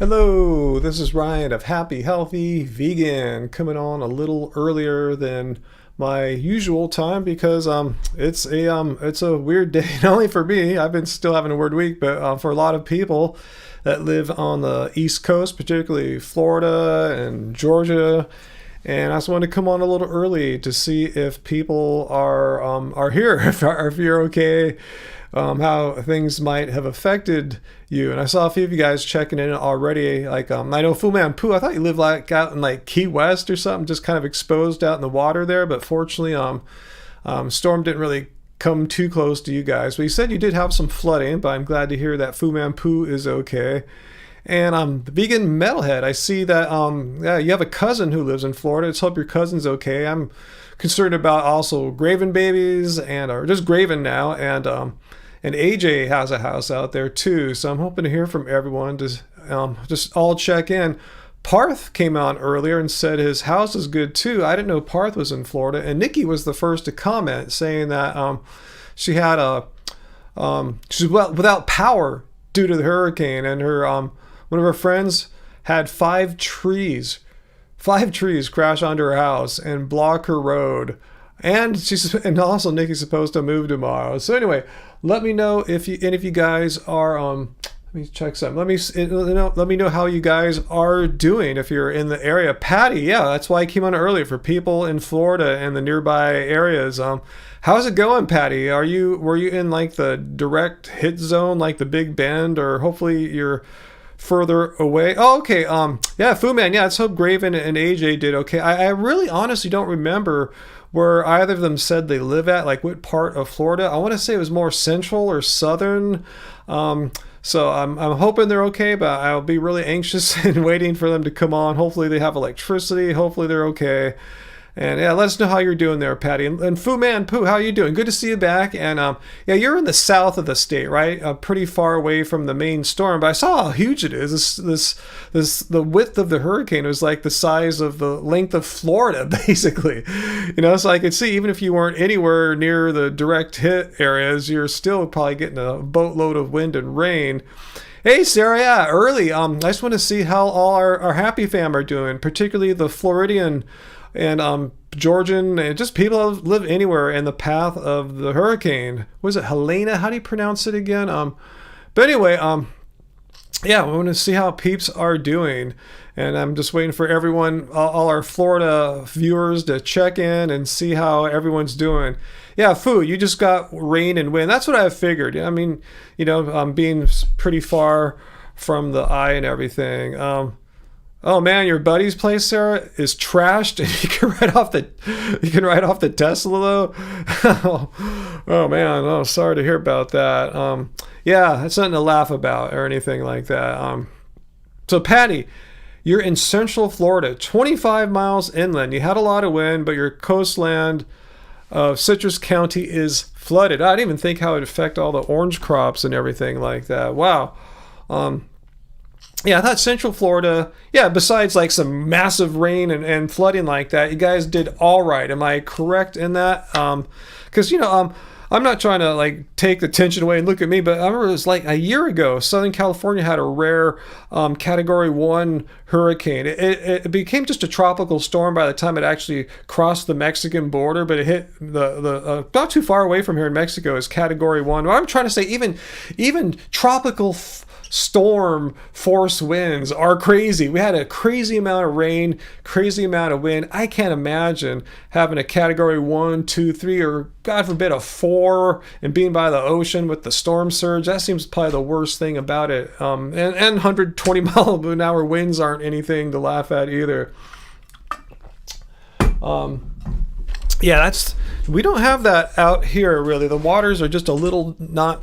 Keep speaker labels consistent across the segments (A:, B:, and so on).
A: Hello, this is Ryan of Happy Healthy Vegan, coming on a little earlier than my usual time because it's a weird day, not only for me. I've been still having a weird week, but for a lot of people that live on the East Coast, particularly Florida and Georgia. And I just wanted to come on a little early to see if people are here, if you're okay, how things might have affected you. And I saw a few of you guys checking in already. Like I know Fu Man Poo, I thought you lived like out in like Key West or something, just kind of exposed out in the water there. But fortunately, storm didn't really come too close to you guys. But you said you did have some flooding, but I'm glad to hear that Fu Man Poo is okay. And the vegan metalhead, I see that yeah, you have a cousin who lives in Florida. Let's hope your cousin's okay. I'm concerned about also Graven babies or just Graven now, and AJ has a house out there too. So I'm hoping to hear from everyone. Just all check in. Parth came on earlier and said his house is good too. I didn't know Parth was in Florida, and Nikki was the first to comment, saying that she had she's without power due to the hurricane, and her one of her friends had five trees crash onto her house and block her road. And also Nikki's supposed to move tomorrow. So anyway, let me know if you guys are let me check something. Let me know how you guys are doing if you're in the area. Patty, yeah, that's why I came on earlier, for people in Florida and the nearby areas. How's it going, Patty? Were you in like the direct hit zone, like the Big Bend, or hopefully you're further away? Oh, okay. Yeah, Fu Man, yeah, let's hope Graven and AJ did okay. I really honestly don't remember where either of them said they live at, like what part of Florida. I want to say it was more central or southern. So I'm hoping they're okay, but I'll be really anxious and waiting for them to come on. Hopefully they have electricity. Hopefully they're okay. And yeah, let us know how you're doing there, Patty. And Fu Man Poo, how you doing? Good to see you back. And yeah, you're in the south of the state, right? Pretty far away from the main storm. But I saw how huge it is. The width of the hurricane was like the size of the length of Florida, basically. So I could see, even if you weren't anywhere near the direct hit areas, you're still probably getting a boatload of wind and rain. Hey, Sarah, yeah, early. I just want to see how all our happy fam are doing, particularly the Floridian and Georgian, and just people who live anywhere in the path of the hurricane. Was it Helena? How do you pronounce it again? But anyway, yeah, we want to see how peeps are doing, and I'm just waiting for everyone, all our Florida viewers, to check in and see how everyone's doing. Yeah, Fu, you just got rain and wind. That's what I figured. I mean, being pretty far from the eye and everything. Oh man, your buddy's place, Sarah, is trashed, and you can write off the Tesla though. Oh man, oh, sorry to hear about that. Yeah, it's nothing to laugh about or anything like that. So Patty, you're in Central Florida, 25 miles inland. You had a lot of wind, but your coastland of Citrus County is flooded. I didn't even think how it would affect all the orange crops and everything like that. Wow. Yeah, I thought Central Florida, yeah, besides like some massive rain and flooding like that, you guys did all right. Am I correct in that? Because, I'm not trying to like take the tension away and look at me, but I remember it was like a year ago, Southern California had a rare Category 1 hurricane. It became just a tropical storm by the time it actually crossed the Mexican border, but it hit the not too far away from here in Mexico is Category 1. What I'm trying to say, even tropical storm force winds are crazy. We had a crazy amount of rain, crazy amount of wind. I can't imagine having a Category 1, 2, 3, or God forbid a 4 and being by the ocean with the storm surge. That seems probably the worst thing about it. And 120 mile an hour winds aren't anything to laugh at either. Yeah, we don't have that out here really. The waters are just a little not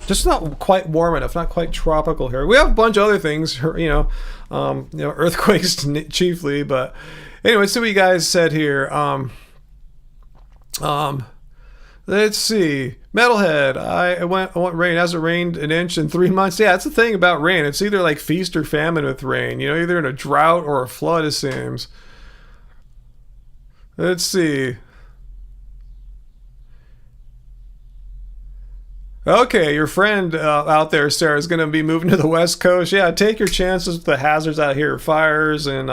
A: quite warm enough, not quite tropical here. We have a bunch of other things, earthquakes chiefly. But anyway, let's see what you guys said here. Let's see. Metalhead, I want rain. It hasn't rained an inch in 3 months. Yeah, that's the thing about rain. It's either like feast or famine with rain. Either in a drought or a flood, it seems. Let's see. Okay, your friend out there, Sarah, is going to be moving to the West Coast. Yeah, take your chances with the hazards out here, fires, and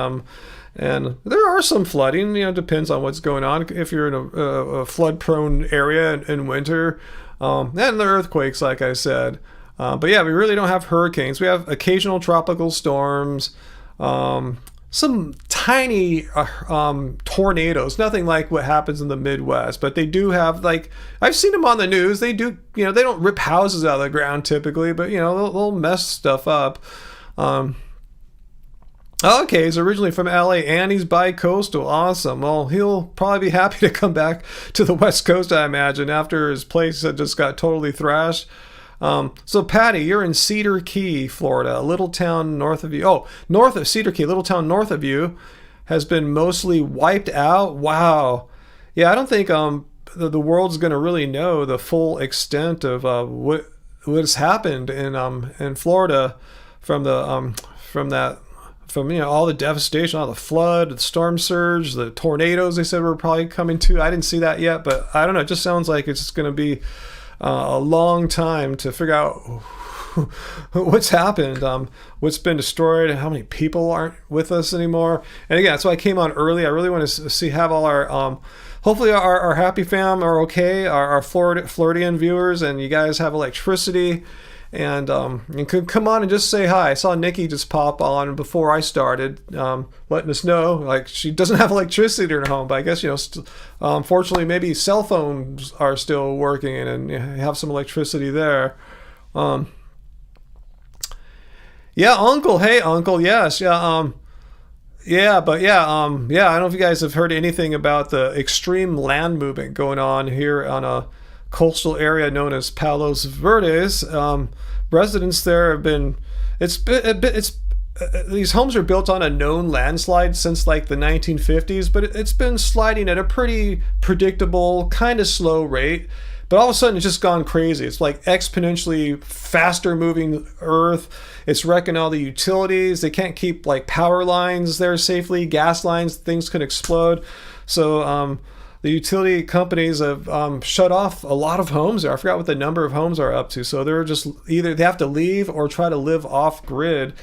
A: there are some flooding. Depends on what's going on. If you're in a flood-prone area in winter, and the earthquakes, like I said. But yeah, we really don't have hurricanes. We have occasional tropical storms, some tiny tornadoes, nothing like what happens in the Midwest, but they do have, like, I've seen them on the news. They do, they don't rip houses out of the ground typically, but they'll mess stuff up. Okay, he's originally from LA and he's bi-coastal. Awesome. Well, he'll probably be happy to come back to the West Coast, I imagine, after his place had just got totally thrashed. So Patty, you're in Cedar Key, Florida, a little town north of you. Oh, north of Cedar Key, a little town north of you, has been mostly wiped out. Wow. Yeah, I don't think the world's going to really know the full extent of what has happened in Florida from all the devastation, all the flood, the storm surge, the tornadoes they said were probably coming too. I didn't see that yet, but I don't know. It just sounds like it's going to be a long time to figure out what's happened, what's been destroyed, and how many people aren't with us anymore. And again, that's why I came on early. I really want to have all our, hopefully our happy fam are okay, our Floridian viewers, and you guys have electricity. And you could come on and just say hi. I saw Nikki just pop on before I started, letting us know, like, she doesn't have electricity in her home, but I guess, unfortunately, maybe cell phones are still working and have some electricity there. Yeah, Uncle. Hey, Uncle. Yes. Yeah. Yeah, but yeah. I don't know if you guys have heard anything about the extreme land movement going on here on a coastal area known as Palos Verdes. Residents there have been, these homes are built on a known landslide since like the 1950s, but it's been sliding at a pretty predictable, kind of slow rate. But all of a sudden, it's just gone crazy. It's like exponentially faster moving earth. It's wrecking all the utilities. They can't keep like power lines there safely, gas lines, things could explode. So the utility companies have shut off a lot of homes there. I forgot what the number of homes are up to. So they're just either they have to leave or try to live off grid.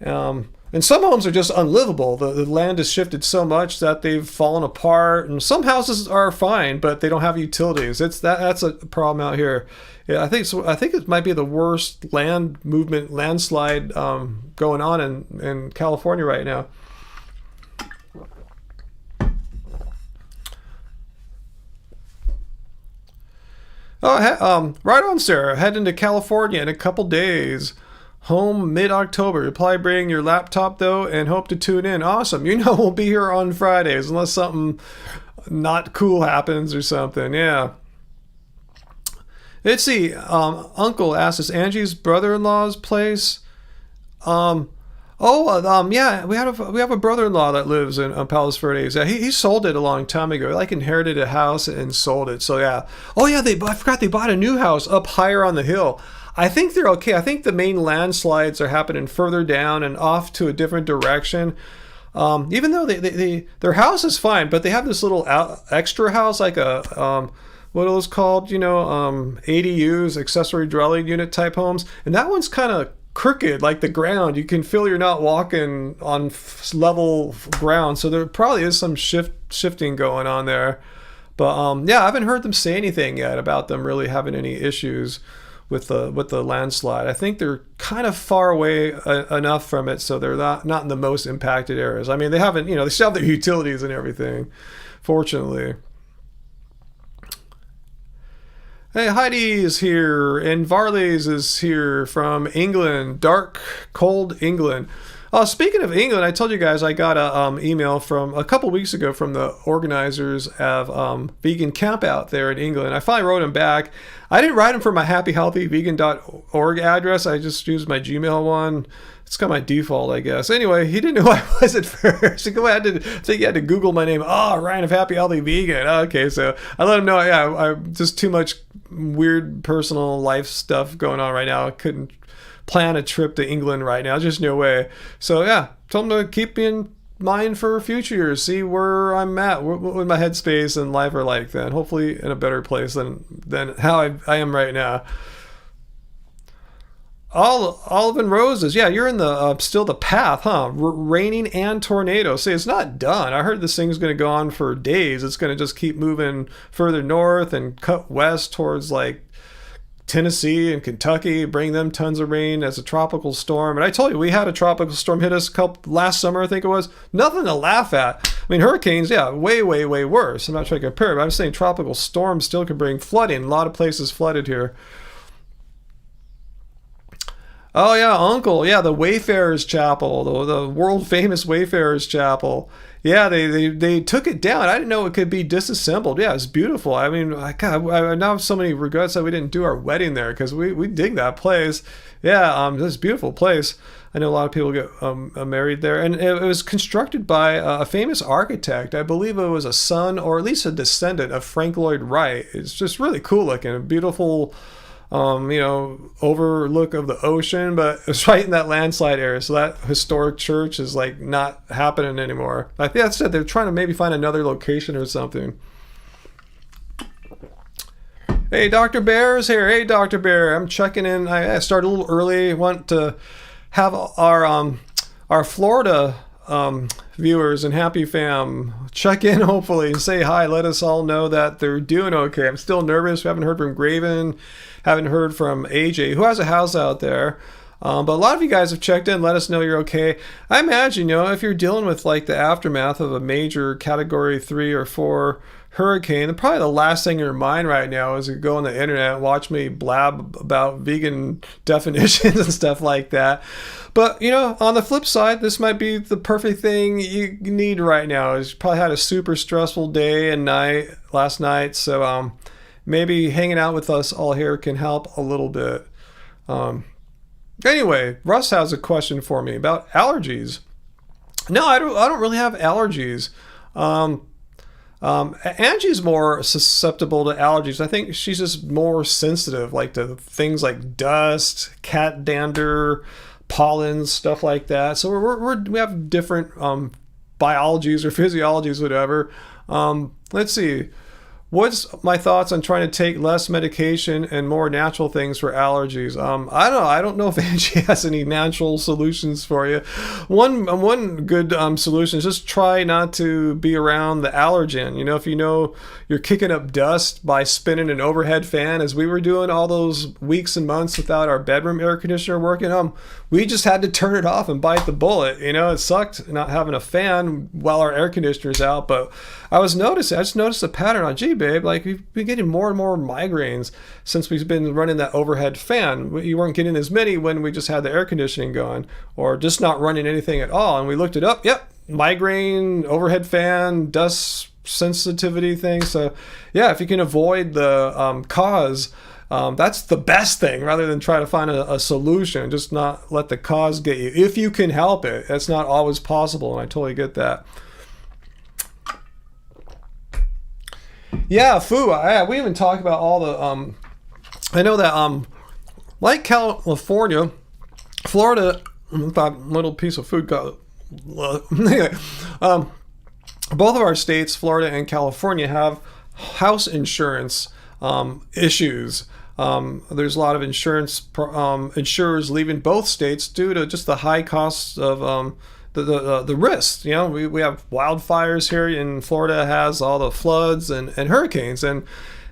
A: And some homes are just unlivable. The land has shifted so much that they've fallen apart. And some houses are fine, but they don't have utilities. That's a problem out here. Yeah, I think it might be the worst land movement landslide going on in California right now. Oh, right on, Sarah. Heading to California in a couple days. Home mid-October. You'll probably bring your laptop, though, and hope to tune in. Awesome. We'll be here on Fridays, unless something not cool happens or something. Yeah. Let's see. Uncle asked us, Angie's brother-in-law's place? Yeah, we have a brother-in-law that lives in Palos Verdes. Yeah, he sold it a long time ago. Like inherited a house and sold it. So yeah. Oh yeah, I forgot they bought a new house up higher on the hill. I think they're okay. I think the main landslides are happening further down and off to a different direction. Even though their house is fine, but they have this little extra house, like a what are those called? ADUs, accessory dwelling unit type homes, and that one's kind of crooked, like the ground. You can feel you're not walking on level ground, so there probably is some shifting going on there. But yeah, I haven't heard them say anything yet about them really having any issues with the landslide. I think they're kind of far away enough from it, so they're not in the most impacted areas. I mean, they haven't, they still have their utilities and everything, fortunately. Hey, Heidi is here, and Varley's is here from England, dark, cold England. Speaking of England, I told you guys I got a email from a couple weeks ago from the organizers of Vegan Camp out there in England. I finally wrote him back. I didn't write him from my happyhealthyvegan.org address. I just used my Gmail one. It's kind of my default, I guess. Anyway, he didn't know who I was at first. I think he had to Google my name. Oh, Ryan of Happy Healthy Vegan. Okay, so I let him know, yeah, I'm just too much weird personal life stuff going on right now. I couldn't plan a trip to England right now. Just no way. So yeah, told him to keep me in mind for future years. See where I'm at, what my headspace and life are like then. Hopefully in a better place than how I am right now. Olive and roses. Yeah, you're in the still the path, huh? Raining and tornado. See, it's not done. I heard this thing's going to go on for days. It's going to just keep moving further north and cut west towards like Tennessee and Kentucky, bring them tons of rain as a tropical storm. And I told you, we had a tropical storm hit us last summer, I think it was. Nothing to laugh at. I mean, hurricanes, yeah, way, way, way worse. I'm not trying to compare, but I'm saying tropical storms still can bring flooding. A lot of places flooded here. Oh yeah, Uncle. Yeah, the Wayfarers Chapel, the world famous Wayfarers Chapel. Yeah, they took it down. I didn't know it could be disassembled. Yeah, it's beautiful. I mean, God, I now have so many regrets that we didn't do our wedding there because we dig that place. Yeah, this beautiful place. I know a lot of people get married there, and it was constructed by a famous architect. I believe it was a son or at least a descendant of Frank Lloyd Wright. It's just really cool looking, a beautiful overlook of the ocean, but it's right in that landslide area. So that historic church is like not happening anymore. I think that's it. They're trying to maybe find another location or something. Hey, Dr. Bear is here. Hey, Dr. Bear. I'm checking in. I started a little early. Want to have our Florida viewers and Happy Fam check in, hopefully, and say hi. Let us all know that they're doing okay. I'm still nervous. We haven't heard from Graven. Haven't heard from AJ, who has a house out there. But a lot of you guys have checked in. Let us know you're okay. I imagine, if you're dealing with like the aftermath of a major category 3 or 4 hurricane, then probably the last thing in your mind right now is to go on the internet and watch me blab about vegan definitions and stuff like that. But, on the flip side, this might be the perfect thing you need right now. You probably had a super stressful day and night last night. So maybe hanging out with us all here can help a little bit. Anyway, Russ has a question for me about allergies. No, I don't really have allergies. Angie's more susceptible to allergies. I think she's just more sensitive, like to things like dust, cat dander, pollen, stuff like that. So we have different biologies or physiologies, whatever. Let's see. What's my thoughts on trying to take less medication and more natural things for allergies? I don't know if Angie has any natural solutions for you. One good solution is just try not to be around the allergen. If you're kicking up dust by spinning an overhead fan, as we were doing all those weeks and months without our bedroom air conditioner working, we just had to turn it off and bite the bullet. It sucked not having a fan while our air conditioner's out, but I just noticed a pattern on, gee, babe, like we've been getting more and more migraines since we've been running that overhead fan. You weren't getting as many when we just had the air conditioning going, or just not running anything at all. And we looked it up. Yep, migraine, overhead fan, dust sensitivity thing. So yeah, if you can avoid the cause, that's the best thing, rather than try to find a solution. Just not let the cause get you. If you can help it, that's not always possible, and I totally get that. Yeah, food. We even talked about all the. I know that like California, Florida. That little piece of food got. Anyway, both of our states, Florida and California, have house insurance issues. There's a lot of insurers leaving both states due to just the high costs of the risks. We have wildfires here in Florida, has all the floods and hurricanes, and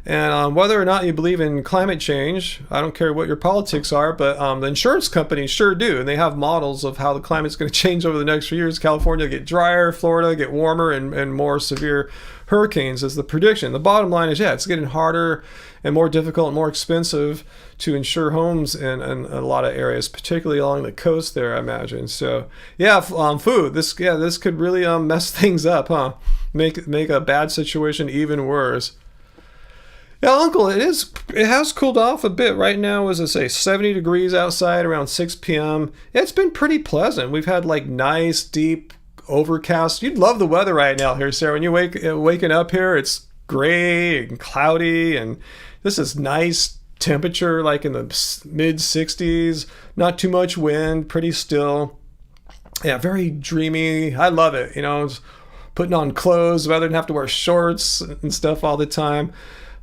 A: whether or not you believe in climate change, I don't care what your politics are, but the insurance companies sure do, and they have models of how the climate's going to change over the next few years. California will get drier, Florida will get warmer, and more severe hurricanes is the prediction. The bottom line is, it's getting harder and more difficult and more expensive to insure homes in a lot of areas, particularly along the coast there, I imagine. So yeah, food. This could really mess things up, huh? Make a bad situation even worse. Yeah, Uncle, it has cooled off a bit. Right now, as I say, 70 degrees outside around 6 p.m. It's been pretty pleasant. We've had like nice, deep overcast. You'd love the weather right now here, Sarah. When you're waking up here, it's gray and cloudy, and this is nice temperature, like in the mid 60s. Not too much wind, pretty still. Yeah, very dreamy. I love it. Putting on clothes rather than have to wear shorts and stuff all the time.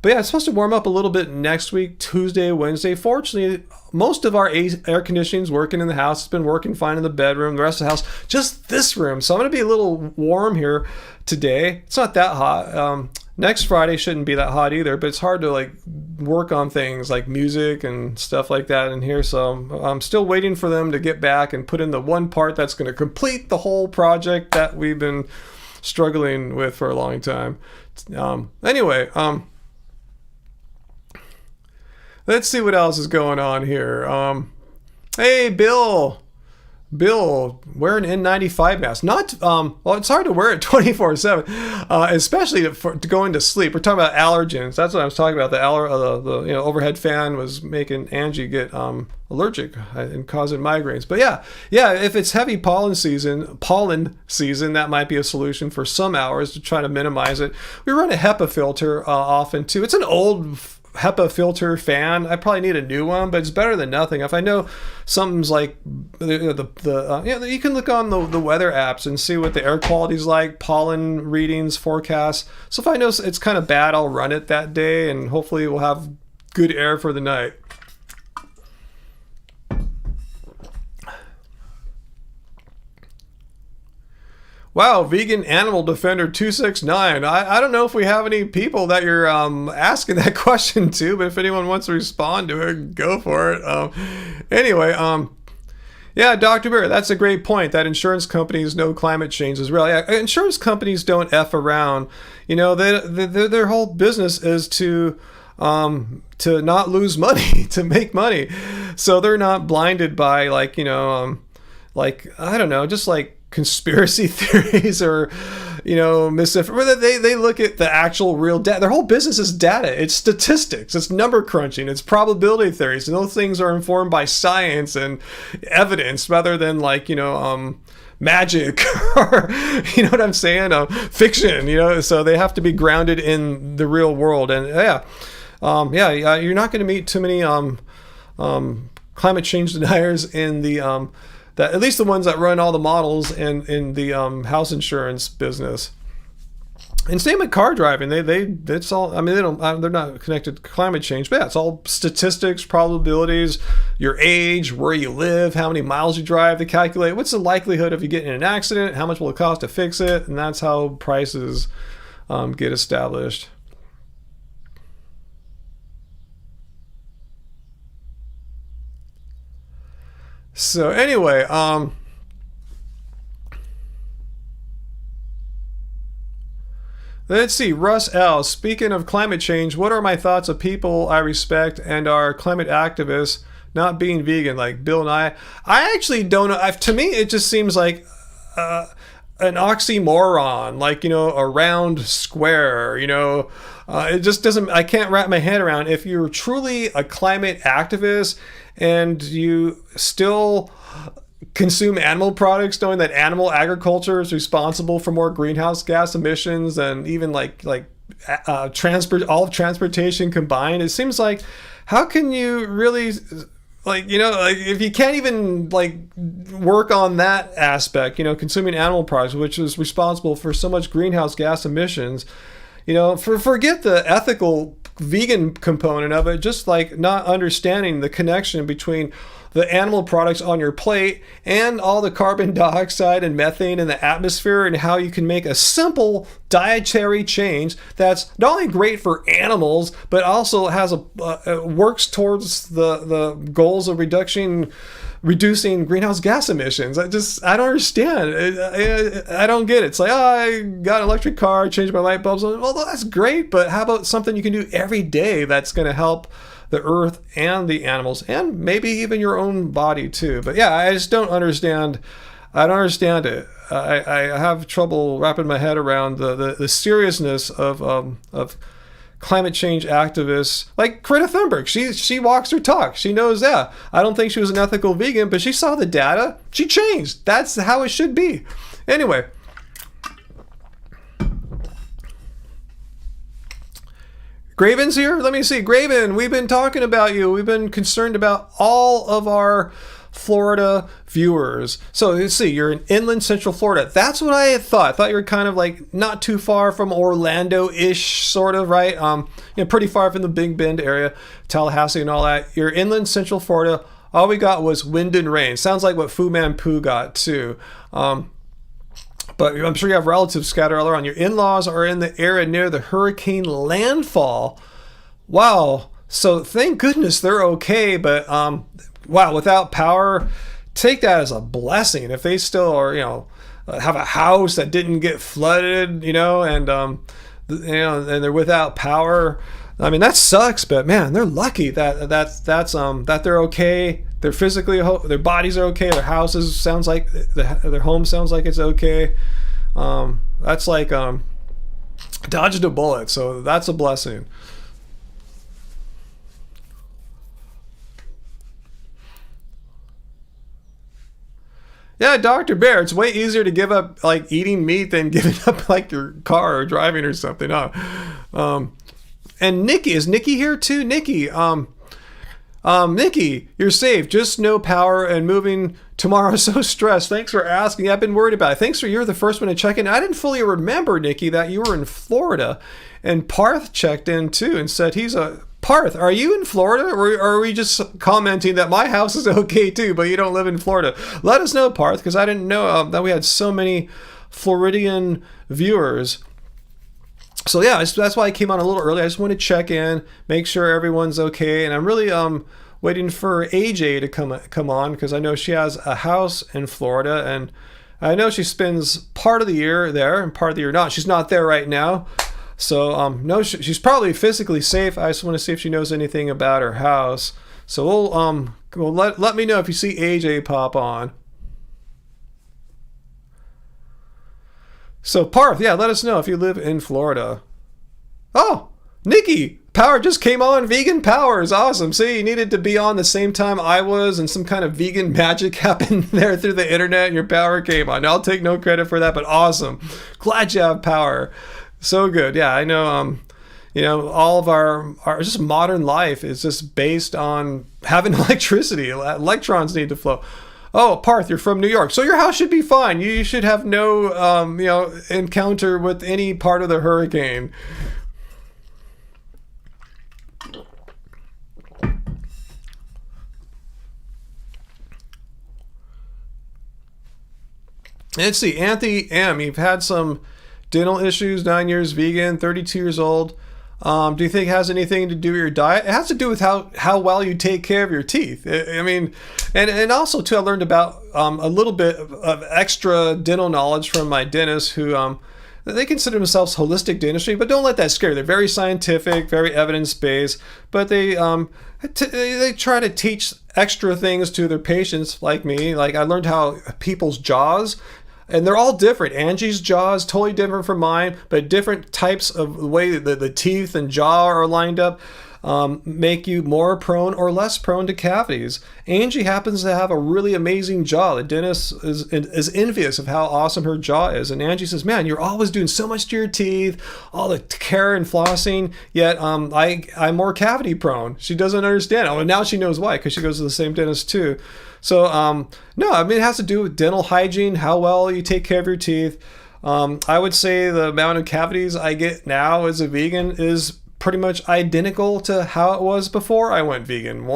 A: But yeah, it's supposed to warm up a little bit next week, Tuesday, Wednesday. Fortunately, most of our air conditioning's working in the house. It's been working fine in the bedroom, the rest of the house, just this room. So I'm going to be a little warm here today. It's not that hot. Next Friday shouldn't be that hot either, but it's hard to like work on things like music and stuff like that in here. So I'm still waiting for them to get back and put in the one part that's going to complete the whole project that we've been struggling with for a long time. Anyway, let's see what else is going on here. Hey, Bill, wear an N95 mask. Well, it's hard to wear it 24/7, especially to go into sleep. We're talking about allergens. That's what I was talking about. The overhead fan was making Angie get allergic and causing migraines. But yeah, if it's heavy pollen season, that might be a solution for some hours to try to minimize it. We run a HEPA filter often too. It's an old HEPA filter fan. I probably need a new one, but it's better than nothing. If I know something's like you can look on the weather apps and see what the air quality is like, pollen readings, forecasts. So if I know it's kind of bad, I'll run it that day, and hopefully we'll have good air for the night. Wow, Vegan Animal Defender 269. I don't know if we have any people that you're asking that question to, but if anyone wants to respond to it, go for it. Anyway, yeah, Dr. Bear, that's a great point, that insurance companies know climate change is real. Yeah, insurance companies don't F around. You know, their whole business is to not lose money, to make money. So they're not blinded by I don't know, just like conspiracy theories or misinformation. They look at the actual real data. Their whole business is data. It's statistics, it's number crunching, it's probability theories, and those things are informed by science and evidence rather than magic or what I'm saying, fiction. So they have to be grounded in the real world. And you're not going to meet too many climate change deniers in the that, at least the ones that run all the models in the house insurance business. And same with car driving. It's all, I mean, they're not connected to climate change, but yeah, it's all statistics, probabilities, your age, where you live, how many miles you drive. They calculate what's the likelihood of you getting in an accident, how much will it cost to fix it, and that's how prices get established. So anyway, let's see. Russ L. Speaking of climate change, what are my thoughts of people I respect and are climate activists not being vegan, like Bill and I? I actually don't know. To me, it just seems like an oxymoron, a round square. It just doesn't. I can't wrap my head around. If you're truly a climate activist and you still consume animal products, knowing that animal agriculture is responsible for more greenhouse gas emissions than even all of transportation combined, it seems like, how can you really if you can't even work on that aspect, consuming animal products, which is responsible for so much greenhouse gas emissions, forget the ethical vegan component of it, just not understanding the connection between the animal products on your plate and all the carbon dioxide and methane in the atmosphere, and how you can make a simple dietary change that's not only great for animals but also has works towards the goals of reducing greenhouse gas emissions. I don't understand. I don't get it. It's I got an electric car, changed my light bulbs. Well, that's great, but how about something you can do every day that's going to help the earth and the animals, and maybe even your own body too? But yeah, I just don't understand. I don't understand it. I have trouble wrapping my head around the seriousness of climate change activists like Greta Thunberg. She walks her talk. She knows that. I don't think she was an ethical vegan, but she saw the data. She changed. That's how it should be. Anyway. Graven's here? Let me see. Graven, we've been talking about you. We've been concerned about all of our Florida viewers. So let's see, you're in inland central Florida. That's what I had thought. I thought you were kind of like not too far from Orlando-ish, sort of, right? Pretty far from the Big Bend area, Tallahassee and all that. You're inland central Florida. All we got was wind and rain. Sounds like what Fu Manchu got too. But I'm sure you have relatives scattered all around. Your in-laws are in the area near the hurricane landfall. Wow. So thank goodness they're okay. But wow, without power, take that as a blessing. If they still are, have a house that didn't get flooded, and they're without power. I mean, that sucks, but man, they're lucky that they're okay. They're physically, their bodies are okay. Their houses sounds like their home sounds like it's okay. That's like dodged a bullet, so that's a blessing. Yeah, Dr. Bear, it's way easier to give up like eating meat than giving up like your car or driving or something. And Nikki, is Nikki here too? Nikki, Nikki, you're safe. Just no power and moving tomorrow. So stressed. Thanks for asking. I've been worried about it. Thanks for you're the first one to check in. I didn't fully remember, Nikki, that you were in Florida. And Parth checked in too and said Parth, are you in Florida, or are we just commenting that my house is okay too, but you don't live in Florida? Let us know, Parth, because I didn't know that we had so many Floridian viewers. So yeah, that's why I came on a little early. I just want to check in, make sure everyone's okay, and I'm really waiting for AJ to come on because I know she has a house in Florida, and I know she spends part of the year there and part of the year not. She's not there right now. So no, she's probably physically safe. I just want to see if she knows anything about her house. So we'll let me know if you see AJ pop on. So Parth, yeah, let us know if you live in Florida. Oh, Nikki, power just came on. Vegan power is awesome. See, you needed to be on the same time I was, and some kind of vegan magic happened there through the internet, and your power came on. I'll take no credit for that, but awesome. Glad you have power. So good. Yeah, I know. All of our just modern life is just based on having electricity. Electrons need to flow. Oh, Parth, you're from New York, so your house should be fine. You should have no, encounter with any part of the hurricane. Let's see, Anthony M. You've had some dental issues, 9 years vegan, 32 years old. Do you think it has anything to do with your diet? It has to do with how well you take care of your teeth. I mean, and also too, I learned about a little bit of extra dental knowledge from my dentist who they consider themselves holistic dentistry, but don't let that scare you. They're very scientific, very evidence-based, but they try to teach extra things to their patients like me. Like I learned how people's jaws, and they're all different. Angie's jaw is totally different from mine, but different types of the way that the teeth and jaw are lined up make you more prone or less prone to cavities. Angie happens to have a really amazing jaw. The dentist is envious of how awesome her jaw is. And Angie says, man, you're always doing so much to your teeth, all the care and flossing, yet I'm more cavity prone. She doesn't understand. Oh, and now she knows why, because she goes to the same dentist too. So, no, I mean, it has to do with dental hygiene, how well you take care of your teeth. I would say the amount of cavities I get now as a vegan is pretty much identical to how it was before I went vegan,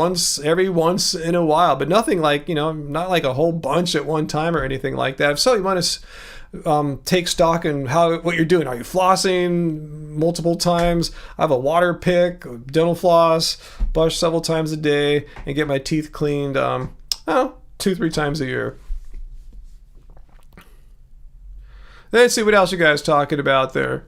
A: every once in a while, but nothing like, not like a whole bunch at one time or anything like that. So you want to take stock in what you're doing. Are you flossing multiple times? I have a water pick, dental floss, brush several times a day, and get my teeth cleaned 2-3 times a year. Let's see what else you guys talking about there.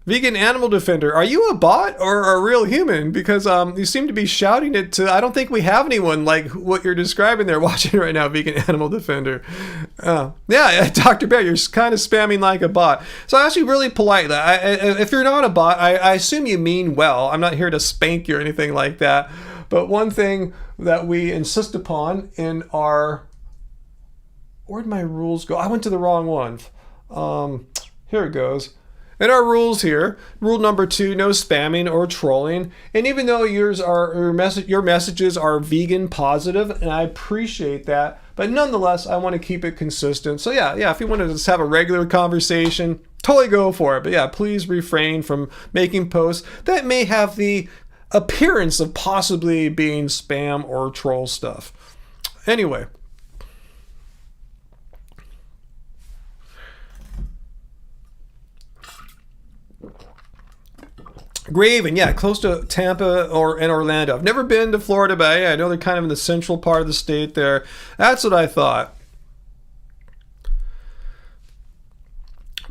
A: Vegan Animal Defender, are you a bot or a real human? Because you seem to be shouting it to, I don't think we have anyone like what you're describing there watching right now, Vegan Animal Defender. Yeah, Dr. Bear, you're kind of spamming like a bot. So actually really polite. If you're not a bot, I assume you mean well. I'm not here to spank you or anything like that. But one thing that we insist upon in our, where'd my rules go? I went to the wrong one. Here it goes. And our rules here, rule number 2, no spamming or trolling. And even though your messages are vegan positive, and I appreciate that, but nonetheless, I want to keep it consistent. So yeah, if you want to just have a regular conversation, totally go for it. But yeah, please refrain from making posts that may have the appearance of possibly being spam or troll stuff. Anyway. Graven, yeah, close to Tampa or in Orlando. I've never been to Florida, but yeah, I know they're kind of in the central part of the state there. That's what I thought.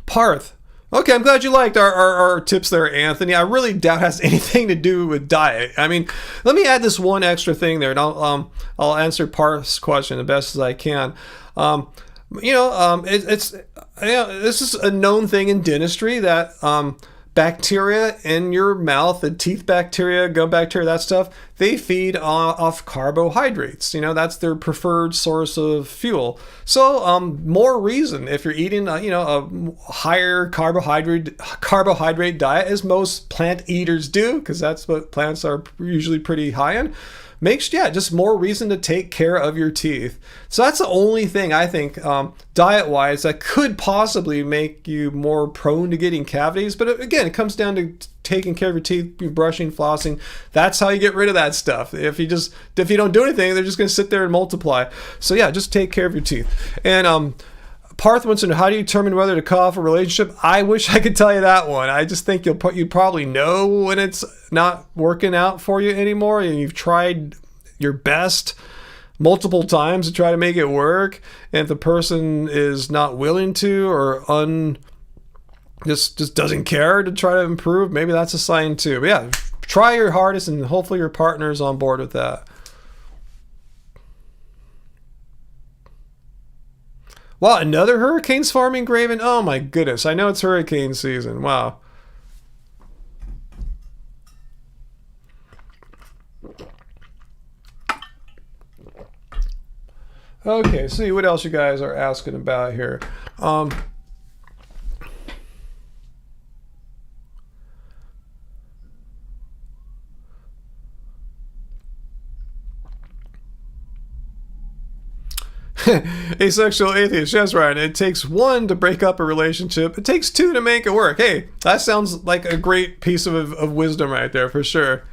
A: Parth. Okay, I'm glad you liked our tips there, Anthony. I really doubt it has anything to do with diet. I mean, let me add this one extra thing there, and I'll answer Parth's question the best as I can. This is a known thing in dentistry that bacteria in your mouth, the teeth bacteria, gum bacteria, that stuff, they feed off carbohydrates. That's their preferred source of fuel. So more reason if you're eating a higher carbohydrate diet, as most plant eaters do, because that's what plants are usually pretty high in, just more reason to take care of your teeth. So that's the only thing I think diet-wise that could possibly make you more prone to getting cavities. But again, it comes down to taking care of your teeth, brushing, flossing. That's how you get rid of that stuff. If you don't do anything, they're just going to sit there and multiply. So yeah, just take care of your teeth. And Parth wants to know, how do you determine whether to cut off a relationship? I wish I could tell you that one. I just think you probably know when it's not working out for you anymore, and you've tried your best multiple times to try to make it work, and if the person is not willing to or just doesn't care to try to improve, maybe that's a sign too. But yeah, try your hardest, and hopefully your partner is on board with that. Wow, another hurricane's forming, Graven? Oh my goodness, I know it's hurricane season. Wow. Okay, see what else you guys are asking about here. Asexual atheist, yes, Ryan. It takes one to break up a relationship. It takes two to make it work. Hey, that sounds like a great piece of wisdom right there, for sure.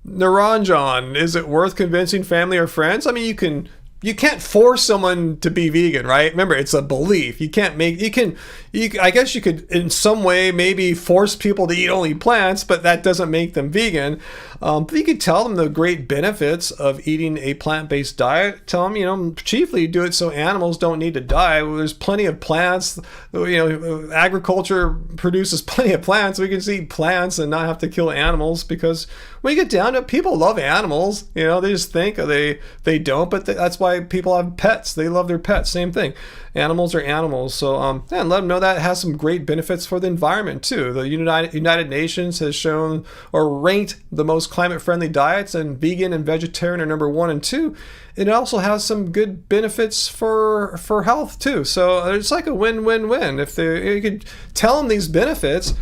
A: Naranjan, is it worth convincing family or friends? I mean, you can't force someone to be vegan, right? Remember, it's a belief. I guess you could in some way maybe force people to eat only plants, but that doesn't make them vegan. But you could tell them the great benefits of eating a plant-based diet. Tell them, chiefly do it so animals don't need to die. Well, there's plenty of plants. Agriculture produces plenty of plants. We can just eat plants and not have to kill animals, because when you get down to it, people love animals. They just think they don't, but that's why people have pets. They love their pets. Same thing. Animals are animals. So and let them know that it has some great benefits for the environment too. The United Nations has shown or ranked the most climate-friendly diets, and vegan and vegetarian are number 1 and 2. It also has some good benefits for health too. So it's like a win-win-win. If you could tell them these benefits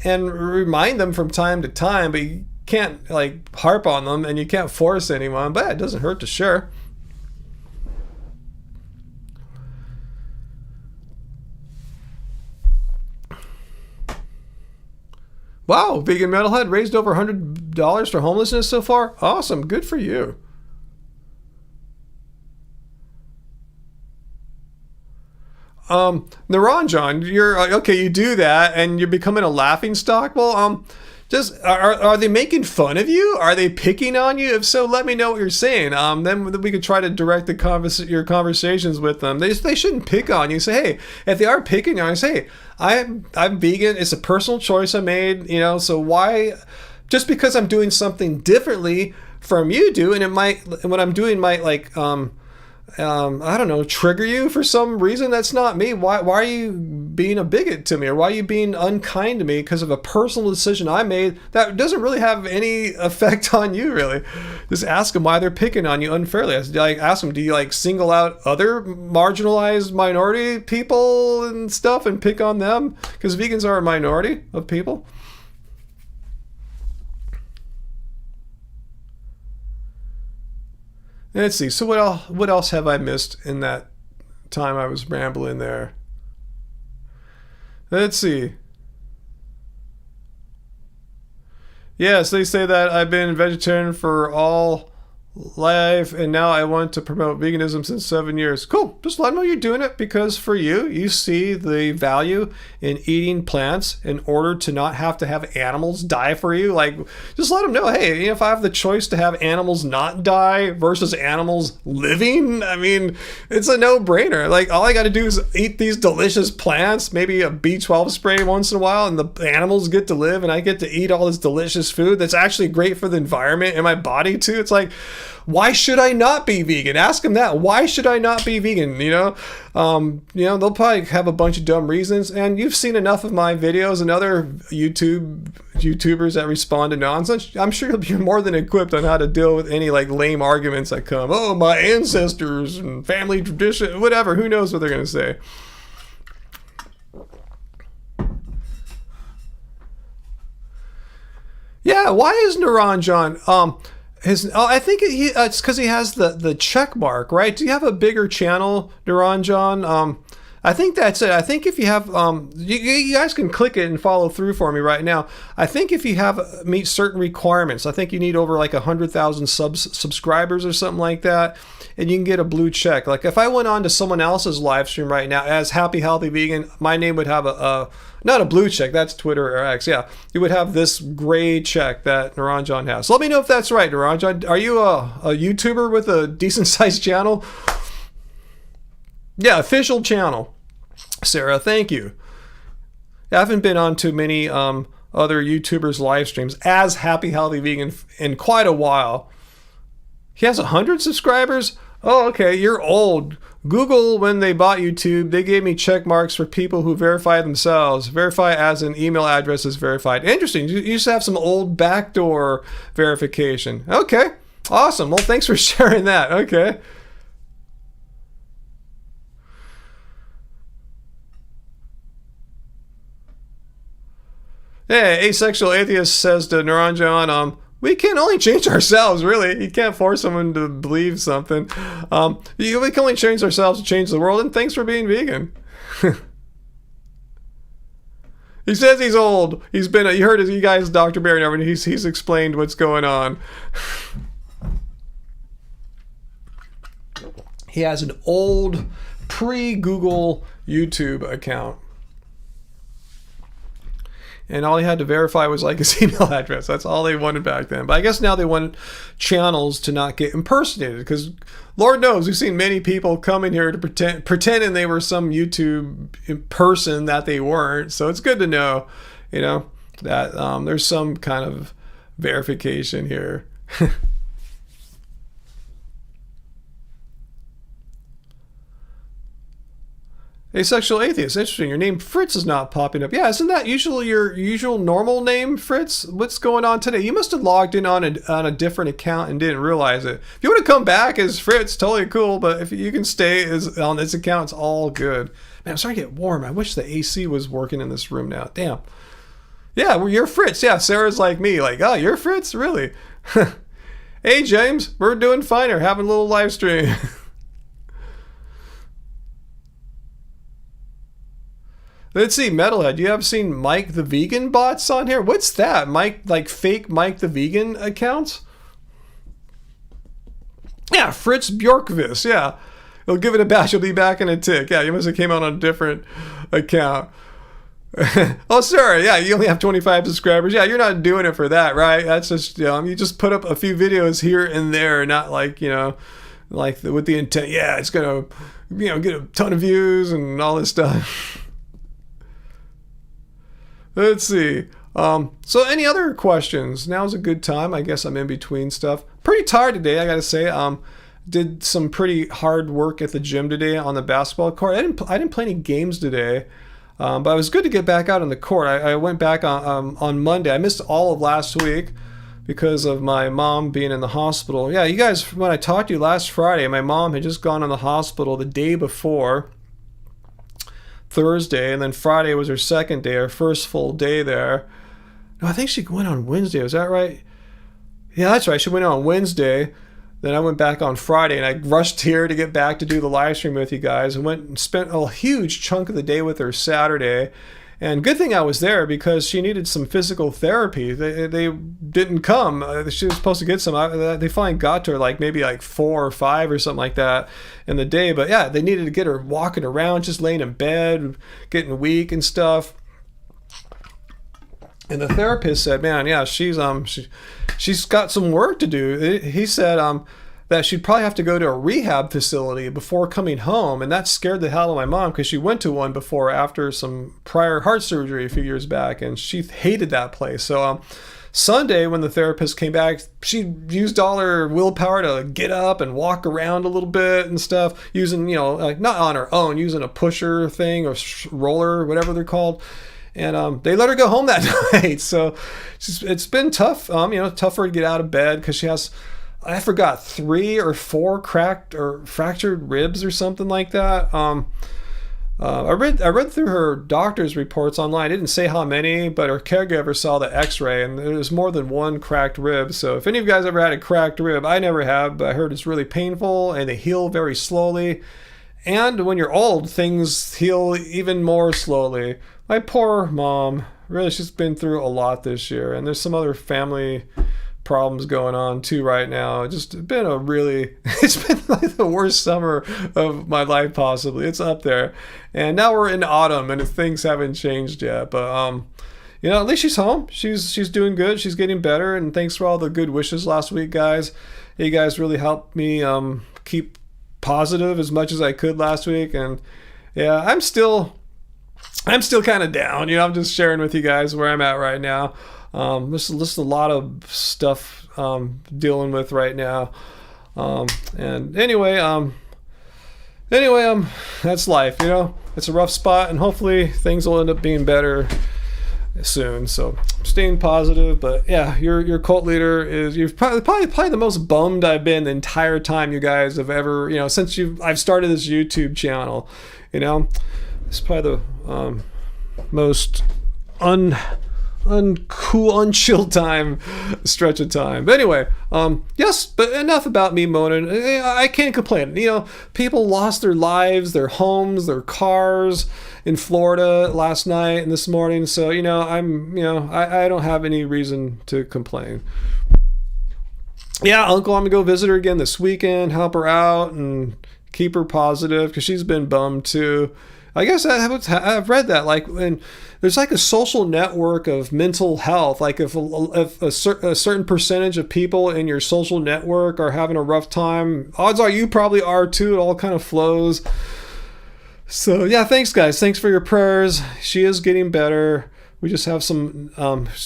A: and remind them from time to time, but you can't harp on them, and you can't force anyone, but it doesn't hurt to share. Wow, Vegan Metalhead raised over $100 for homelessness so far. Awesome, good for you. Naranjan, you're okay. You do that, and you're becoming a laughing stock. Well, just are they making fun of you? Are they picking on you? If so, let me know what you're saying. Then we could try to direct your conversations with them. They shouldn't pick on you. Say, hey, if they are picking on you, say, hey, I'm vegan. It's a personal choice I made. So why? Just because I'm doing something differently from you do, and what I'm doing might I don't know, trigger you for some reason that's not me? Why are you being a bigot to me, or why are you being unkind to me because of a personal decision I made that doesn't really have any effect on you, really? Just ask them why they're picking on you unfairly. Like, ask them, do you like single out other marginalized minority people and stuff and pick on them? Because vegans are a minority of people. Let's see. So what else have I missed in that time I was rambling there? Let's see. Yes, they say that I've been vegetarian for all life and now I want to promote veganism since 7 years. Cool. Just let them know you're doing it because for you see the value in eating plants in order to not have to have animals die for you. Like, just let them know, hey, if I have the choice to have animals not die versus animals living, I mean, it's a no-brainer. Like, all I got to do is eat these delicious plants, maybe a B12 spray once in a while, and the animals get to live and I get to eat all this delicious food that's actually great for the environment and my body too. It's like, why should I not be vegan? Ask them that. Why should I not be vegan? They'll probably have a bunch of dumb reasons. And you've seen enough of my videos and other YouTubers that respond to nonsense. I'm sure you'll be more than equipped on how to deal with any like lame arguments that come. Oh, my ancestors and family tradition, whatever. Who knows what they're going to say? Yeah, why is Naranjan? I think it's because he has the check mark, right? Do you have a bigger channel, Naranjan? I think that's it. I think if you have, you guys can click it and follow through for me right now. I think if you have meet certain requirements, I think you need over like 100,000 subscribers or something like that, and you can get a blue check. Like if I went on to someone else's live stream right now as Happy Healthy Vegan, my name would have not a blue check, that's Twitter or X, yeah. You would have this gray check that Naranjan has. So let me know if that's right, Naranjan. Are you a YouTuber with a decent sized channel? Yeah, official channel. Sarah, thank you. I haven't been on too many other YouTubers' live streams as Happy Healthy Vegan in quite a while. He has 100 subscribers? Oh, okay, you're old. Google, when they bought YouTube, they gave me check marks for people who verify themselves. Verify as an email address is verified. Interesting. You used to have some old backdoor verification. Okay, awesome. Well, thanks for sharing that. Okay. Hey, asexual atheist says to Naranjan, we can only change ourselves, really. You can't force someone to believe something. We can only change ourselves to change the world, and thanks for being vegan. He says he's old. You heard you guys, Dr. Barry, and everything. He's explained what's going on. He has an old pre-Google YouTube account. And all he had to verify was like his email address. That's all they wanted back then. But I guess now they want channels to not get impersonated, because Lord knows we've seen many people come in here to pretending they were some YouTube person that they weren't. So it's good to know, that there's some kind of verification here. Asexual atheist. Interesting. Your name Fritz is not popping up. Yeah, isn't that usually your usual normal name, Fritz? What's going on today? You must have logged in on a different account and didn't realize it. If you want to come back as Fritz, totally cool. But if you can stay on this account, it's all good. Man, I'm starting to get warm. I wish the AC was working in this room now. Damn. Yeah, well, you're Fritz. Yeah, Sarah's like me. Like, oh, you're Fritz? Really? Hey, James. We're doing fine here. Having a little live stream. Let's see, Metalhead, you have seen Mike the Vegan bots on here? What's that? Mike, like fake Mike the Vegan accounts? Yeah, Fritz Bjorkvis, yeah. He'll give it a bash, he'll be back in a tick. Yeah, you must have came out on a different account. Oh, sorry, yeah, you only have 25 subscribers. Yeah, you're not doing it for that, right? That's just, you just put up a few videos here and there, not like, like with the intent, yeah, it's gonna, get a ton of views and all this stuff. Let's see. So any other questions? Now's a good time. I guess I'm in between stuff. Pretty tired today, I gotta say. did some pretty hard work at the gym today on the basketball court. I didn't play any games today, but it was good to get back out on the court. I went back on Monday. I missed all of last week because of my mom being in the hospital. Yeah, you guys, when I talked to you last Friday, my mom had just gone in the hospital the day before, Thursday, and then Friday was her second day, her first full day there. No, I think she went on Wednesday. Was that right? Yeah, that's right. She went on Wednesday. Then I went back on Friday, and I rushed here to get back to do the live stream with you guys, and went and spent a huge chunk of the day with her Saturday. And good thing I was there, because she needed some physical therapy. They didn't come. She was supposed to get some. They finally got to her maybe 4 or 5 or something like that in the day. But yeah, they needed to get her walking around, just laying in bed, getting weak and stuff. And the therapist said, man, yeah, she's got some work to do. He said that she'd probably have to go to a rehab facility before coming home. And that scared the hell out of my mom, because she went to one before after some prior heart surgery a few years back, and she hated that place. So Sunday, when the therapist came back, she used all her willpower to get up and walk around a little bit and stuff, using, not on her own, using a pusher thing or roller, whatever they're called. And they let her go home that night. So it's been tough, tough for her to get out of bed, because she has, I forgot, 3 or 4 cracked or fractured ribs or something like that. I read through her doctor's reports online. It didn't say how many, but her caregiver saw the x-ray, and there was more than 1 cracked rib. So if any of you guys ever had a cracked rib, I never have, but I heard it's really painful and they heal very slowly. And when you're old, things heal even more slowly. My poor mom, really, she's been through a lot this year, and there's some other family problems going on too right now. It's been it's been the worst summer of my life, possibly. It's up there. And now we're in autumn, and things haven't changed yet. But at least she's home. She's doing good. She's getting better. And thanks for all the good wishes last week, guys. You guys really helped me keep positive as much as I could last week. And yeah, I'm still kind of down. I'm just sharing with you guys where I'm at right now. There's a lot of stuff dealing with right now. And anyway, that's life. It's a rough spot, and hopefully things will end up being better soon. So I'm staying positive. But yeah, your cult leader you're probably the most bummed I've been the entire time you guys have ever, since I've started this YouTube channel. It's probably the most uncool, unchilled stretch of time. But anyway, yes, but enough about me moaning. I can't complain. People lost their lives, their homes, their cars in Florida last night and this morning. So, I don't have any reason to complain. Yeah, Uncle, I'm gonna go visit her again this weekend, help her out, and keep her positive, because she's been bummed too. I guess I've read that, when there's a social network of mental health. If a certain percentage of people in your social network are having a rough time, odds are you probably are too. It all kind of flows. So yeah, thanks guys. Thanks for your prayers. She is getting better. We just have some,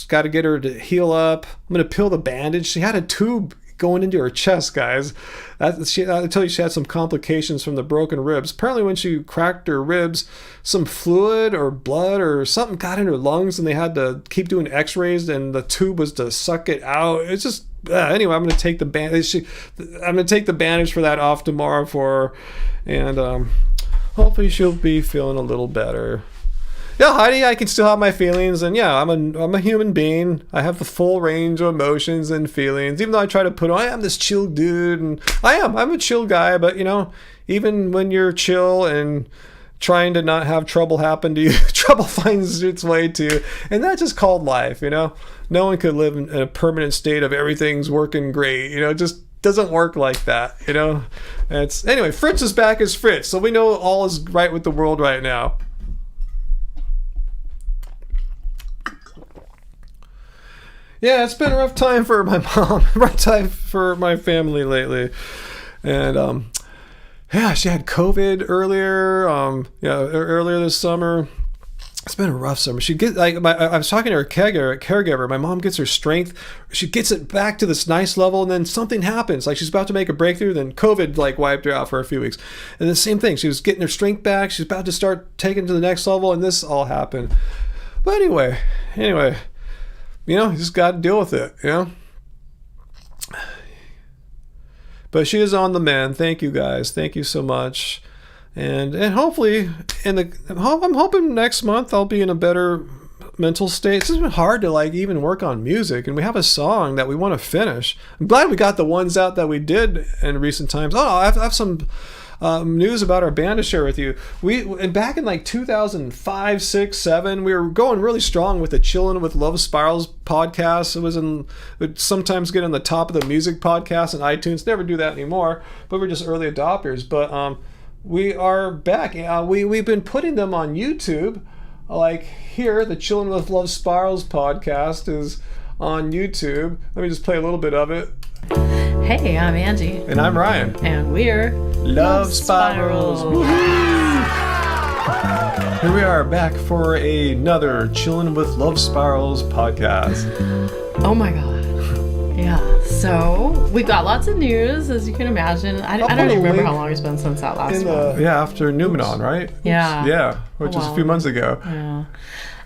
A: got to get her to heal up. I'm going to peel the bandage. She had a tube going into her chest, guys. I tell you, she had some complications from the broken ribs. Apparently when she cracked her ribs, some fluid or blood or something got in her lungs, and they had to keep doing x-rays, and the tube was to suck it out. It's just anyway, I'm going to take the bandage for that off tomorrow for her, and hopefully she'll be feeling a little better. Yeah, Heidi, I can still have my feelings, and yeah, I'm a human being. I have the full range of emotions and feelings, even though I try to put on, I'm this chill dude, and I'm a chill guy, but even when you're chill and trying to not have trouble happen to you, trouble finds its way to you, and that's just called life. No one could live in a permanent state of everything's working great. It just doesn't work like that. Anyway, Fritz is back as Fritz, so we know all is right with the world right now. Yeah, it's been a rough time for my mom, rough time for my family lately. And yeah, she had COVID earlier this summer. It's been a rough summer. She get like I was talking to her caregiver. My mom gets her strength. She gets it back to this nice level, and then something happens. Like she's about to make a breakthrough, then COVID like wiped her out for a few weeks. And the same thing. She was getting her strength back. She's about to start taking it to the next level, and this all happened. But anyway, you just got to deal with it. But she is on the mend. Thank you guys. Thank you so much. And hopefully I'm hoping next month I'll be in a better mental state. It's been hard to like even work on music, and we have a song that we want to finish. I'm glad we got the ones out that we did in recent times. I have some news about our band to share with you. And back in like 2005, 6, 7, we were going really strong with the Chillin' with Love Spirals podcast. It would sometimes get on the top of the music podcast and iTunes. Never do that anymore, but we're just early adopters. But we are back. We've been putting them on YouTube. Like here, the Chillin' with Love Spirals podcast is on YouTube. Let me just play a little bit of it.
B: Hey, I'm Angie.
A: And I'm Ryan.
B: And we're
A: Love Spirals. Here we are back for another Chillin' with Love Spirals podcast.
B: Oh my god. Yeah, so we've got lots of news, as you can imagine. I don't even remember how long it's been since that last one.
A: Yeah, after Numenon, right?
B: Yeah.
A: Which was a few months ago.
B: Yeah.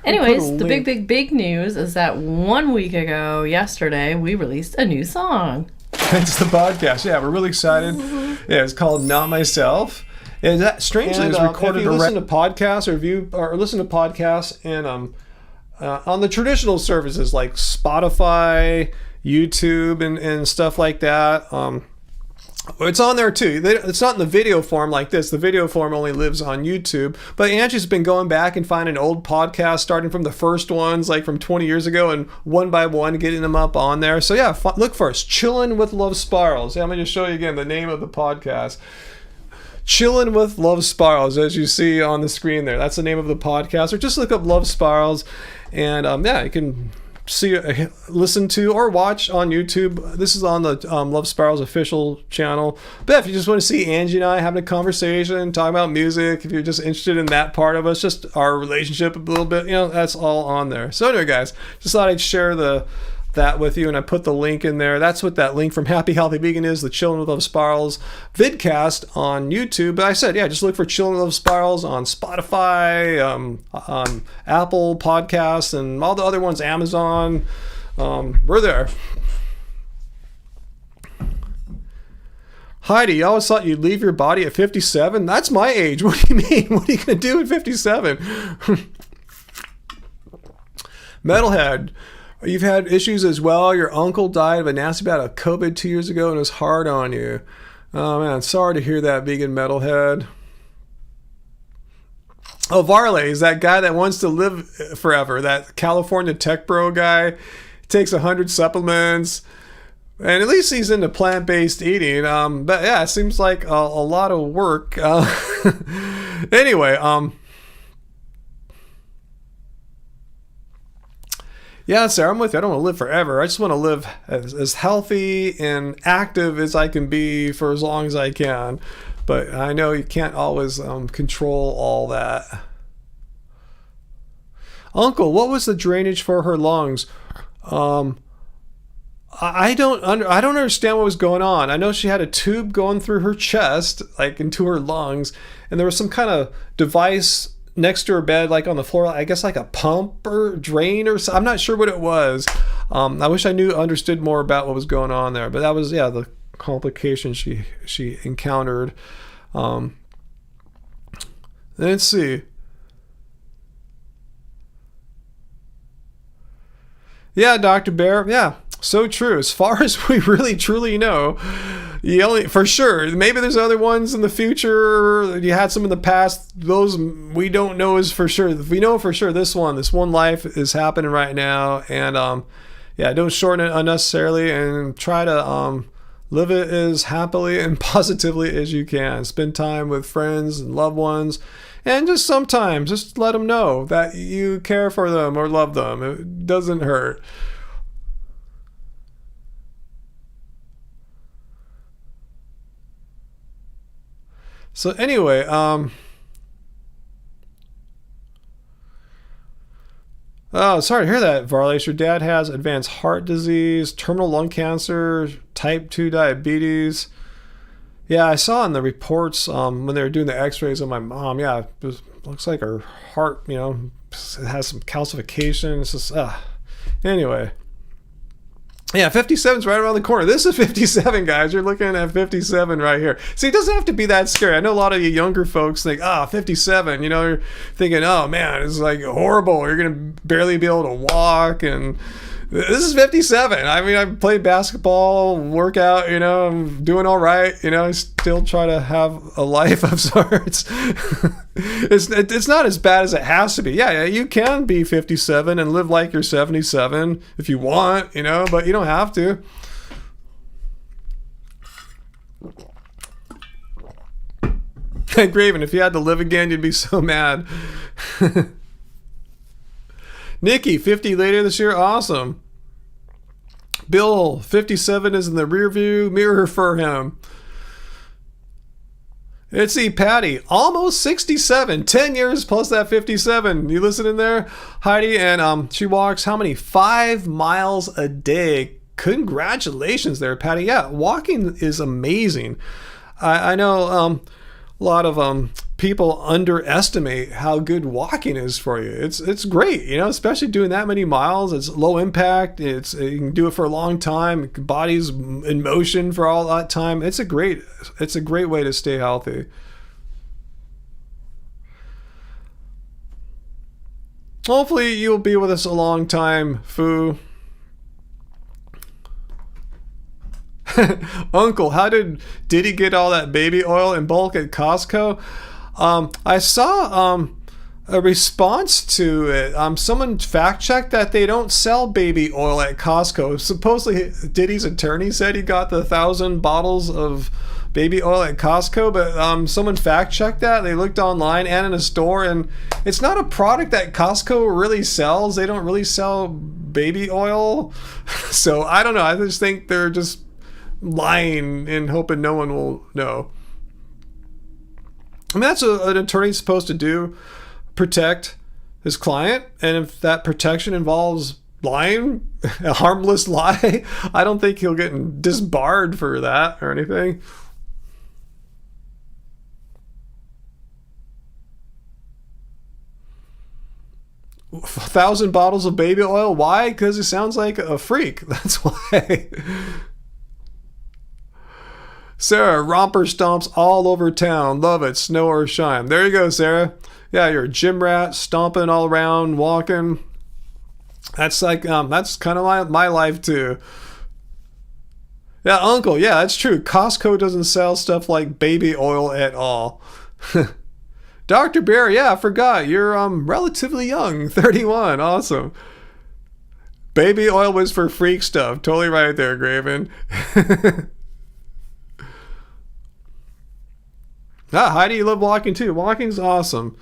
B: Anyways, the big news is that 1 week ago, yesterday, we released a new song.
A: It's the podcast. Yeah, we're really excited. Yeah, it's called Not Myself. And that strangely is recorded. If you listen to podcasts or listen to podcasts and on the traditional services like Spotify, YouTube, and stuff like that. It's on there too. It's not in the video form like this. The video form only lives on YouTube. But Angie's been going back and finding old podcasts, starting from the first ones, like from 20 years ago, and one by one getting them up on there. So yeah, look for us. Chillin' with Love Spirals. Yeah, I'm going to show you again the name of the podcast. Chillin' with Love Spirals, as you see on the screen there. That's the name of the podcast. Or just look up Love Spirals, and you can listen to or watch on YouTube. This is on the Love Spirals official channel. But if you just want to see Angie and I having a conversation, talking about music, if you're just interested in that part of us, just our relationship a little bit, that's all on there. So anyway, guys, just thought I'd share that with you, and I put the link in there. That's what that link from Happy Healthy Vegan is, the Chillin' with Love Spirals vidcast on YouTube. But I said, yeah, just look for Chillin' with Love Spirals on Spotify, on Apple Podcasts, and all the other ones, Amazon. We're there. Heidi, I always thought you'd leave your body at 57. That's my age. What do you mean? What are you going to do at 57? Metalhead. You've had issues as well. Your uncle died of a nasty bout of COVID 2 years ago and it was hard on you. Oh man, sorry to hear that, vegan metalhead. Oh, Varley is that guy that wants to live forever. That California tech bro guy. Takes 100 supplements. And at least he's into plant-based eating. But yeah, it seems like a lot of work. Anyway, yeah, Sarah, I'm with you. I don't want to live forever. I just want to live as healthy and active as I can be for as long as I can. But I know you can't always control all that. Uncle, what was the drainage for her lungs? I don't understand what was going on. I know she had a tube going through her chest, like into her lungs, and there was some kind of device next to her bed, like on the floor, I guess like a pump or drain or something. I'm not sure what it was. I wish I understood more about what was going on there, but that was, yeah, the complication she encountered. Let's see. Yeah, Dr. Bear. Yeah, so true. As far as we really truly know, for sure, maybe there's other ones in the future. You had some in the past. Those we don't know is for sure. We know for sure this one life is happening right now. And yeah, don't shorten it unnecessarily and try to live it as happily and positively as you can. Spend time with friends and loved ones. And just sometimes, just let them know that you care for them or love them. It doesn't hurt. So anyway, Oh, sorry to hear that, Varlace. Your dad has advanced heart disease, terminal lung cancer, type 2 diabetes. Yeah, I saw in the reports when they were doing the x-rays of my mom. Yeah, it looks like her heart, it has some calcification. It's just, anyway. Yeah, 57's right around the corner. This is 57, guys. You're looking at 57 right here. See, it doesn't have to be that scary. I know a lot of you younger folks think, 57. You're thinking, oh, man, it's like horrible. You're going to barely be able to walk. And this is 57. I mean, I played basketball, workout, I'm doing all right. I still try to have a life of sorts. It's not as bad as it has to be. Yeah, you can be 57 and live like you're 77 if you want, but you don't have to. Graven, if you had to live again, you'd be so mad. Nikki, 50 later this year. Awesome. Bill, 57 is in the rear view mirror for him. Let's see, Patty, almost 67, 10 years plus that 57. You listening there, Heidi? And she walks how many? 5 miles a day. Congratulations there, Patty. Yeah, walking is amazing. I know a lot of people underestimate how good walking is for you. It's great, especially doing that many miles. It's low impact. You can do it for a long time. Body's in motion for all that time. It's a great way to stay healthy. Hopefully you'll be with us a long time, Fu. Uncle, how did Diddy get all that baby oil in bulk at Costco? I saw a response to it. Someone fact-checked that they don't sell baby oil at Costco. Supposedly Diddy's attorney said he got the 1,000 bottles of baby oil at Costco, but someone fact-checked that. They looked online and in a store, and it's not a product that Costco really sells. They don't really sell baby oil. So I don't know. I just think they're just lying and hoping no one will know. I mean, that's what an attorney's supposed to do, protect his client. And if that protection involves lying, a harmless lie, I don't think he'll get disbarred for that or anything. A 1,000 bottles of baby oil. Why? Because he sounds like a freak. That's why. Sarah, romper stomps all over town. Love it, snow or shine. There you go, Sarah. Yeah, you're a gym rat, stomping all around, walking. That's like, that's kind of my life too. Yeah, Uncle, yeah, that's true. Costco doesn't sell stuff like baby oil at all. Dr. Bear, yeah, I forgot. You're relatively young, 31. Awesome. Baby oil was for freak stuff. Totally right there, Graven. Heidi, you love walking too. Walking's awesome.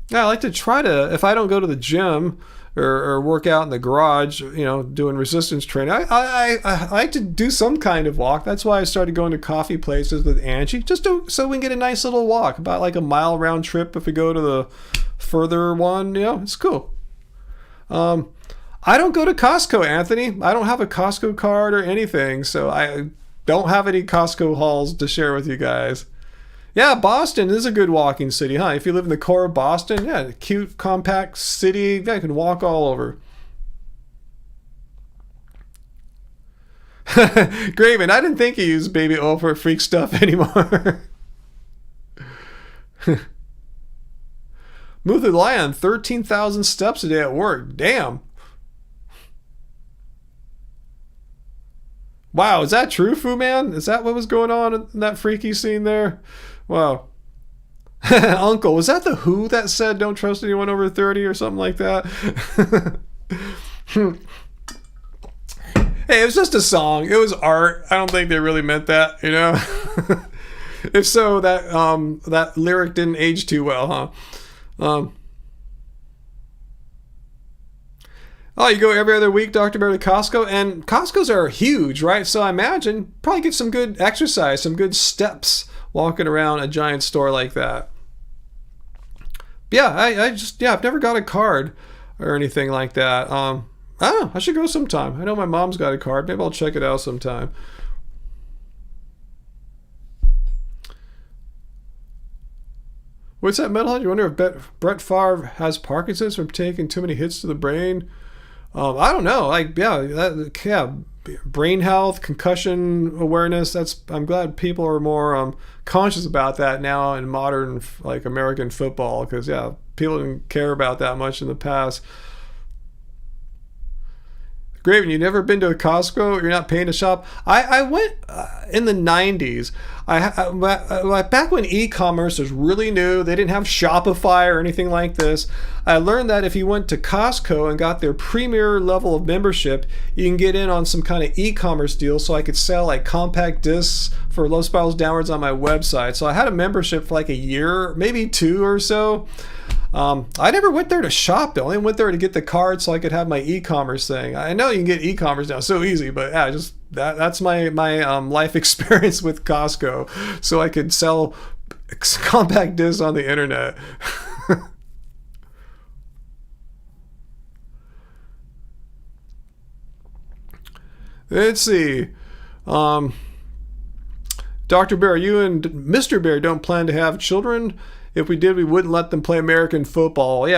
A: Yeah, I like to try to, if I don't go to the gym or work out in the garage, doing resistance training, I like to do some kind of walk. That's why I started going to coffee places with Angie, so we can get a nice little walk, about like a mile round trip if we go to the further one. It's cool. I don't go to Costco, Anthony. I don't have a Costco card or anything, so I don't have any Costco hauls to share with you guys. Yeah, Boston is a good walking city, huh? If you live in the core of Boston, yeah, cute, compact city. Yeah, you can walk all over. Graven, I didn't think you used baby oil for freak stuff anymore. Move the lion 13,000 steps a day at work. Damn. Wow, is that true, Fu Man? Is that what was going on in that freaky scene there? Wow. Uncle, was that the Who that said don't trust anyone over 30 or something like that? Hey, it was just a song. It was art. I don't think they really meant that, If so, that lyric didn't age too well, huh? You go every other week, Dr. Bear, to Costco, and Costco's are huge, right? So I imagine probably get some good exercise, some good steps walking around a giant store like that. Yeah, I've never got a card or anything like that. I should go sometime. I know my mom's got a card. Maybe I'll check it out sometime. What's that, Metalhead? You wonder if Brett Favre has Parkinson's from taking too many hits to the brain? I don't know. Brain health, concussion awareness. I'm glad people are more conscious about that now in modern American football, because people didn't care about that much in the past. Graven, you never been to a Costco? You're not paying to shop? I went in the 90s. Back when e-commerce was really new, they didn't have Shopify or anything like this. I learned that if you went to Costco and got their premier level of membership, you can get in on some kind of e-commerce deal, so I could sell compact discs for Love Spirals Downwards on my website. So I had a membership for a year, maybe 2 or so. I never went there to shop though. I only went there to get the card so I could have my e-commerce thing. I know you can get e-commerce now so easy, but that's my life experience with Costco, so I could sell compact discs on the internet. Let's see. Dr. Bear, you and Mr. Bear don't plan to have children? If we did, we wouldn't let them play American football.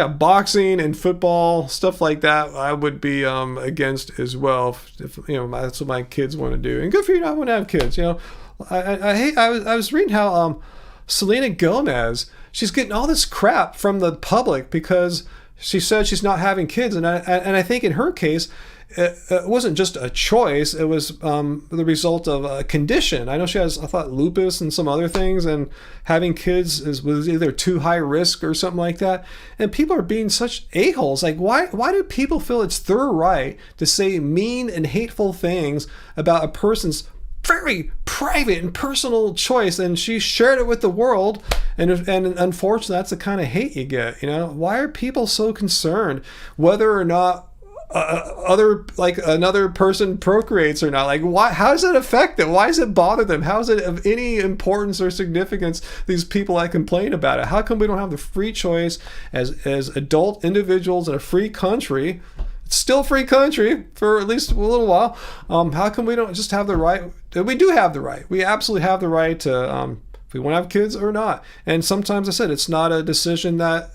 A: Boxing and football, stuff like that, I would be against as well. If that's what my kids want to do, and good for you not want to have kids. I was reading how Selena Gomez, she's getting all this crap from the public because she said she's not having kids, and I think in her case, it wasn't just a choice. It was the result of a condition. I know she has, I thought, lupus and some other things, and having kids was either too high risk or something like that. And people are being such a-holes. Why do people feel it's their right to say mean and hateful things about a person's very private and personal choice, and she shared it with the world, and unfortunately that's the kind of hate you get. Why are people so concerned whether or not another person procreates or not? Why? How does it affect them? Why does it bother them? How is it of any importance or significance, these people that complain about it? How come we don't have the free choice as adult individuals in a free country? It's still a free country for at least a little while. How come we don't just have the right? We do have the right. We absolutely have the right to if we want to have kids or not. And sometimes, I said, it's not a decision that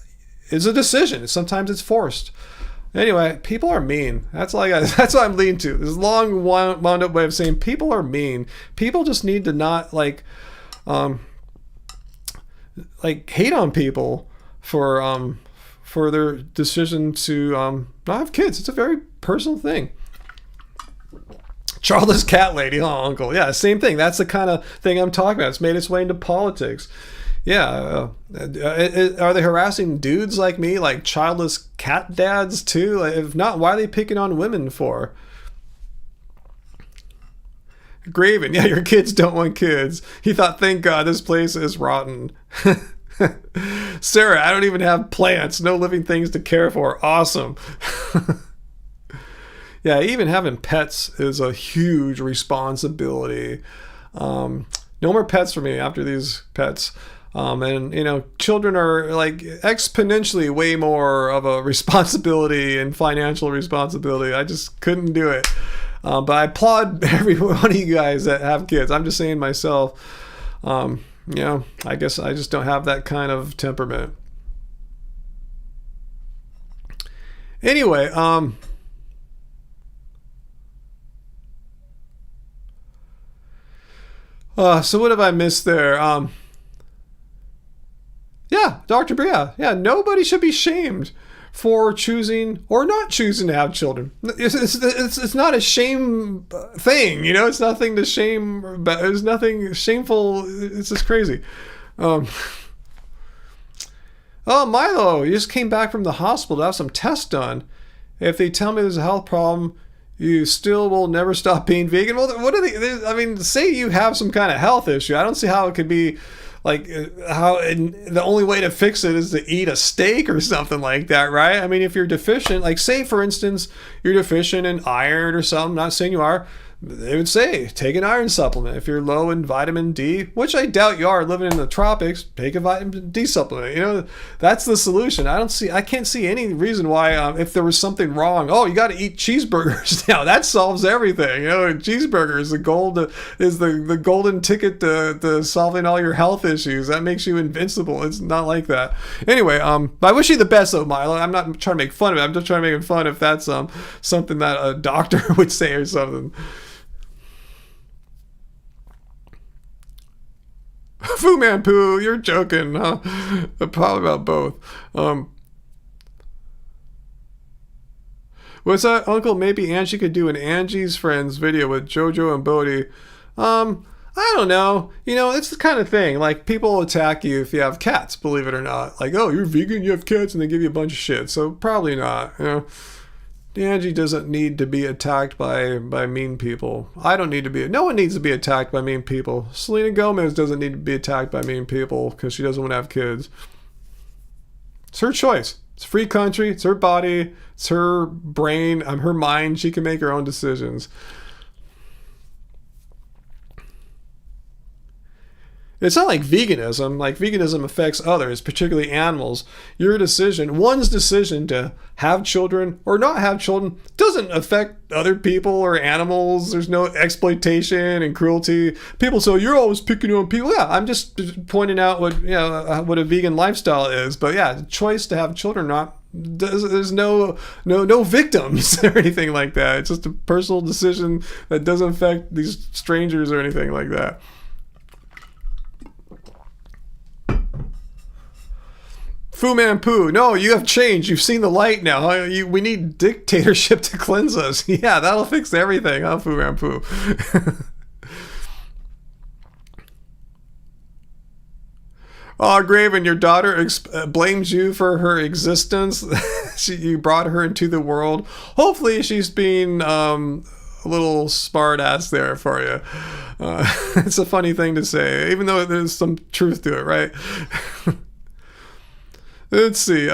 A: is a decision. Sometimes it's forced. Anyway, people are mean. That's what I'm leaning to. This long wound up way of saying people are mean. People just need to not hate on people for their decision to not have kids. It's a very personal thing. Childless cat lady, uncle. Yeah, same thing. That's the kind of thing I'm talking about. It's made its way into politics. Yeah, are they harassing dudes like me, childless cat dads too? If not, why are they picking on women for? Graven, yeah, your kids don't want kids. He thought, thank God, this place is rotten. Sarah, I don't even have plants, no living things to care for. Awesome. Yeah, even having pets is a huge responsibility. No more pets for me after these pets. And children are exponentially way more of a responsibility and financial responsibility. I just couldn't do it. But I applaud every one of you guys that have kids. I'm just saying myself, I guess I just don't have that kind of temperament. Anyway, so what have I missed there? Yeah, Dr. Bria. Yeah, nobody should be shamed for choosing or not choosing to have children. It's not a shame thing, it's nothing to shame about. There's nothing shameful. It's just crazy. Oh, Milo, you just came back from the hospital to have some tests done. If they tell me there's a health problem, you still will never stop being vegan. Well, what are they? I mean, say you have some kind of health issue. I don't see how it could be how the only way to fix it is to eat a steak or something like that, right? I mean, if you're deficient, say for instance, you're deficient in iron or something, not saying you are, they would say, take an iron supplement. If you're low in vitamin D, which I doubt you are living in the tropics, take a vitamin D supplement. You know, that's the solution. I can't see any reason why, if there was something wrong, oh, you got to eat cheeseburgers now. That solves everything. You know, cheeseburgers, is the golden ticket to solving all your health issues. That makes you invincible. It's not like that. Anyway, I wish you the best, though, Milo. I'm not trying to make fun of it. I'm just trying to make fun if that's something that a doctor would say or something. Fu Man Poo, you're joking, huh? Probably about both. What's that, Uncle? Maybe Angie could do an Angie's Friends video with JoJo and Bodhi. I don't know. You know, it's the kind of thing. Like, people attack you if you have cats, believe it or not. Like, oh, you're vegan, you have cats, and they give you a bunch of shit. So probably not, you know. Angie doesn't need to be attacked by mean people. I don't need to be. No one needs to be attacked by mean people. Selena Gomez doesn't need to be attacked by mean people because she doesn't want to have kids. It's her choice. It's a free country. It's her body. It's her brain. Her mind. She can make her own decisions. It's not like veganism. Like, veganism affects others, particularly animals. Your decision, one's decision to have children or not have children, doesn't affect other people or animals. There's no exploitation and cruelty. People say, you're always picking on people. Yeah, I'm just pointing out what a vegan lifestyle is. But yeah, the choice to have children or not, there's no victims or anything like that. It's just a personal decision that doesn't affect these strangers or anything like that. Fu Man Poo, no, you have changed. You've seen the light now. We need dictatorship to cleanse us. Yeah, that'll fix everything, huh, Fu Man Poo? Oh, Graven, your daughter blames you for her existence. You brought her into the world. Hopefully she's being a little smart ass there for you. It's a funny thing to say, even though there's some truth to it, right? Let's see.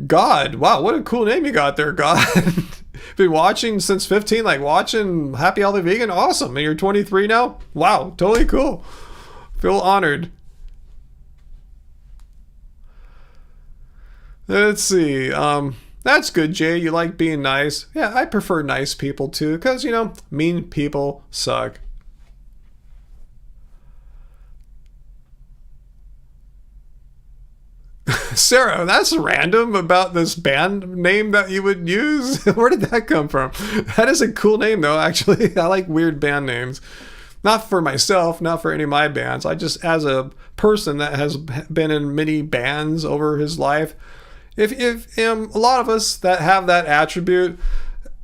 A: God, wow, what a cool name you got there, God. Been watching since 15, like watching Happy Healthy Vegan. Awesome. And you're 23 now? Wow, totally cool. Feel honored. Let's see. That's good, Jay. You like being nice. Yeah, I prefer nice people too, because, you know, mean people suck. Sarah, that's random about this band name that you would use. Where did that come from? That is a cool name, though, actually. I like weird band names. Not for myself, not for any of my bands. I just, as a person that has been in many bands over his life, if a lot of us that have that attribute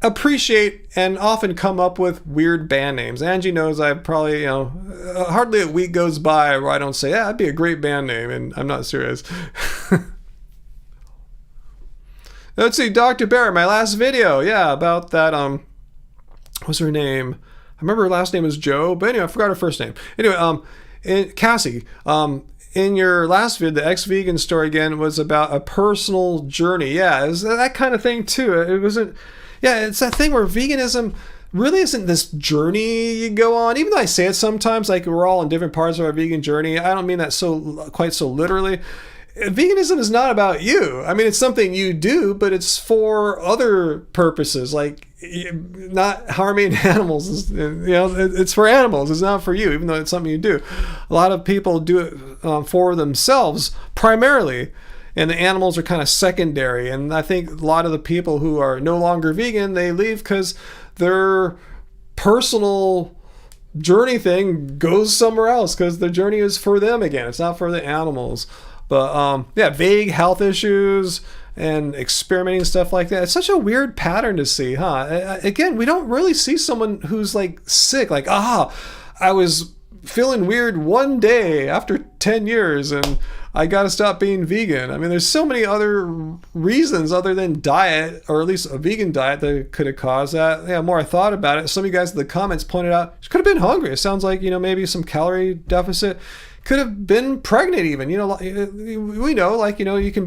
A: appreciate and often come up with weird band names. Angie knows I've probably, hardly a week goes by where I don't say, yeah, that'd be a great band name, and I'm not serious. Let's see, Dr. Bear, my last video, yeah, about that, what's her name? I remember her last name was Joe, but anyway, I forgot her first name. Anyway, Cassie, in your last video, the ex-vegan story again was about a personal journey. Yeah, it was that kind of thing too. It wasn't... Yeah, it's that thing where veganism really isn't this journey you go on. Even though I say it sometimes, like we're all in different parts of our vegan journey, I don't mean that quite so literally. Veganism is not about you. I mean, it's something you do, but it's for other purposes, like not harming animals. It's for animals. It's not for you, even though it's something you do. A lot of people do it for themselves primarily. And the animals are kind of secondary. And I think a lot of the people who are no longer vegan, they leave because their personal journey thing goes somewhere else because the journey is for them again. It's not for the animals. But vague health issues and experimenting stuff like that. It's such a weird pattern to see, huh? Again, we don't really see someone who's like sick, like, I was feeling weird one day after 10 years and I got to stop being vegan. I mean, there's so many other reasons other than diet, or at least a vegan diet, that could have caused that. Yeah, the more I thought about it, some of you guys in the comments pointed out she could have been hungry. It sounds like, maybe some calorie deficit. Could have been pregnant even. We know, like, you can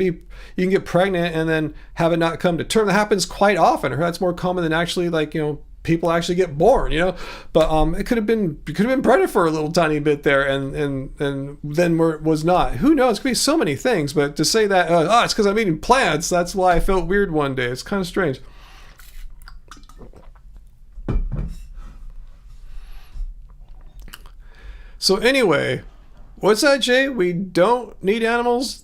A: get pregnant and then have it not come to term. That happens quite often. That's more common than actually, like, people actually get born, but it could have been pregnant for a little tiny bit there and then was not. Who knows? It could be so many things, but to say that it's because I'm eating plants, that's why I felt weird one day. It's kind of strange. So anyway, what's that, Jay? We don't need animals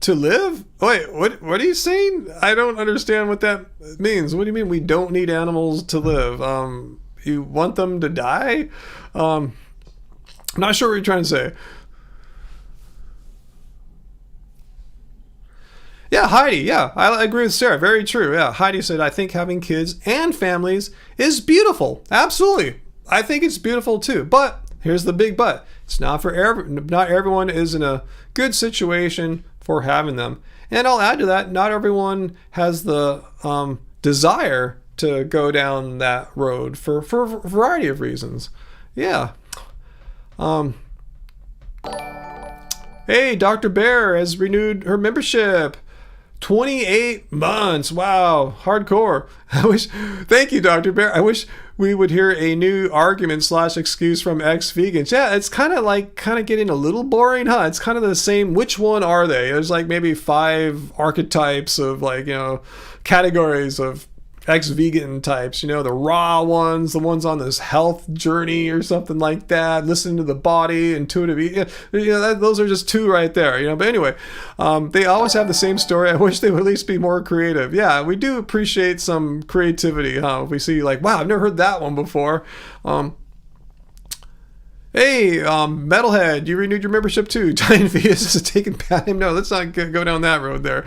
A: to live? Wait, what are you saying? I don't understand what that means. What do you mean we don't need animals to live? You want them to die? I'm not sure what you're trying to say. Yeah, Heidi. Yeah, I agree with Sarah. Very true. Yeah, Heidi said, I think having kids and families is beautiful. Absolutely. I think it's beautiful too. But here's the big but. It's not everyone is in a good situation for having them. And I'll add to that, not everyone has the desire to go down that road for a variety of reasons. Yeah. Hey, Dr. Bear has renewed her membership. 28 months. Wow. Hardcore. Thank you, Dr. Bear. I wish we would hear a new argument / excuse from ex-vegans. Yeah, it's kind of getting a little boring, huh? It's kind of the same. Which one are they? There's like maybe 5 archetypes of categories of ex-vegan types, the raw ones, the ones on this health journey or something like that, listening to the body, intuitive eating, those are just 2 right there, but anyway, they always have the same story. I wish they would at least be more creative. Yeah, we do appreciate some creativity, huh? We see like, wow, I've never heard that one before. Hey, Metalhead, you renewed your membership too. Giant Fetus is taking pat him. No, let's not go down that road there.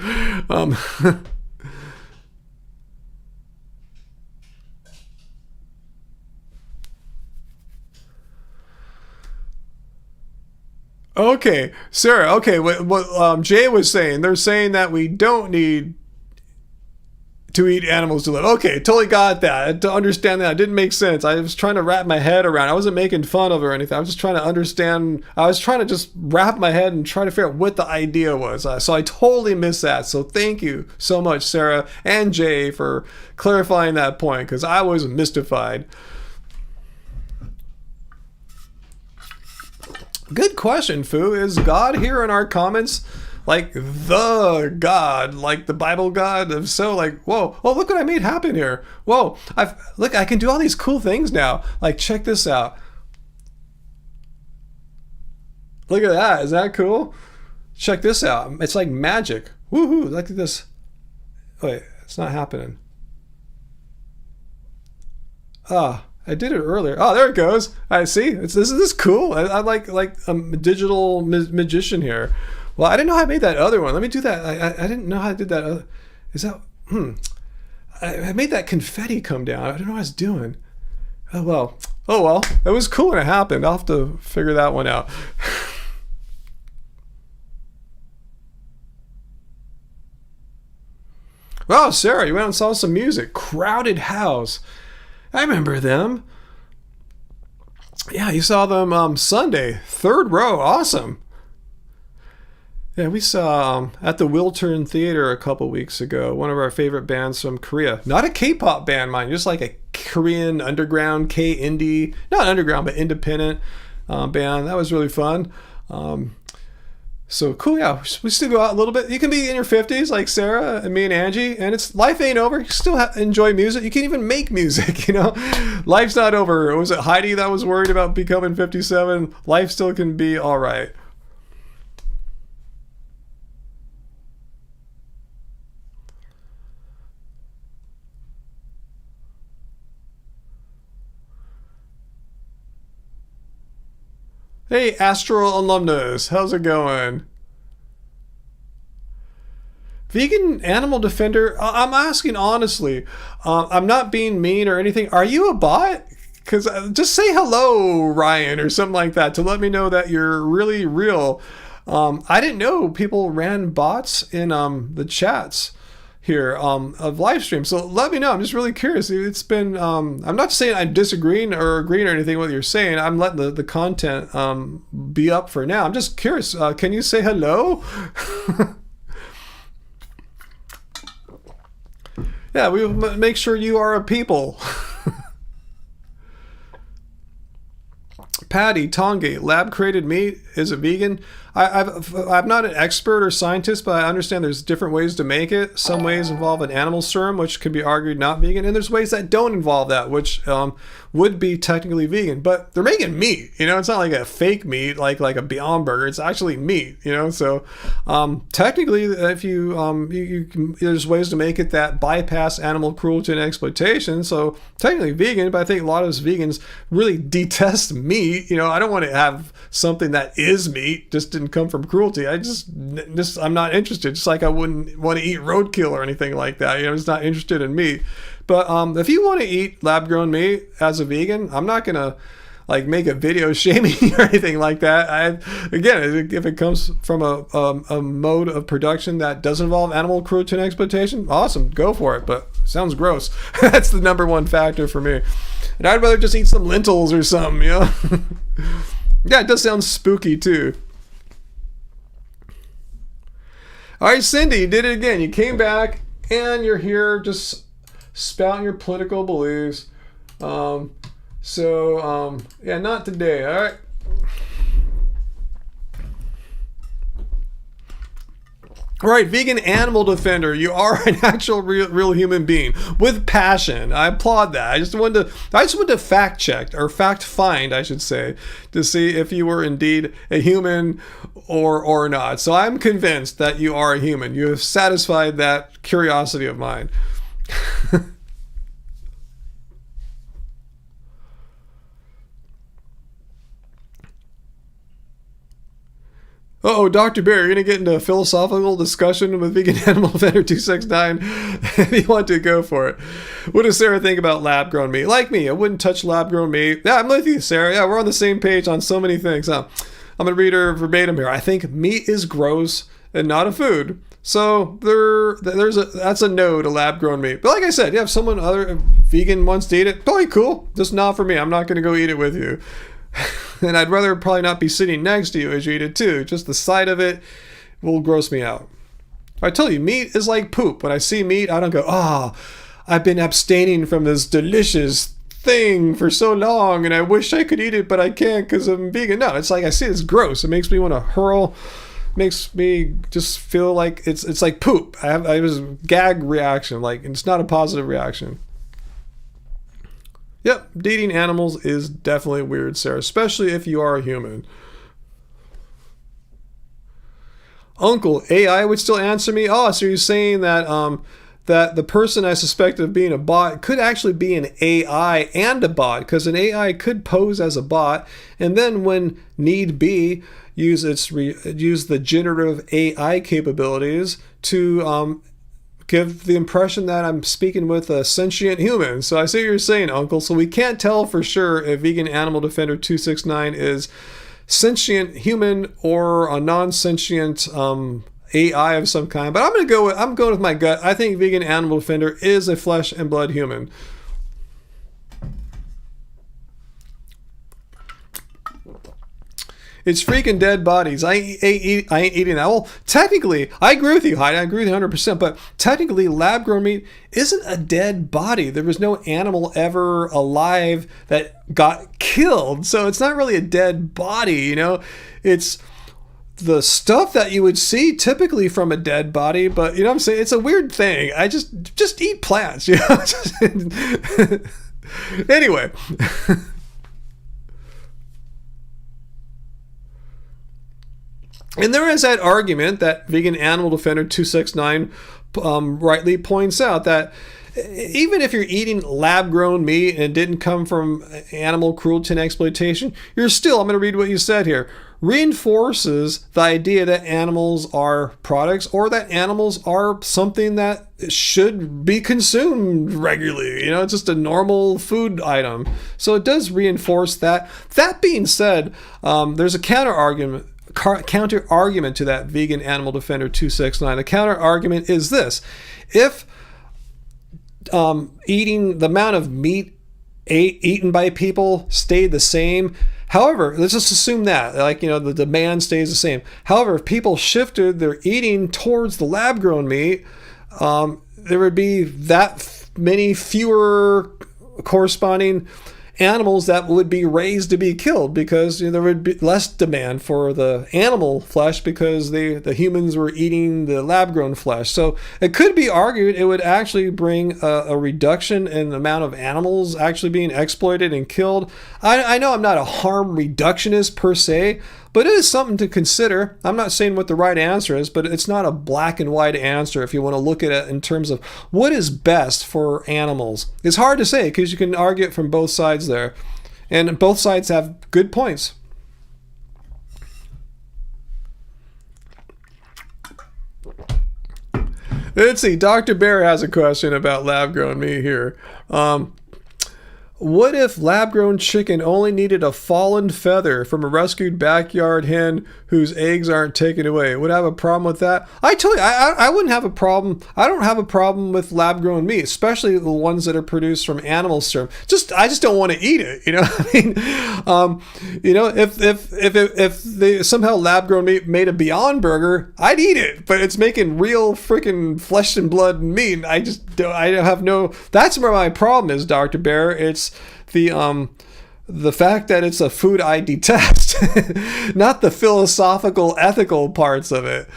A: Okay, Sarah. Okay, what Jay was saying, they're saying that we don't need to eat animals to live. Okay, totally got that. To understand that, it didn't make sense. I was trying to wrap my head around. I wasn't making fun of her or anything. I was just trying to understand. I was trying to just wrap my head and try to figure out what the idea was. So I totally missed that. So thank you so much, Sarah and Jay, for clarifying that point, because I was mystified. Good question, Fu. Is God here in our comments? Like the God, like the Bible God? If so, like, whoa, oh, look what I made happen here. Whoa, I can do all these cool things now. Like, check this out. Look at that. Is that cool? Check this out. It's like magic. Woohoo, look at this. Wait, it's not happening. I did it earlier. Oh, there it goes. I see. This is cool. I like a digital magician here. Well, I didn't know how I made that other one. Let me do that. I didn't know how I did that. Is that? I made that confetti come down. I don't know what I was doing. Oh well. It was cool when it happened. I'll have to figure that one out. Oh, Sarah, you went and saw some music. Crowded House. I remember them. Yeah, you saw them Sunday. 3rd row. Awesome. Yeah, we saw at the Wiltern Theater a couple weeks ago, one of our favorite bands from Korea. Not a K-pop band, mind, just like a Korean underground, K-indie, not underground, but independent band. That was really fun. So cool, yeah. We still go out a little bit. You can be in your 50s like Sarah and me and Angie, and life ain't over. You still enjoy music. You can even make music, Life's not over. Was it Heidi that was worried about becoming 57? Life still can be all right. Hey, Astral Alumnus, how's it going? Vegan animal defender, I'm asking honestly. I'm not being mean or anything. Are you a bot? Because just say hello, Ryan, or something like that to let me know that you're really real. I didn't know people ran bots in the chats here of live stream. So let me know. I'm just really curious. It's been I'm not saying I'm disagreeing or agreeing or anything with what you're saying. I'm letting the content be up for now. I'm just curious. Can you say hello? Yeah, we will make sure you are a people. Patty Tongate, lab created meat is a vegan. I'm not an expert or scientist, but I understand there's different ways to make it. Some ways involve an animal serum, which could be argued not vegan, and there's ways that don't involve that, which would be technically vegan. But they're making meat, it's not like a fake meat, like a Beyond Burger. It's actually meat, So technically, if you there's ways to make it that bypass animal cruelty and exploitation. So technically vegan, but I think a lot of us vegans really detest meat. I don't want to have something that is meat, just didn't come from cruelty. I'm not interested. Just like I wouldn't want to eat roadkill or anything like that. I'm just not interested in meat. But if you want to eat lab-grown meat as a vegan, I'm not gonna make a video shaming you or anything like that. Again, if it comes from a mode of production that doesn't involve animal cruelty and exploitation, awesome, go for it. But it sounds gross. That's the number one factor for me. And I'd rather just eat some lentils or something, Yeah, it does sound spooky too. All right, Cindy, you did it again. You came back and you're here just spouting your political beliefs. Yeah, not today. All right. All right, vegan animal defender. You are an actual real human being with passion. I applaud that. I just wanted to fact check or fact find, I should say, to see if you were indeed a human or not. So I'm convinced that you are a human. You have satisfied that curiosity of mine. Uh-oh, Dr. Bear, you're going to get into a philosophical discussion with Vegan Animal Defender 269 if you want to go for it. What does Sarah think about lab-grown meat? Like me, I wouldn't touch lab-grown meat. Yeah, I'm with you, Sarah. Yeah, we're on the same page on so many things. I'm going to read her verbatim here. I think meat is gross and not a food. So that's a no to lab-grown meat. But like I said, if someone other vegan wants to eat it, totally cool. Just not for me. I'm not going to go eat it with you. And I'd rather probably not be sitting next to you as you eat it too. Just the sight of it will gross me out. I tell you, meat is like poop. When I see meat, I don't go, I've been abstaining from this delicious thing for so long and I wish I could eat it, but I can't because I'm vegan. No, it's like I see it's gross. It makes me want to hurl. Makes me just feel like it's like poop. I have a gag reaction. It's not a positive reaction. Yep, dating animals is definitely weird, Sarah, especially if you are a human. Uncle, AI would still answer me? Oh, so you're saying that that the person I suspect of being a bot could actually be an AI and a bot, because an AI could pose as a bot, and then when need be, use the generative AI capabilities to give the impression that I'm speaking with a sentient human. So I see what you're saying, Uncle. So we can't tell for sure if Vegan Animal Defender 269 is sentient human or a non-sentient AI of some kind. But I'm going with my gut. I think Vegan Animal Defender is a flesh and blood human. It's freaking dead bodies. I ain't eating that. Well, technically, I agree with you, Heidi. I agree with you 100%. But technically, lab-grown meat isn't a dead body. There was no animal ever alive that got killed. So it's not really a dead body, It's the stuff that you would see typically from a dead body. But, what I'm saying? It's a weird thing. I just eat plants, Anyway. And there is that argument that Vegan Animal Defender 269 rightly points out that even if you're eating lab-grown meat and it didn't come from animal cruelty and exploitation, you're still, I'm going to read what you said here, reinforces the idea that animals are products or that animals are something that should be consumed regularly. It's just a normal food item. So it does reinforce that. That being said, there's a counter argument counter argument to that vegan animal defender 269. The counter argument is this: if eating the amount of meat eaten by people stayed the same. However, let's just assume that, like, the demand stays the same. However, if people shifted their eating towards the lab-grown meat, there would be that many fewer corresponding animals that would be raised to be killed, because there would be less demand for the animal flesh because the humans were eating the lab-grown flesh. So it could be argued it would actually bring a reduction in the amount of animals actually being exploited and killed. I know I'm not a harm reductionist per se, but it is something to consider. I'm not saying what the right answer is, but it's not a black and white answer if you want to look at it in terms of what is best for animals. It's hard to say because you can argue it from both sides there. And both sides have good points. Let's see. Dr. Bear has a question about lab-grown meat here. What if lab-grown chicken only needed a fallen feather from a rescued backyard hen whose eggs aren't taken away? Would I have a problem with that? I tell you, I wouldn't have a problem. I don't have a problem with lab-grown meat, especially the ones that are produced from animal serum. I just don't want to eat it. If they somehow lab-grown meat made a Beyond Burger, I'd eat it. But it's making real freaking flesh and blood meat. I don't have no. That's where my problem is, Dr. Bear. It's the fact that it's a food I detest, not the philosophical, ethical parts of it.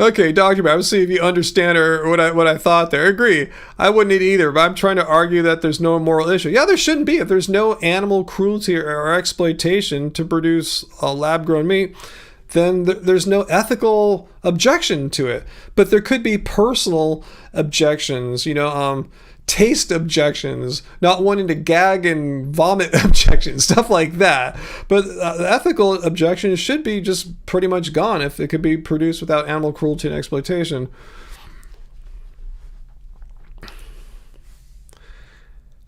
A: Okay, Dr. Bear, let's see if you understand or what I thought there. Agree. I wouldn't eat either, but I'm trying to argue that there's no moral issue. Yeah, there shouldn't be. If there's no animal cruelty or exploitation to produce lab-grown meat, then there's no ethical objection to it. But there could be personal objections, taste objections, not wanting to gag and vomit objections, stuff like that. But the ethical objections should be just pretty much gone if it could be produced without animal cruelty and exploitation.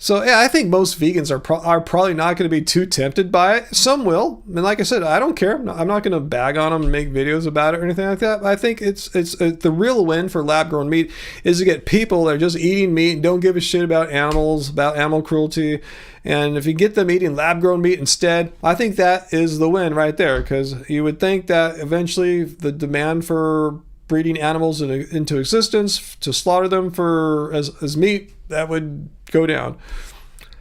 A: So yeah, I think most vegans are probably not going to be too tempted by it. Some will, and like I said, I don't care. I'm not going to bag on them and make videos about it or anything like that. I think it's the real win for lab-grown meat is to get people that are just eating meat and don't give a shit about animals, about animal cruelty. And if you get them eating lab-grown meat instead, I think that is the win right there, because you would think that eventually the demand for breeding animals into existence to slaughter them for as meat, that would go down.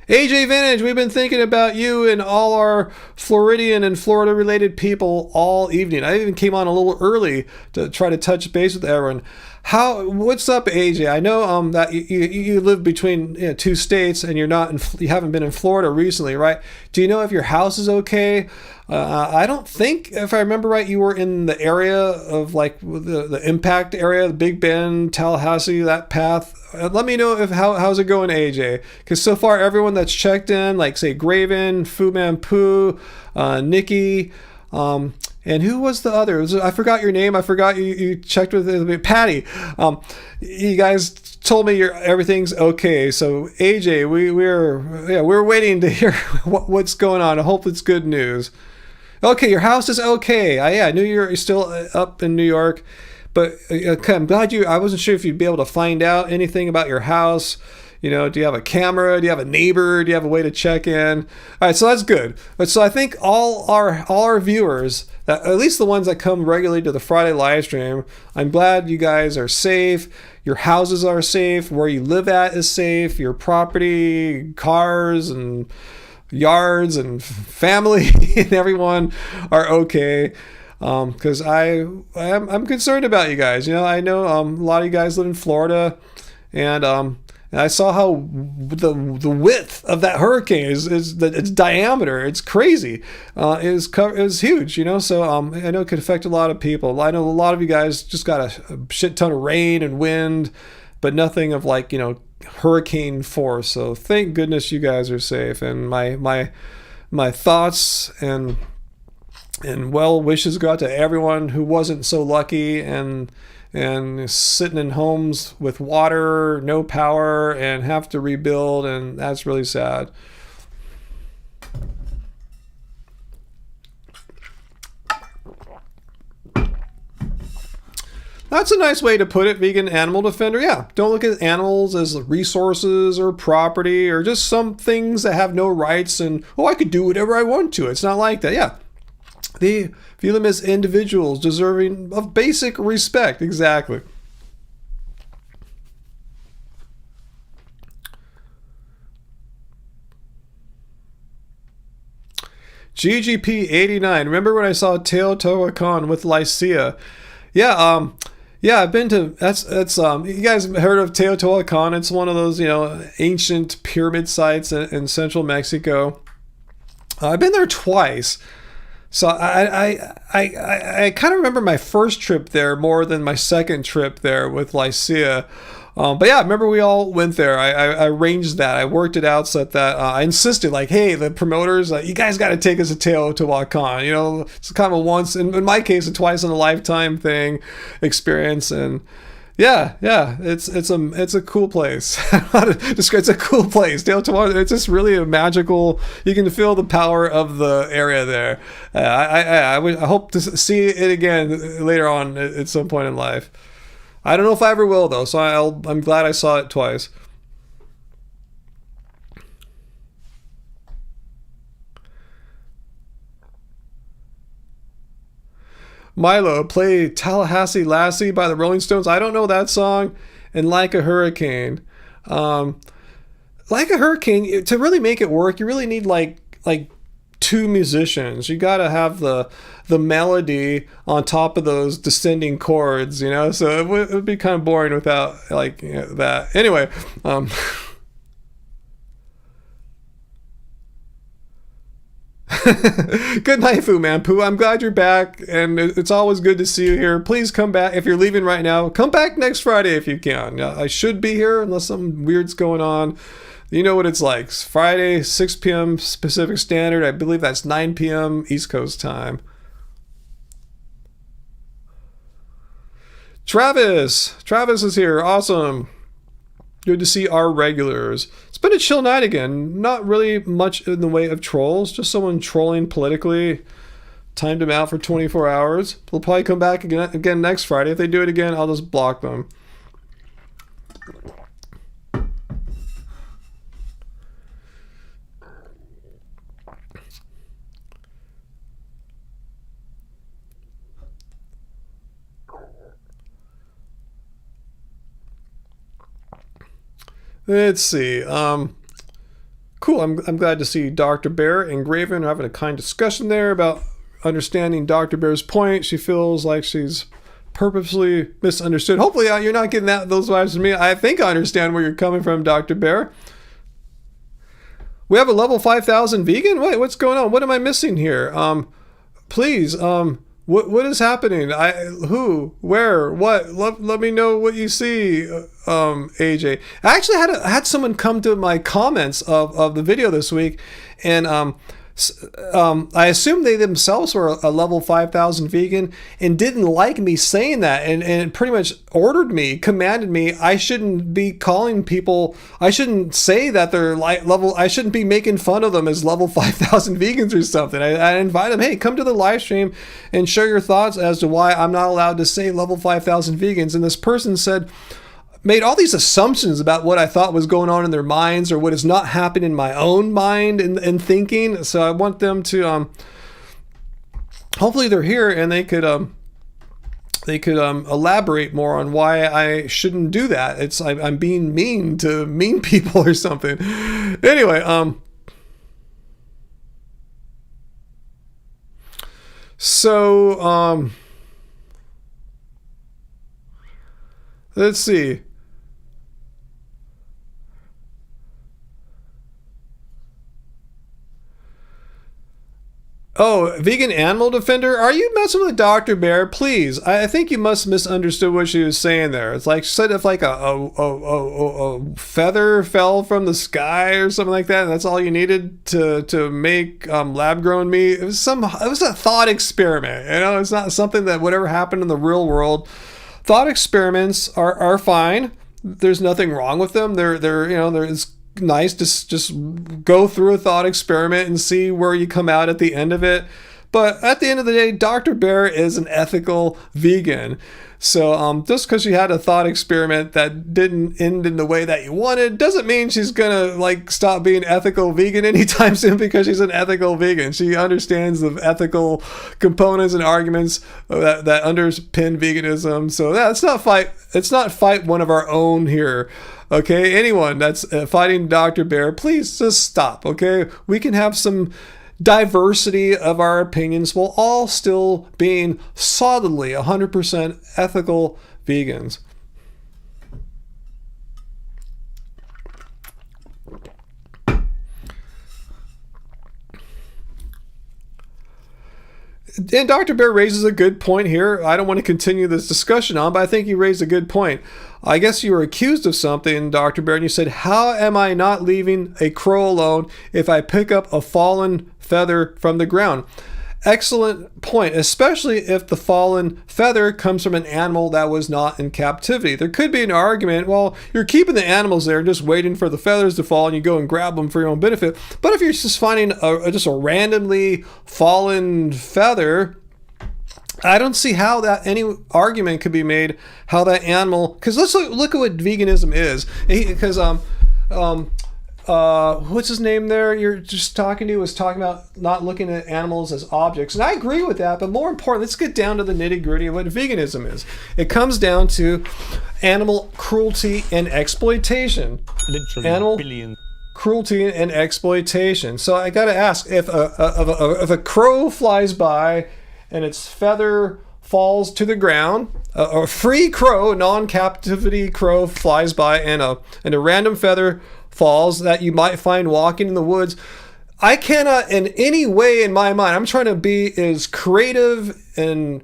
A: AJ Vintage, we've been thinking about you and all our Floridian and Florida related people all evening. I even came on a little early to try to touch base with everyone. What's up, AJ? I know that you live between two states and you haven't been in Florida recently, right? Do you know if your house is okay? I don't think, if I remember right, you were in the area of like the impact area, the Big Bend, Tallahassee, that path. Let me know how's it going, AJ? Because so far everyone that's checked in, like say Graven, Fu Man Poo, Nikki, and who was the other? I forgot your name. I forgot you checked with Patty. You guys told me everything's okay. So AJ, we're waiting to hear what's going on. I hope it's good news. Okay, your house is okay. I knew you're still up in New York, but I'm glad I wasn't sure if you'd be able to find out anything about your house. Do you have a camera? Do you have a neighbor? Do you have a way to check in? All right, so that's good. But so I think all our viewers, at least the ones that come regularly to the Friday live stream, I'm glad you guys are safe. Your houses are safe. Where you live at is safe. Your property, cars, and yards and family and everyone are okay, because I'm concerned about you guys. I know a lot of you guys live in Florida, and I saw how the width of that hurricane is its diameter. It's crazy. Is huge. So I know it could affect a lot of people. I know a lot of you guys just got a shit ton of rain and wind, but nothing of like hurricane force. So thank goodness you guys are safe, and my thoughts and And well wishes go out to everyone who wasn't so lucky and sitting in homes with water, no power, and have to rebuild, and that's really sad. That's a nice way to put it, vegan animal defender. Yeah, don't look at animals as resources or property or just some things that have no rights and, oh, I could do whatever I want to. It's not like that. Yeah. They view them as individuals deserving of basic respect. Exactly. GGP 89. Remember when I saw Teotihuacan with Lycia? Yeah, yeah, I've been to that's you guys have heard of Teotihuacan? It's one of those, ancient pyramid sites in central Mexico. I've been there twice. So I kind of remember my first trip there more than my second trip there with Lycia. But yeah, I remember we all went there. I arranged that. I worked it out so that I insisted, like, hey, the promoters, you guys got to take us to Teotihuacan. It's kind of a once, in my case, a twice in a lifetime thing experience. And yeah, it's a cool place. It's a cool place. Teotihuacan, it's just really a magical. You can feel the power of the area there. I hope to see it again later on at some point in life. I don't know if I ever will, though, so I'm glad I saw it twice. Milo, play Tallahassee Lassie by the Rolling Stones. I don't know that song. And Like a Hurricane. Like a Hurricane, to really make it work, you really need like two musicians. You got to have the melody on top of those descending chords, so it would be kind of boring without that. Anyway, good night, Fu Manpu. I'm glad you're back, and it's always good to see you here. Please come back. If you're leaving right now, come back next Friday if you can. I should be here unless something weird's going on. You know what it's like. It's Friday, 6 p.m. Pacific Standard. I believe that's 9 p.m. East Coast time. Travis is here. Awesome. Good to see our regulars. It's been a chill night again. Not really much in the way of trolls. Just someone trolling politically. Timed them out for 24 hours. They'll probably come back again next Friday. If they do it again, I'll just block them. Let's see. Cool. I'm glad to see Dr. Bear and Graven are having a kind discussion there about understanding Dr. Bear's point. She feels like she's purposely misunderstood. Hopefully you're not getting those vibes from me. I think I understand where you're coming from, Dr. Bear. We have a level 5,000 vegan? Wait, what's going on? What am I missing here? Please, what is happening? Who, where, what? Let me know what you see, AJ. I actually had someone come to my comments of the video this week, and I assumed they themselves were a level 5,000 vegan and didn't like me saying that, and pretty much commanded me I shouldn't be calling people, I shouldn't say that they're level, I shouldn't be making fun of them as level 5,000 vegans or something. I invite them, hey, come to the live stream and share your thoughts as to why I'm not allowed to say level 5,000 vegans. And this person made all these assumptions about what I thought was going on in their minds or what is not happening in my own mind and thinking. So I want them to, hopefully they're here and they could elaborate more on why I shouldn't do that. I'm being mean to mean people or something. Anyway, let's see. Oh, vegan animal defender? Are you messing with Dr. Bear? Please. I think you must have misunderstood what she was saying there. It's like she said if like a feather fell from the sky or something like that, and that's all you needed to make lab-grown meat. It was a thought experiment. You know, it's not something that would ever happen in the real world. Thought experiments are fine. There's nothing wrong with them. It's nice to just go through a thought experiment and see where you come out at the end of it. But at the end of the day, Dr. Bear is an ethical vegan. So just because she had a thought experiment that didn't end in the way that you wanted doesn't mean she's gonna like stop being ethical vegan anytime soon because she's an ethical vegan. She understands the ethical components and arguments that underpin veganism. So that's not fight. It's not fight one of our own here. Okay, anyone that's fighting Dr. Bear, please just stop. Okay, we can have some diversity of our opinions while all still being solidly 100% ethical vegans. And Dr. Bear raises a good point here. I don't want to continue this discussion on, but I think you raised a good point. I guess you were accused of something, Dr. Bear, and you said, how am I not leaving a crow alone if I pick up a fallen feather from the ground? Excellent point, especially if the fallen feather comes from an animal that was not in captivity. There could be an argument, well, you're keeping the animals there and just waiting for the feathers to fall and you go and grab them for your own benefit. But if you're just finding just a randomly fallen feather, I don't see how that any argument could be made how that animal, because let's look at what veganism is. Because what's his name there you're just talking to was talking about not looking at animals as objects, and I agree with that, but more important, let's get down to the nitty-gritty of what veganism is. It comes down to animal cruelty and exploitation.
C: Literally
A: animal
C: billions.
A: Cruelty and exploitation. So I gotta ask, if a crow flies by and its feather falls to the ground, a free crow, a non-captivity crow flies by, and a random feather falls that you might find walking in the woods, I cannot in any way in my mind, I'm trying to be as creative and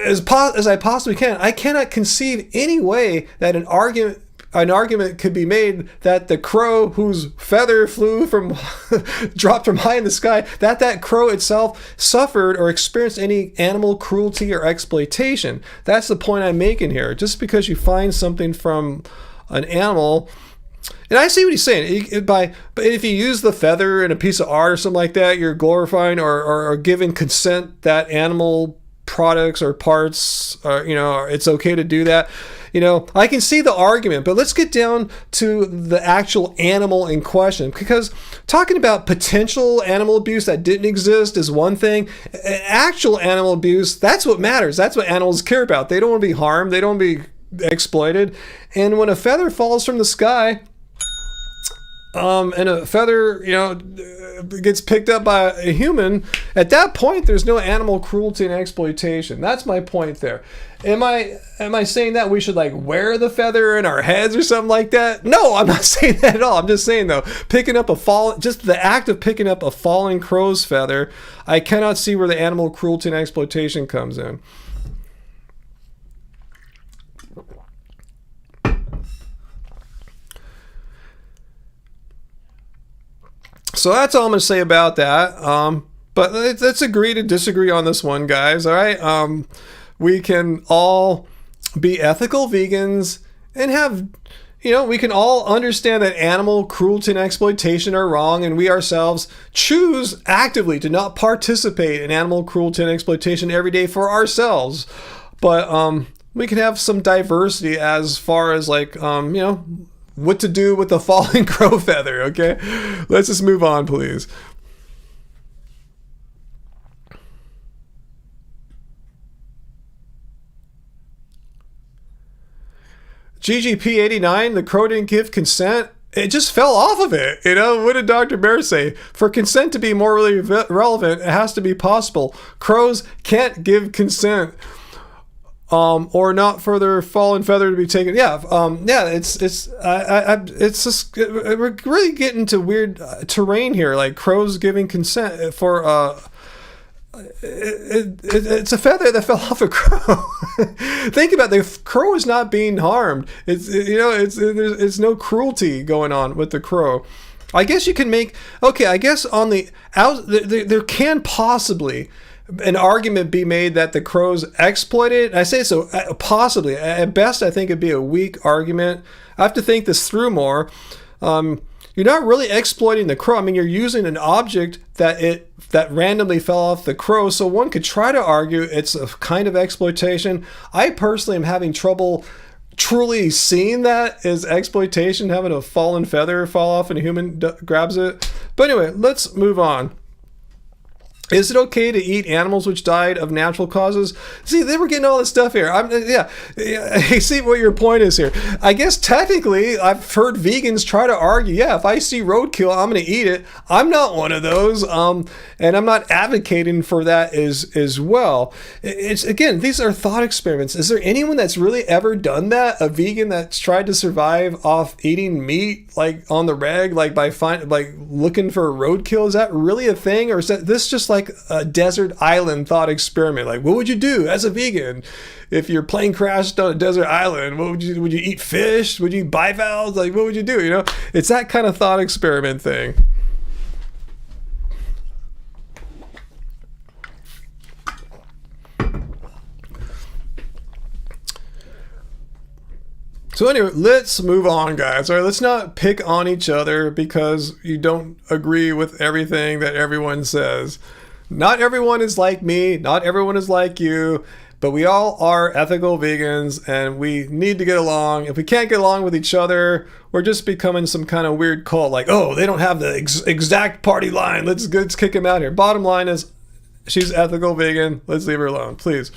A: as I possibly can, I cannot conceive any way that an argument could be made that the crow whose feather flew from dropped from high in the sky, that crow itself suffered or experienced any animal cruelty or exploitation. That's the point I'm making here. Just because you find something from an animal, and I see what he's saying, but if you use the feather in a piece of art or something like that, you're glorifying or giving consent that animal products or parts it's okay to do that. I can see the argument, but let's get down to the actual animal in question, because talking about potential animal abuse that didn't exist is one thing. Actual animal abuse, that's what matters. That's what animals care about. They don't want to be harmed. They don't want to be exploited. And when a feather falls from the sky, and a feather, gets picked up by a human, at that point, there's no animal cruelty and exploitation. That's my point there. Am I saying that we should wear the feather in our heads or something like that? No, I'm not saying that at all. I'm just saying though, just the act of picking up a fallen crow's feather, I cannot see where the animal cruelty and exploitation comes in. So that's all I'm going to say about that. But let's agree to disagree on this one, guys. All right. We can all be ethical vegans and have, we can all understand that animal cruelty and exploitation are wrong, and we ourselves choose actively to not participate in animal cruelty and exploitation every day for ourselves. But we can have some diversity as far as what to do with the falling crow feather, okay? Let's just move on, please. GGP89, the crow didn't give consent. It just fell off of it. What did Dr. Bear say? For consent to be morally relevant, it has to be possible. Crows can't give consent. Or not for their fallen feather to be taken. It's just we're really getting to weird terrain here, like crows giving consent for it's a feather that fell off a crow. Think about it. The crow is not being harmed. It's no cruelty going on with the crow. I guess you can make, okay, I guess on the out, there can possibly an argument be made that the crows exploited. I say so, possibly. At best, I think it'd be a weak argument. I have to think this through more. You're not really exploiting the crow. I mean, you're using an object that randomly fell off the crow. So one could try to argue it's a kind of exploitation. I personally am having trouble truly seeing that as exploitation, having a fallen feather fall off and a human grabs it. But anyway, let's move on. Is it okay to eat animals which died of natural causes? See, they were getting all this stuff here. I see what your point is here. I guess technically, I've heard vegans try to argue, yeah, if I see roadkill, I'm going to eat it. I'm not one of those, and I'm not advocating for that as well. It's again, these are thought experiments. Is there anyone that's really ever done that? A vegan that's tried to survive off eating meat, like on the reg, like by looking for a roadkill? Is that really a thing, or is this just like a desert island thought experiment? Like, what would you do as a vegan if your plane crashed on a desert island? What would you eat fish? Would you eat bivalves? Like, what would you do? It's that kind of thought experiment thing. So anyway, let's move on, guys. All right, let's not pick on each other because you don't agree with everything that everyone says. Not everyone is like me. Not everyone is like you. But we all are ethical vegans, and we need to get along. If we can't get along with each other, we're just becoming some kind of weird cult. Like, oh, they don't have the exact party line. Let's kick them out here. Bottom line is, she's ethical vegan. Let's leave her alone, please.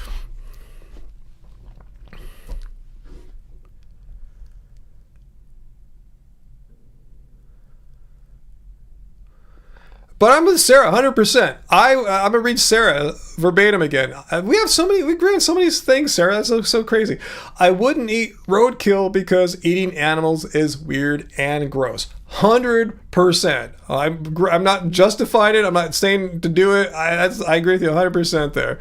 A: But I'm with Sarah 100%. I'm going to read Sarah verbatim again. We agree on so many things, Sarah. That's so crazy. I wouldn't eat roadkill because eating animals is weird and gross. 100%. I'm not justifying it. I'm not saying to do it. I agree with you 100% there.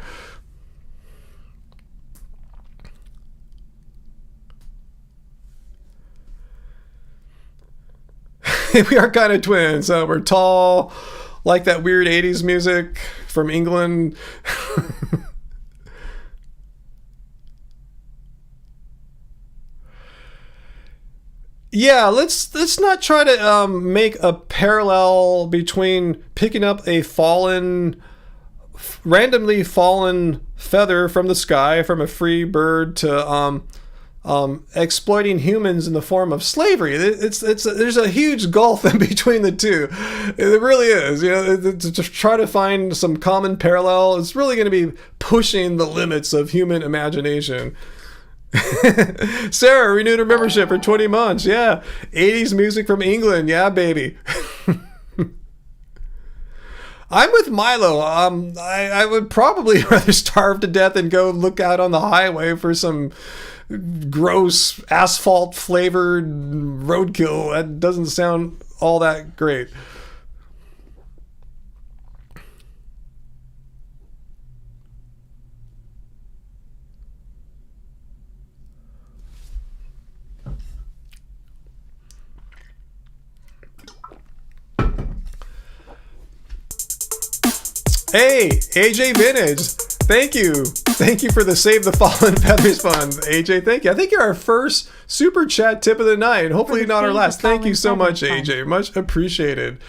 A: We are kind of twins. We're tall, like that weird 80s music from England. Yeah, let's not try to make a parallel between picking up a randomly fallen feather from the sky from a free bird to exploiting humans in the form of slavery. There's a huge gulf in between the two. It really is. To try to find some common parallel, it's really going to be pushing the limits of human imagination. Sarah renewed her membership for 20 months. Yeah, 80s music from England. Yeah, baby. I'm with Milo. I would probably rather starve to death than go look out on the highway for some gross asphalt flavored roadkill. That doesn't sound all that great. Hey, AJ Vintage. Thank you for the Save the Fallen Feathers fund, AJ. Thank you. I think you're our first super chat tip of the night. Hopefully not our last. Thank you so much, AJ. Much appreciated.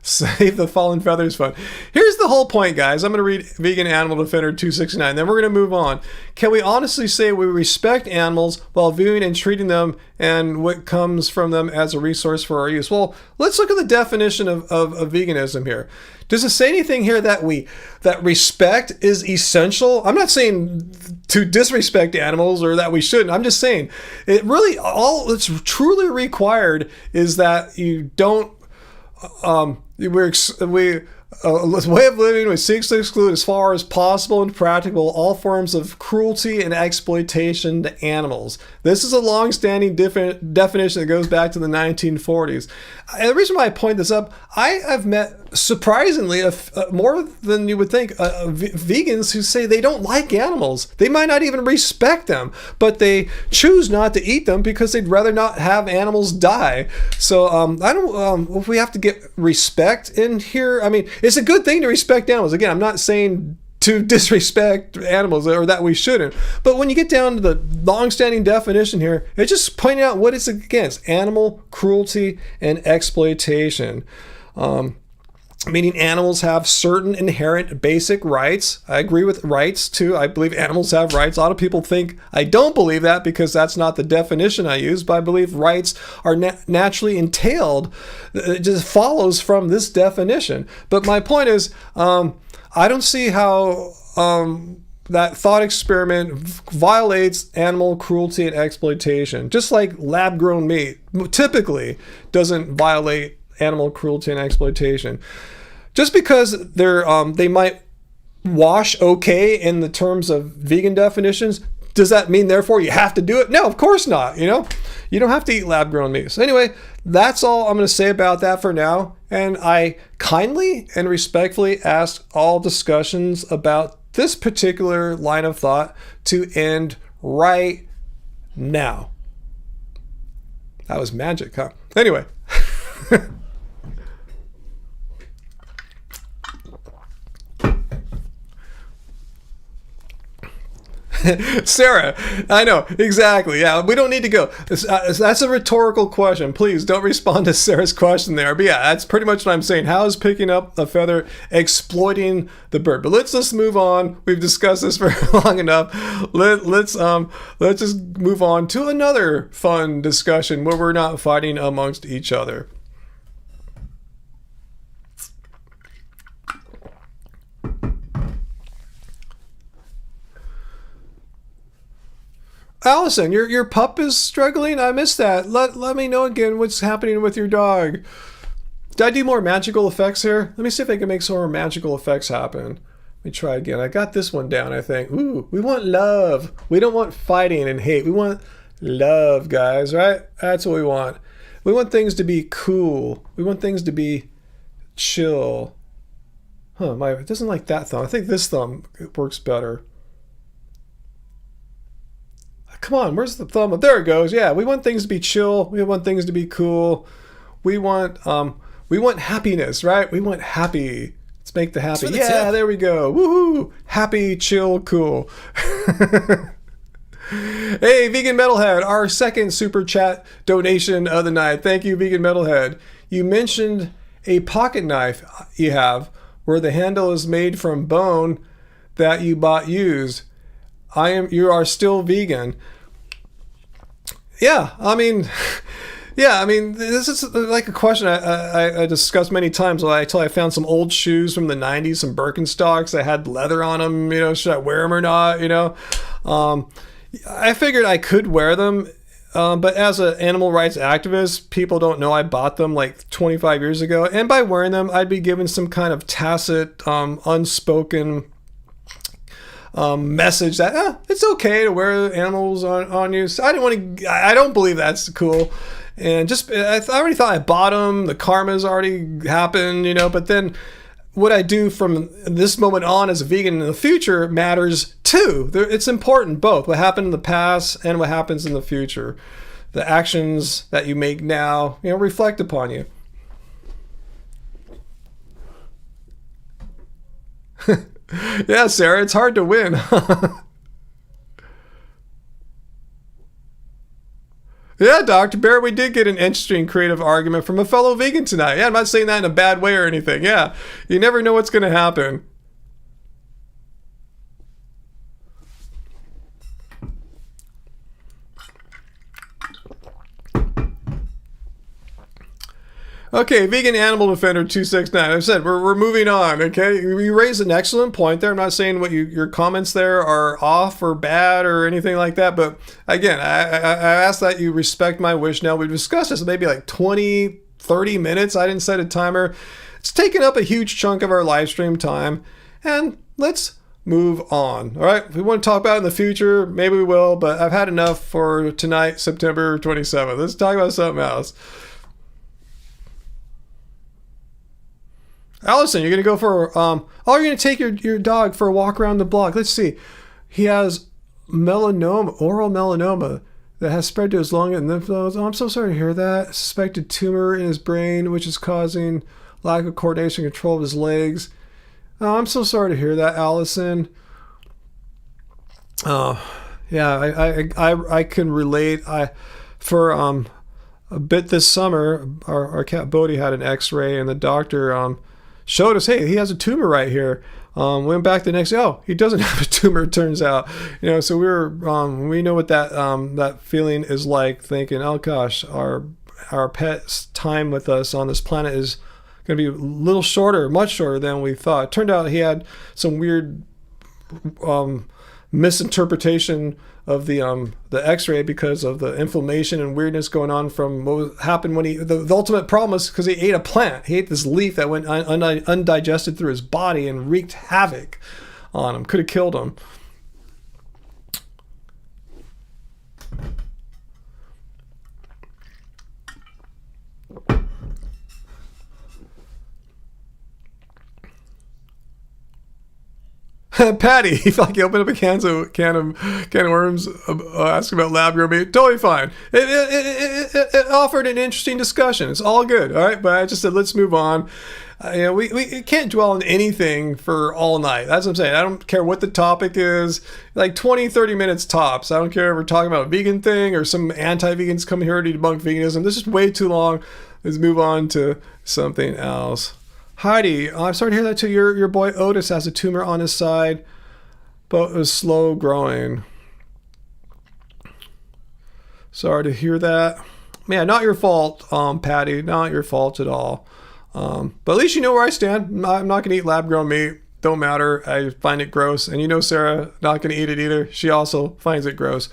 A: Save the Fallen Feathers fund. Here's the whole point, guys. I'm going to read Vegan Animal Defender 269. Then we're going to move on. Can we honestly say we respect animals while viewing and treating them and what comes from them as a resource for our use? Well, let's look at the definition of veganism here. Does it say anything here that respect is essential? I'm not saying to disrespect animals or that we shouldn't. I'm just saying all that's truly required is that you don't a way of living which seeks to exclude as far as possible and practical all forms of cruelty and exploitation to animals. This is a long-standing definition that goes back to the 1940s. And the reason why I point this up, I have met surprisingly, more than you would think, vegans who say they don't like animals. They might not even respect them, but they choose not to eat them because they'd rather not have animals die. So I don't. If we have to get respect in here, I mean, it's a good thing to respect animals. Again, I'm not saying to disrespect animals or that we shouldn't. But when you get down to the long-standing definition here, it's just pointing out what it's against: animal cruelty and exploitation. Meaning animals have certain inherent basic rights. I agree with rights too. I believe animals have rights. A lot of people think I don't believe that because that's not the definition I use, but I believe rights are naturally entailed. It just follows from this definition. But my point is, I don't see how that thought experiment violates animal cruelty and exploitation. Just like lab-grown meat typically doesn't violate animal cruelty and exploitation. Just because they might wash okay in the terms of vegan definitions, does that mean therefore you have to do it? No, of course not. You don't have to eat lab-grown meat. So anyway, that's all I'm going to say about that for now. And I kindly and respectfully ask all discussions about this particular line of thought to end right now. That was magic, huh? Anyway. Sarah, I know, exactly. Yeah, we don't need to go. That's a rhetorical question. Please don't respond to Sarah's question there. But yeah, that's pretty much what I'm saying. How is picking up a feather exploiting the bird? But let's just move on. We've discussed this for long enough. Let's just move on to another fun discussion where we're not fighting amongst each other. Allison, your pup is struggling? I missed that. Let me know again what's happening with your dog. Did I do more magical effects here? Let me see if I can make some more magical effects happen. Let me try again. I got this one down, I think. Ooh, we want love. We don't want fighting and hate. We want love, guys, right? That's what we want. We want things to be cool. We want things to be chill. It doesn't like that thumb. I think this thumb works better. Come on, where's the thumb? There it goes. Yeah, we want things to be chill. We want things to be cool. We want happiness, right? We want happy. Let's make the happy. Yeah, there we go. Woohoo! Happy, chill, cool. Hey, Vegan Metalhead, our second super chat donation of the night. Thank you, Vegan Metalhead. You mentioned a pocket knife you have where the handle is made from bone that you bought used. You are still vegan. Yeah, I mean, this is like a question I discussed many times until I found some old shoes from the 90s, some Birkenstocks that had leather on them, should I wear them or not, I figured I could wear them, but as an animal rights activist, people don't know I bought them like 25 years ago, and by wearing them, I'd be given some kind of tacit, unspoken message that it's okay to wear animals on you. So I don't believe that's cool. And I already thought I bought them. The karma's already happened, but then what I do from this moment on as a vegan in the future matters too. It's important, both what happened in the past and what happens in the future. The actions that you make now, reflect upon you. Yeah, Sarah, it's hard to win. Yeah, Dr. Bear, we did get an interesting creative argument from a fellow vegan tonight. Yeah, I'm not saying that in a bad way or anything. Yeah, you never know what's going to happen. Okay, Vegan Animal Defender 269. I said we're moving on. Okay, you raised an excellent point there. I'm not saying what your comments there are off or bad or anything like that. But again, I ask that you respect my wish. Now we've discussed this maybe like 20, 30 minutes. I didn't set a timer. It's taken up a huge chunk of our live stream time, and let's move on. All right, if we want to talk about it in the future, maybe we will. But I've had enough for tonight, September 27th. Let's talk about something else. Allison, you're gonna go for you're gonna take your dog for a walk around the block. Let's see. He has melanoma, oral melanoma that has spread to his lung and lymph nodes. Oh, I'm so sorry to hear that. Suspected tumor in his brain, which is causing lack of coordination and control of his legs. Oh, I'm so sorry to hear that, Allison. Oh, yeah, I can relate. For a bit this summer, our cat Bodhi had an X-ray, and the doctor showed us, hey, he has a tumor right here. Went back the next day, oh, he doesn't have a tumor, it turns out. So we know what that feeling is like, thinking, oh gosh, our pet's time with us on this planet is going to be a little shorter, much shorter than we thought. It turned out he had some weird misinterpretation of the X-ray because of the inflammation and weirdness going on from what happened when the ultimate problem was because he ate a plant. He ate this leaf that went undigested through his body and wreaked havoc on him. Could have killed him. Patty, you feel like you open up a can of worms, ask about lab-grown meat. Totally fine. It offered an interesting discussion. It's all good, all right? But I just said, let's move on. We can't dwell on anything for all night. That's what I'm saying. I don't care what the topic is. Like 20, 30 minutes tops. I don't care if we're talking about a vegan thing or some anti-vegans coming here to debunk veganism. This is way too long. Let's move on to something else. Heidi, I'm sorry to hear that too. Your boy Otis has a tumor on his side, but it was slow growing. Sorry to hear that. Man, not your fault, Patty. Not your fault at all. But at least you know where I stand. I'm not going to eat lab-grown meat. Don't matter. I find it gross. And Sarah, not going to eat it either. She also finds it gross.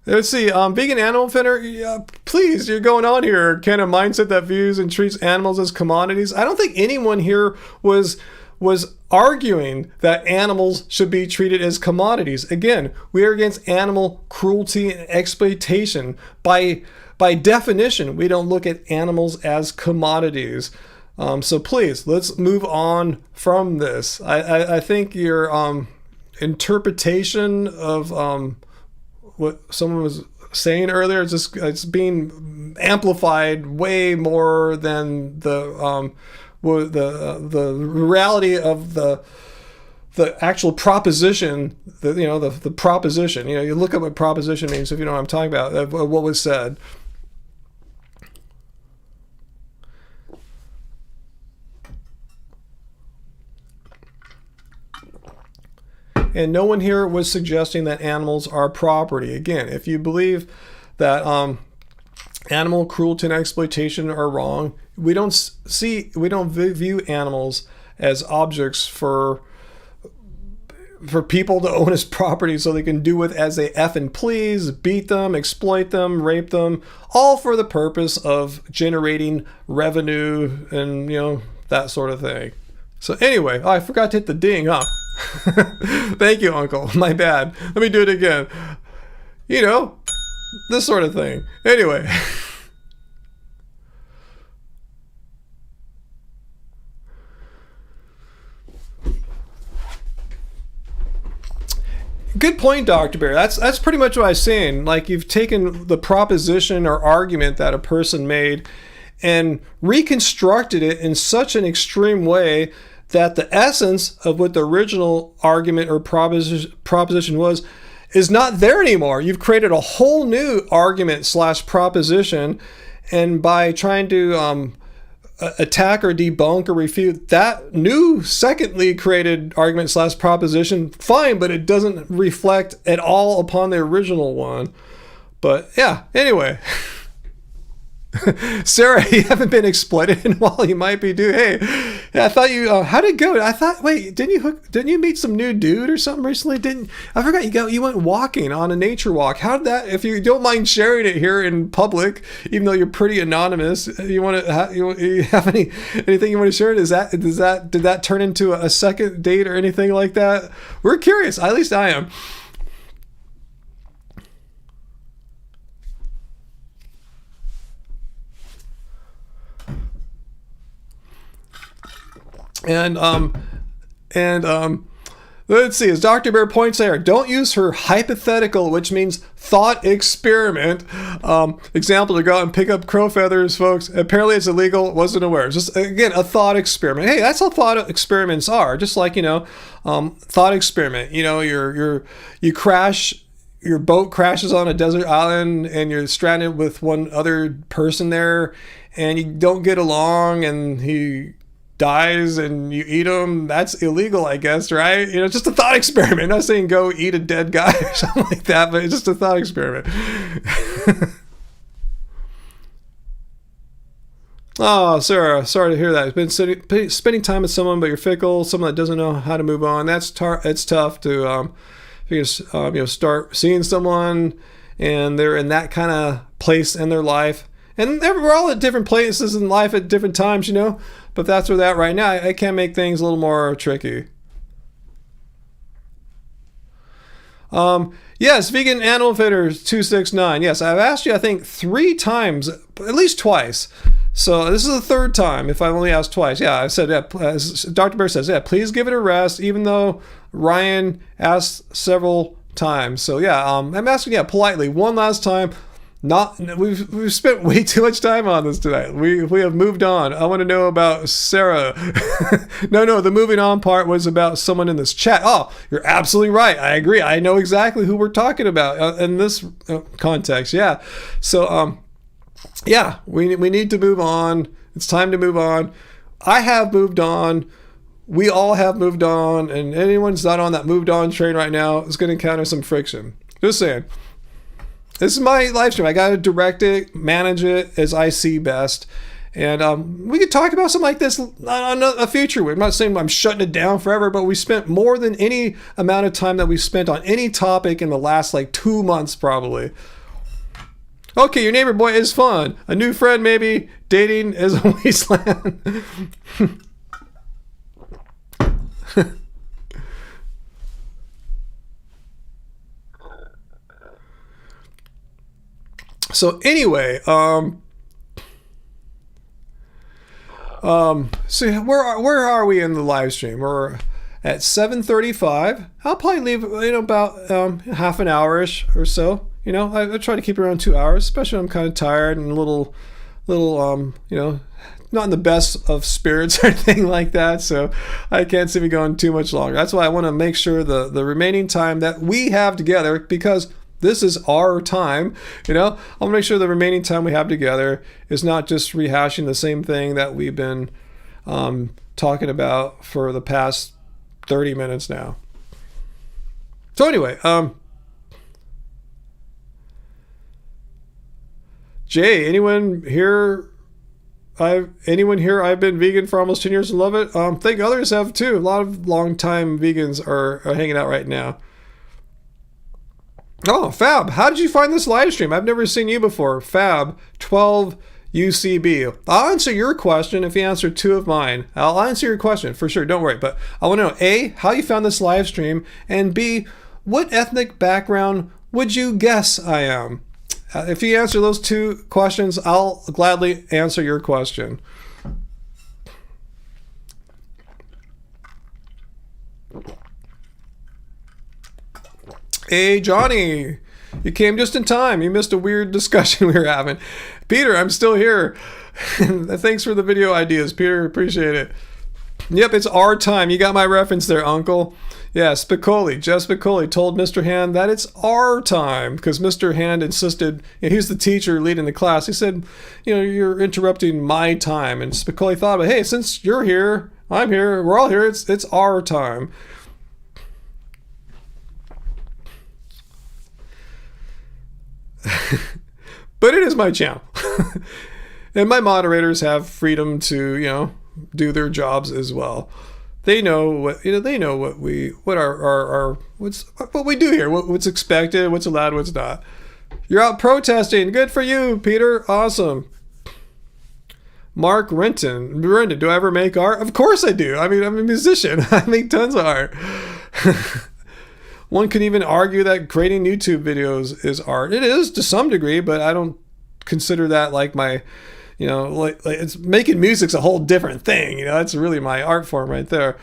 A: Let's see, vegan animal defender, please, you're going on here. Kind of mindset that views and treats animals as commodities. I don't think anyone here was arguing that animals should be treated as commodities. Again, we are against animal cruelty and exploitation. By definition, we don't look at animals as commodities. So please, let's move on from this. I think your interpretation of what someone was saying earlier, it's being amplified way more than the reality of the actual proposition. The proposition. You look up what proposition means if you know what I'm talking about. What was said. And no one here was suggesting that animals are property. Again, if you believe that animal cruelty and exploitation are wrong, we don't view animals as objects for people to own as property so they can do with as they effing please, beat them, exploit them, rape them, all for the purpose of generating revenue and that sort of thing. So anyway, I forgot to hit the ding, huh? Thank you, Uncle. My bad. Let me do it again. This sort of thing. Anyway. Good point, Dr. Bear. That's pretty much what I was saying. Like, you've taken the proposition or argument that a person made and reconstructed it in such an extreme way that the essence of what the original argument or proposition was is not there anymore. You've created a whole new argument / proposition, and by trying to attack or debunk or refute that new secondly created argument / proposition, fine, but it doesn't reflect at all upon the original one. But yeah, anyway. Sarah, you haven't been exploited in a while. You might be due. Hey, I thought you. How'd it go? I thought. Wait, didn't you meet some new dude or something recently? I forgot. You went walking on a nature walk. How did that? If you don't mind sharing it here in public, even though you're pretty anonymous, you want to? You have anything you want to share? Did that turn into a second date or anything like that? We're curious. At least I am. And let's see, as Dr. Bear points there, don't use her hypothetical, which means thought experiment, example to go out and pick up crow feathers, folks. Apparently it's illegal, wasn't aware. Just, again, a thought experiment. Hey, that's how thought experiments are. Just like, thought experiment. You crash, your boat crashes on a desert island and you're stranded with one other person there and you don't get along and he dies and you eat him. That's illegal, I guess, right? It's just a thought experiment. I'm not saying go eat a dead guy or something like that, but it's just a thought experiment. Oh, Sarah, sorry to hear that. You've been spending time with someone, but you're fickle, someone that doesn't know how to move on. It's tough to start seeing someone and they're in that kind of place in their life. And we're all at different places in life at different times, but that's where they're at right now. I can make things a little more tricky. Yes, Vegan Animal Fitter 269. Yes, I've asked you, I think, 3 times, at least twice. So this is the 3rd time if I've only asked twice. Yeah, I said, as Dr. Bear says, please give it a rest, even though Ryan asked several times. So yeah, I'm asking, politely, one last time. We've spent way too much time on this tonight. We have moved on. I want to know about Sarah. No, the moving on part was about someone in this chat. Oh, you're absolutely right. I agree. I know exactly who we're talking about in this context. Yeah. So we need to move on. It's time to move on. I have moved on. We all have moved on, and anyone's not on that moved on train right now is going to encounter some friction. Just saying. This is my live stream. I got to direct it, manage it as I see best. And we could talk about something like this on a future week. I'm not saying I'm shutting it down forever, but we spent more than any amount of time that we spent on any topic in the last 2 months probably. Okay, your neighbor boy is fun. A new friend maybe. Dating is a wasteland. So anyway, so where are we in the live stream? We're at 7:35. I'll probably leave about half an hour-ish or so. I try to keep it around 2 hours, especially when I'm kind of tired and a little not in the best of spirits or anything like that. So I can't see me going too much longer. That's why I want to make sure the remaining time that we have together, because this is our time, I'll make sure the remaining time we have together is not just rehashing the same thing that we've been talking about for the past 30 minutes now. So anyway, Jay, anyone here I've been vegan for almost 10 years and love it. Think others have too. A lot of long-time vegans are hanging out right now. Oh, Fab, how did you find this live stream? I've never seen you before. Fab 12 UCB. I'll answer your question if you answer 2 of mine. I'll answer your question for sure. Don't worry. But I want to know A, how you found this live stream, and B, what ethnic background would you guess I am? If you answer those 2 questions, I'll gladly answer your question. Hey, Johnny, you came just in time. You missed a weird discussion we were having. Peter, I'm still here. Thanks for the video ideas, Peter. Appreciate it. Yep, it's our time. You got my reference there, Uncle. Yeah, Spicoli, Jeff Spicoli told Mr. Hand that it's our time because Mr. Hand insisted, he's the teacher leading the class. He said, you're interrupting my time. And Spicoli thought, but hey, since you're here, I'm here, we're all here, it's our time. But it is my channel. And my moderators have freedom to, do their jobs as well. They know what what we do here, what's expected, what's allowed, what's not. You're out protesting. Good for you, Peter. Awesome. Mark Renton, do I ever make art? Of course I do. I mean, I'm a musician. I make tons of art. One could even argue that creating YouTube videos is art. It is to some degree, but I don't consider that like my, You know, like it's making music's a whole different thing. You know, that's really my art form right there.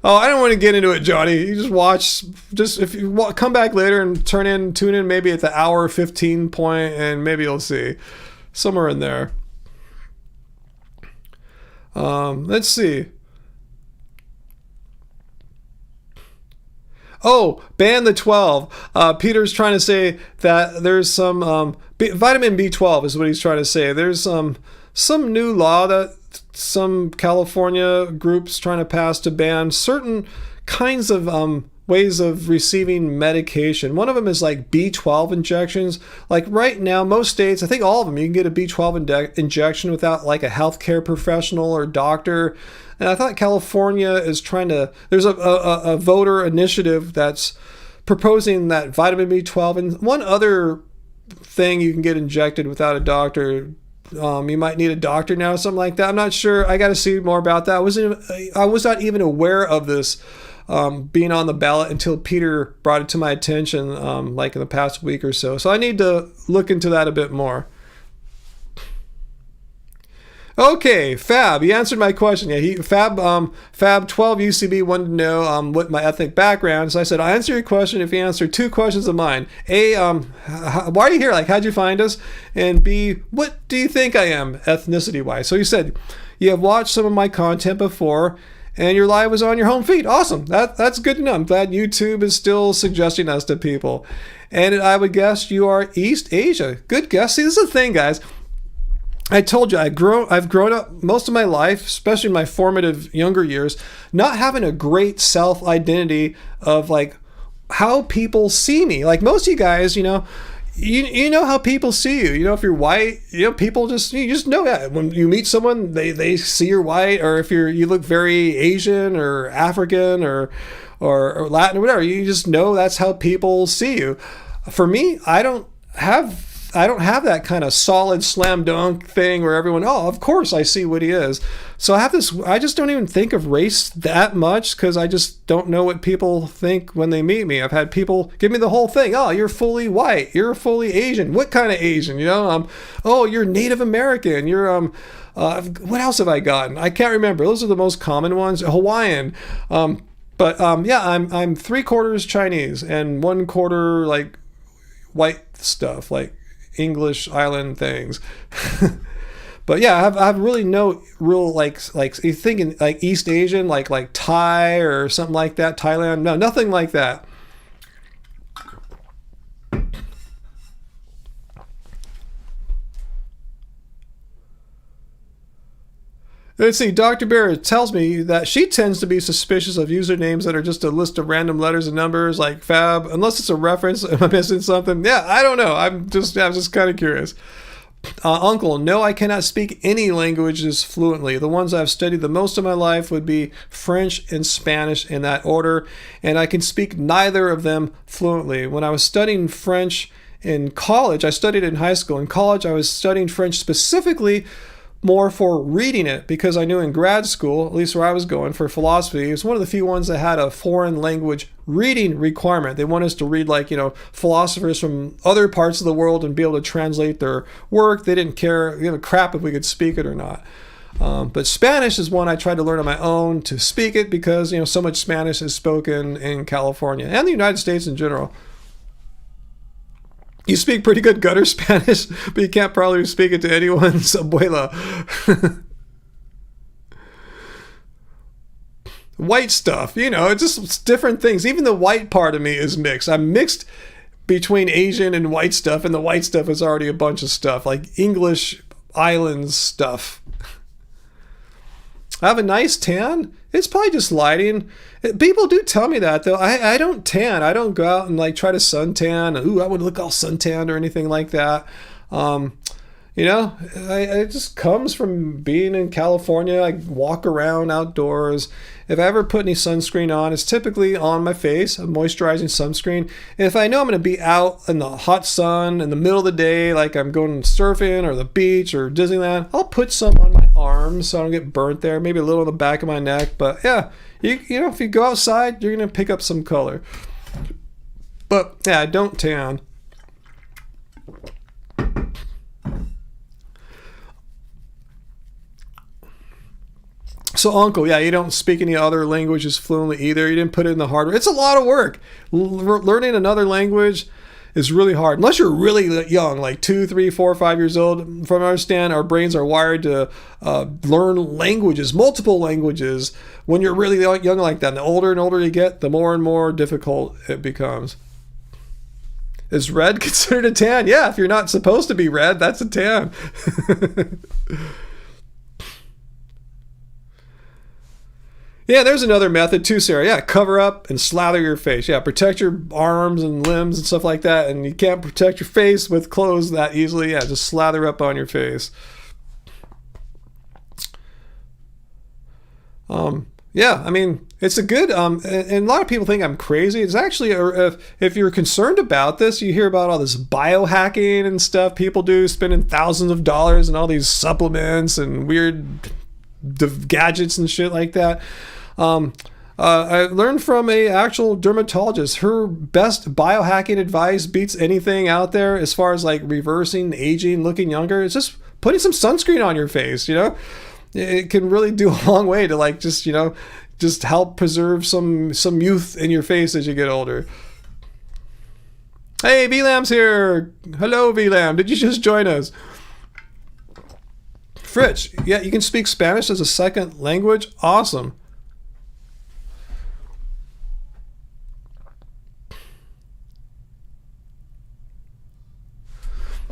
A: Oh, I don't want to get into it, Johnny. You just watch. Just if you come back later and tune in maybe at the hour 15 point, and maybe you'll see somewhere in there. Let's see. Oh, ban the 12. Peter's trying to say that there's some vitamin B12 is what he's trying to say. There's some new law that some California groups trying to pass to ban certain kinds of ways of receiving medication. One of them is like B12 injections. Like right now, most states, I think all of them, you can get a B12 injection without like a healthcare professional or doctor. And I thought California is trying to, there's a voter initiative that's proposing that vitamin B12 and one other thing you can get injected without a doctor. You might need a doctor now, something like that. I'm not sure. I got to see more about that. I was not even aware of this being on the ballot until Peter brought it to my attention, like in the past week or so. So I need to look into that a bit more. Okay, Fab, he answered my question. Yeah, Fab 12 UCB wanted to know what my ethnic background. So I said, I'll answer your question if you answer 2 questions of mine. A, why are you here? Like, how'd you find us? And B, what do you think I am ethnicity-wise? So he said, you have watched some of my content before, and your live was on your home feed. Awesome. That's good to know. I'm glad YouTube is still suggesting us to people. And I would guess you are East Asia. Good guess. See, this is the thing, guys. I told you, I've grown up most of my life, especially in my formative younger years, not having a great self-identity of like how people see me. Like most of you guys, you know how people see you. You know, if you're white, you know, people you just know that. When you meet someone, they see you're white, or if you look very Asian or African or Latin or whatever, you just know that's how people see you. For me, I don't have that kind of solid slam dunk thing where everyone, oh, of course I see what he is. So I just don't even think of race that much because I just don't know what people think when they meet me. I've had people give me the whole thing. Oh, you're fully white. You're fully Asian. What kind of Asian? You know, oh, you're Native American. You're, what else have I gotten? I can't remember. Those are the most common ones. Hawaiian. But yeah, I'm 3/4 Chinese and 1/4 like white stuff, like English island things. But yeah, I have really no real like you thinking like East Asian, like Thai or something like that, Thailand. No, nothing like that. Let's see, Dr. Bear tells me that she tends to be suspicious of usernames that are just a list of random letters and numbers like Fab, unless it's a reference. Am I missing something? Yeah, I don't know. I'm just kind of curious. Uncle, no, I cannot speak any languages fluently. The ones I've studied the most of my life would be French and Spanish in that order, and I can speak neither of them fluently. When I was studying French in college, I studied in high school. In college, I was studying French specifically more for reading it because I knew in grad school, at least where I was going for philosophy, it was one of the few ones that had a foreign language reading requirement. They want us to read like, you know, philosophers from other parts of the world and be able to translate their work. They didn't care, give a crap if we could speak it or not. But Spanish is one I tried to learn on my own to speak it because, you know, so much Spanish is spoken in California and the United States in general. You speak pretty good gutter Spanish, but you can't probably speak it to anyone's abuela. White stuff, you know, it's just different things. Even the white part of me is mixed. I'm mixed between Asian and white stuff, and the white stuff is already a bunch of stuff, like English islands stuff. I have a nice tan. It's probably just lighting. People do tell me that, though. I don't tan. I don't go out and like try to suntan. Ooh, I would look all suntanned or anything like that. You know, it just comes from being in California. I walk around outdoors. If I ever put any sunscreen on, it's typically on my face, a moisturizing sunscreen. And if I know I'm going to be out in the hot sun in the middle of the day, like I'm going surfing or the beach or Disneyland, I'll put some on my arms so I don't get burnt there. Maybe a little on the back of my neck. But yeah, you know, if you go outside, you're going to pick up some color. But yeah, I don't tan. So, uncle, yeah, you don't speak any other languages fluently either. You didn't put in the hard work. It's a lot of work. Learning another language is really hard. Unless you're really young, like 2, 3, 4, 5 years old. From what I understand, our brains are wired to learn languages, multiple languages, when you're really young like that. And the older and older you get, the more and more difficult it becomes. Is red considered a tan? Yeah, if you're not supposed to be red, that's a tan. Yeah, there's another method too, Sarah. Yeah, cover up and slather your face. Yeah, protect your arms and limbs and stuff like that. And you can't protect your face with clothes that easily. Yeah, just slather up on your face. Yeah, I mean, it's a good, and a lot of people think I'm crazy. It's actually, if you're concerned about this, you hear about all this biohacking and stuff people do, spending thousands of dollars and all these supplements and weird gadgets and shit like that. I learned from a actual dermatologist. Her best biohacking advice beats anything out there as far as like reversing aging, looking younger. It's just putting some sunscreen on your face, you know? It can really do a long way to like just, you know, just help preserve some youth in your face as you get older. Hey, VLAM's here. Hello, VLAM. Did you just join us? Fritz, yeah, you can speak Spanish as a second language? Awesome.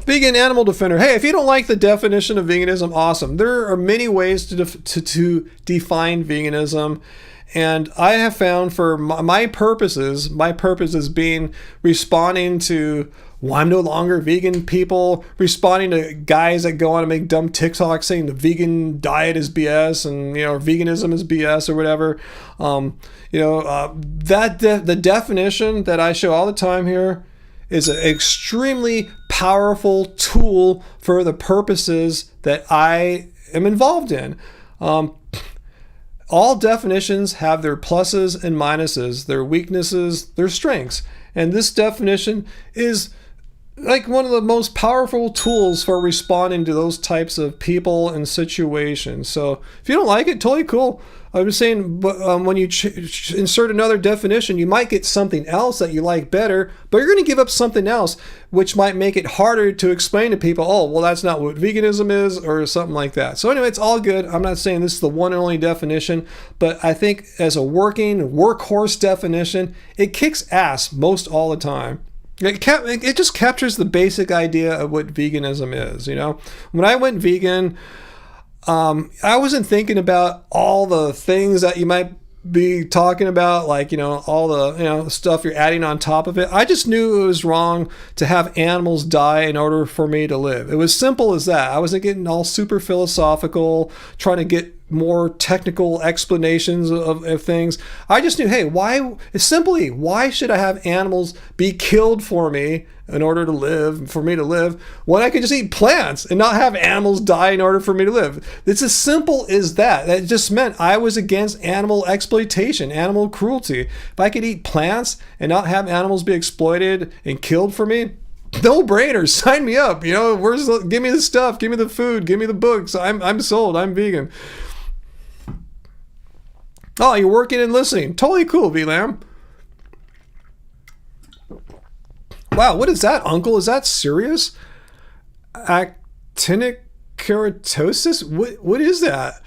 A: Vegan animal defender. Hey, if you don't like the definition of veganism, awesome. There are many ways to define veganism. And I have found for my purposes being responding to, well, I'm no longer vegan people, responding to guys that go on and make dumb TikToks saying the vegan diet is BS and, you know, veganism is BS or whatever. The definition that I show all the time here is an extremely powerful tool for the purposes that I am involved in. All definitions have their pluses and minuses, their weaknesses, their strengths. And this definition is like one of the most powerful tools for responding to those types of people and situations. So if you don't like it, totally cool. I'm just saying, but when you insert another definition, you might get something else that you like better, but you're going to give up something else, which might make it harder to explain to people, oh, well, that's not what veganism is, or something like that. So anyway, it's all good. I'm not saying this is the one and only definition, but I think as a working workhorse definition, it kicks ass most all the time. It just captures the basic idea of what veganism is, you know? When I went vegan, I wasn't thinking about all the things that you might be talking about, like, you know, all the, you know, stuff you're adding on top of it. I just knew it was wrong to have animals die in order for me to live. It was simple as that. I wasn't getting all super philosophical, trying to get more technical explanations of things. I just knew, hey, why should I have animals be killed for me in order to live, for me to live, when I could just eat plants and not have animals die in order for me to live? It's as simple as that. That just meant I was against animal exploitation, animal cruelty. If I could eat plants and not have animals be exploited and killed for me, no brainer, sign me up. You know, give me the stuff, give me the food, give me the books. I'm sold. I'm vegan. Oh, you're working and listening. Totally cool, VLAM. Wow, what is that, Uncle? Is that serious? Actinic keratosis? What is that?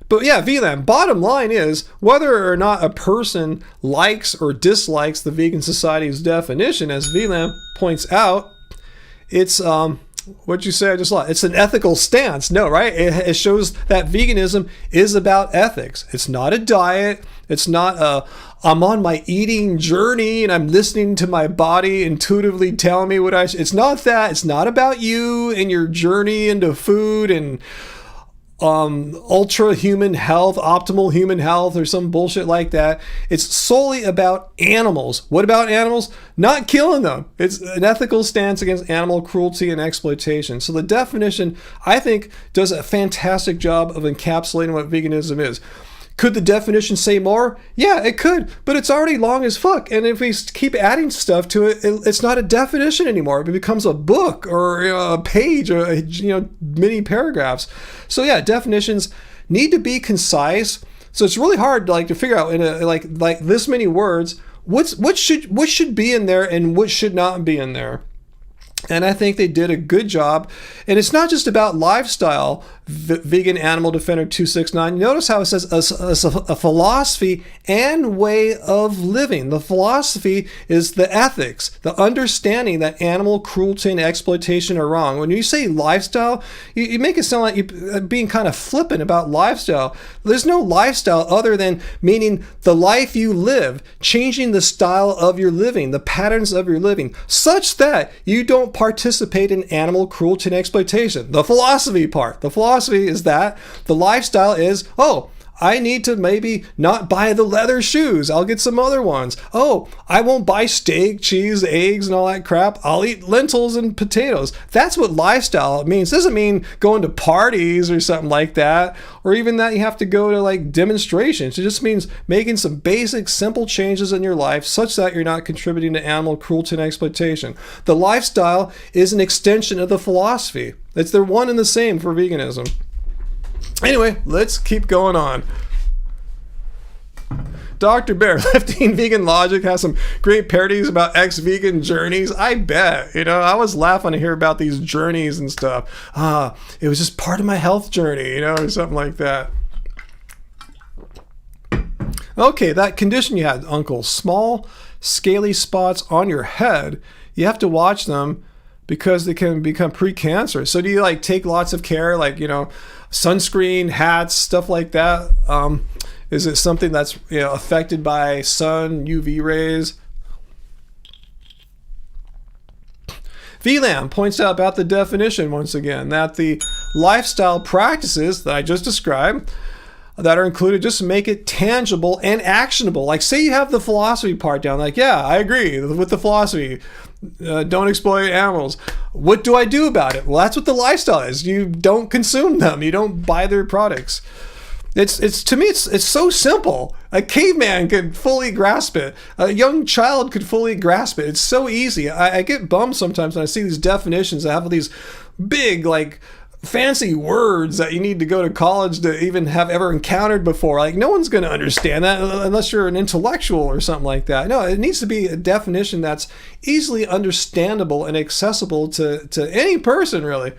A: But yeah, VLAM, bottom line is, whether or not a person likes or dislikes the Vegan Society's definition, as VLAM points out, it's what'd you say? I just lost. It's an ethical stance. No, right? It shows that veganism is about ethics. It's not a diet. It's not I'm on my eating journey and I'm listening to my body intuitively telling me what it's not that. It's not about you and your journey into food and ultra human health, optimal human health, or some bullshit like that. It's solely about animals. What about animals? Not killing them. It's an ethical stance against animal cruelty and exploitation. So the definition, I think, does a fantastic job of encapsulating what veganism is. Could the definition say more? Yeah, it could, but it's already long as fuck. And if we keep adding stuff to it, it's not a definition anymore. It becomes a book or a page or many paragraphs. So yeah, definitions need to be concise. So it's really hard to figure out in like this many words what should be in there and what should not be in there. And I think they did a good job. And it's not just about lifestyle, Vegan Animal Defender 269. Notice how it says a philosophy and way of living. The philosophy is the ethics, the understanding that animal cruelty and exploitation are wrong. When you say lifestyle, you make it sound like you're being kind of flippant about lifestyle. There's no lifestyle other than meaning the life you live, changing the style of your living, the patterns of your living, such that you don't participate in animal cruelty and exploitation. The philosophy part. The philosophy is that. The lifestyle is, I need to maybe not buy the leather shoes. I'll get some other ones. I won't buy steak, cheese, eggs, and all that crap. I'll eat lentils and potatoes. That's what lifestyle means. It doesn't mean going to parties or something like that, or even that you have to go to demonstrations. It just means making some basic, simple changes in your life such that you're not contributing to animal cruelty and exploitation. The lifestyle is an extension of the philosophy. They're one and the same for veganism. Anyway, let's keep going on. Dr. Bear, Lifting Vegan Logic, has some great parodies about ex-vegan journeys. I bet. I was laughing to hear about these journeys and stuff. It was just part of my health journey, or something like that. Okay, that condition you had, Uncle. Small, scaly spots on your head. You have to watch them because they can become precancerous. So do you take lots of care, sunscreen, hats, stuff like that? Is it something that's affected by sun, UV rays? VLAM points out about the definition once again, that the lifestyle practices that I just described that are included just make it tangible and actionable. Say you have the philosophy part down, yeah, I agree with the philosophy. Don't exploit animals. What do I do about it? Well, that's what the lifestyle is. You don't consume them. You don't buy their products. It's to me, it's so simple. A caveman could fully grasp it. A young child could fully grasp it. It's so easy. I get bummed sometimes when I see these definitions that have all these big, fancy words that you need to go to college to even have ever encountered before. No one's going to understand that unless you're an intellectual or something like that. No, it needs to be a definition that's easily understandable and accessible to any person, really.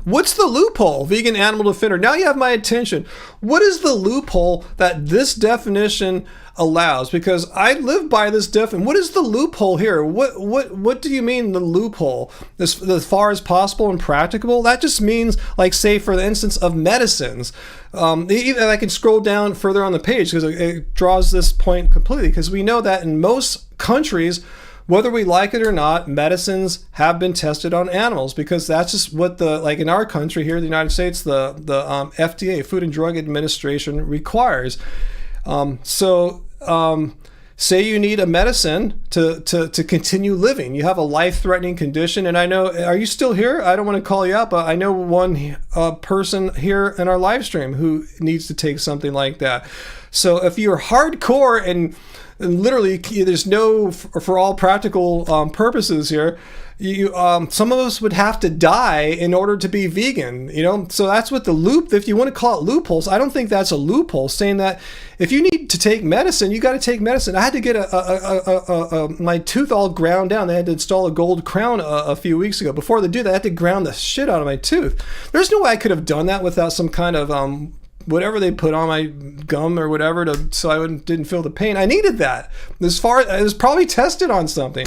A: What's the loophole, Vegan Animal Defender? Now you have my attention. What is the loophole that this definition allows? Because I live by this definition. What is the loophole here? What do you mean the loophole? As far as possible and practicable? That just means, say for the instance of medicines. I can scroll down further on the page because it draws this point completely. Because we know that in most countries, whether we like it or not, medicines have been tested on animals, because that's just what in our country here, the United States, the FDA, Food and Drug Administration, requires. Say you need a medicine to continue living. You have a life-threatening condition, and I know, are you still here? I don't want to call you out, but I know one person here in our live stream who needs to take something like that. So if you're hardcore and literally there's no, for all practical purposes here, some of us would have to die in order to be vegan, so that's what if you want to call it loopholes, I don't think that's a loophole, saying that if you need to take medicine, you got to take medicine. I had to get my tooth all ground down. They had to install a gold crown a few weeks ago. Before they do that, I had to ground the shit out of my tooth. There's no way I could have done that without some kind of whatever they put on my gum or whatever so I didn't feel the pain. I needed that. It was probably tested on something.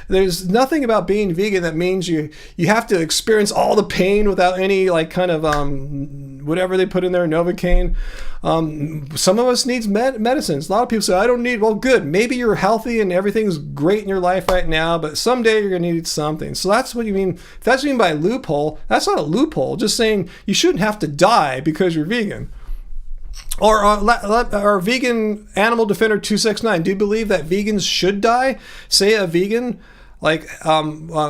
A: There's nothing about being vegan that means you have to experience all the pain without any whatever they put in there, Novocaine. Some of us need medicines. A lot of people say, I don't need. Well, good. Maybe you're healthy and everything's great in your life right now, but someday you're going to need something. So that's what you mean. If that's what you mean by loophole, that's not a loophole. Just saying you shouldn't have to die because you're vegan. Or Vegan Animal Defender 269. Do you believe that vegans should die? Say a vegan like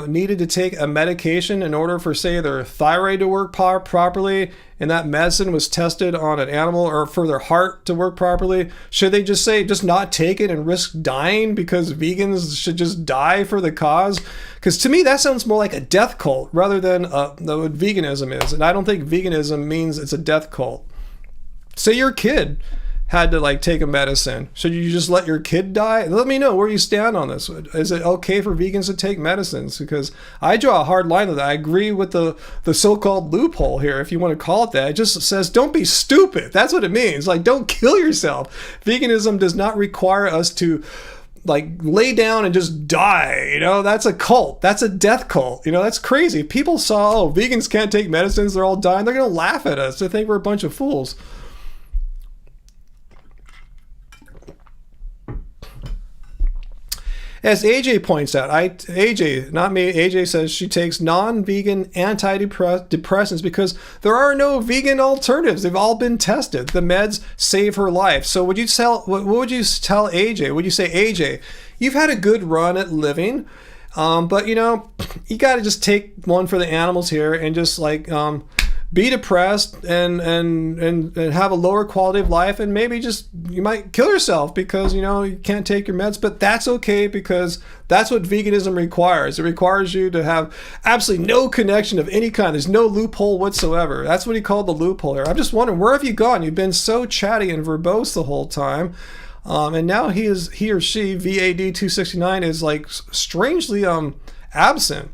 A: needed to take a medication in order for, say, their thyroid to work properly, and that medicine was tested on an animal, or for their heart to work properly, should they just say, just not take it and risk dying because vegans should just die for the cause? Because to me, that sounds more like a death cult rather than what veganism is. And I don't think veganism means it's a death cult. Say your kid had to like take a medicine. Should you just let your kid die? Let me know where you stand on this. Is it okay for vegans to take medicines? Because I draw a hard line with that. I agree with the so-called loophole here, if you want to call it that. It just says don't be stupid. That's what it means. Like, don't kill yourself. Veganism does not require us to like lay down and just die. You know, that's a cult. That's a death cult. You know, that's crazy. People saw, oh, vegans can't take medicines, they're all dying. They're going to laugh at us. They think we're a bunch of fools. As AJ points out, AJ, not me, AJ says she takes non-vegan antidepressants because there are no vegan alternatives. They've all been tested. The meds save her life. So what would you tell AJ? Would you say, AJ, you've had a good run at living, but you know, you got to just take one for the animals here and just like be depressed and have a lower quality of life, and maybe just you might kill yourself because you know you can't take your meds, but that's okay because that's what veganism requires. It requires you to have absolutely no connection of any kind. There's no loophole whatsoever. That's what he called the loophole here. I'm just wondering, where have you gone? You've been so chatty and verbose the whole time. And now he or she, VAD269, is like strangely absent.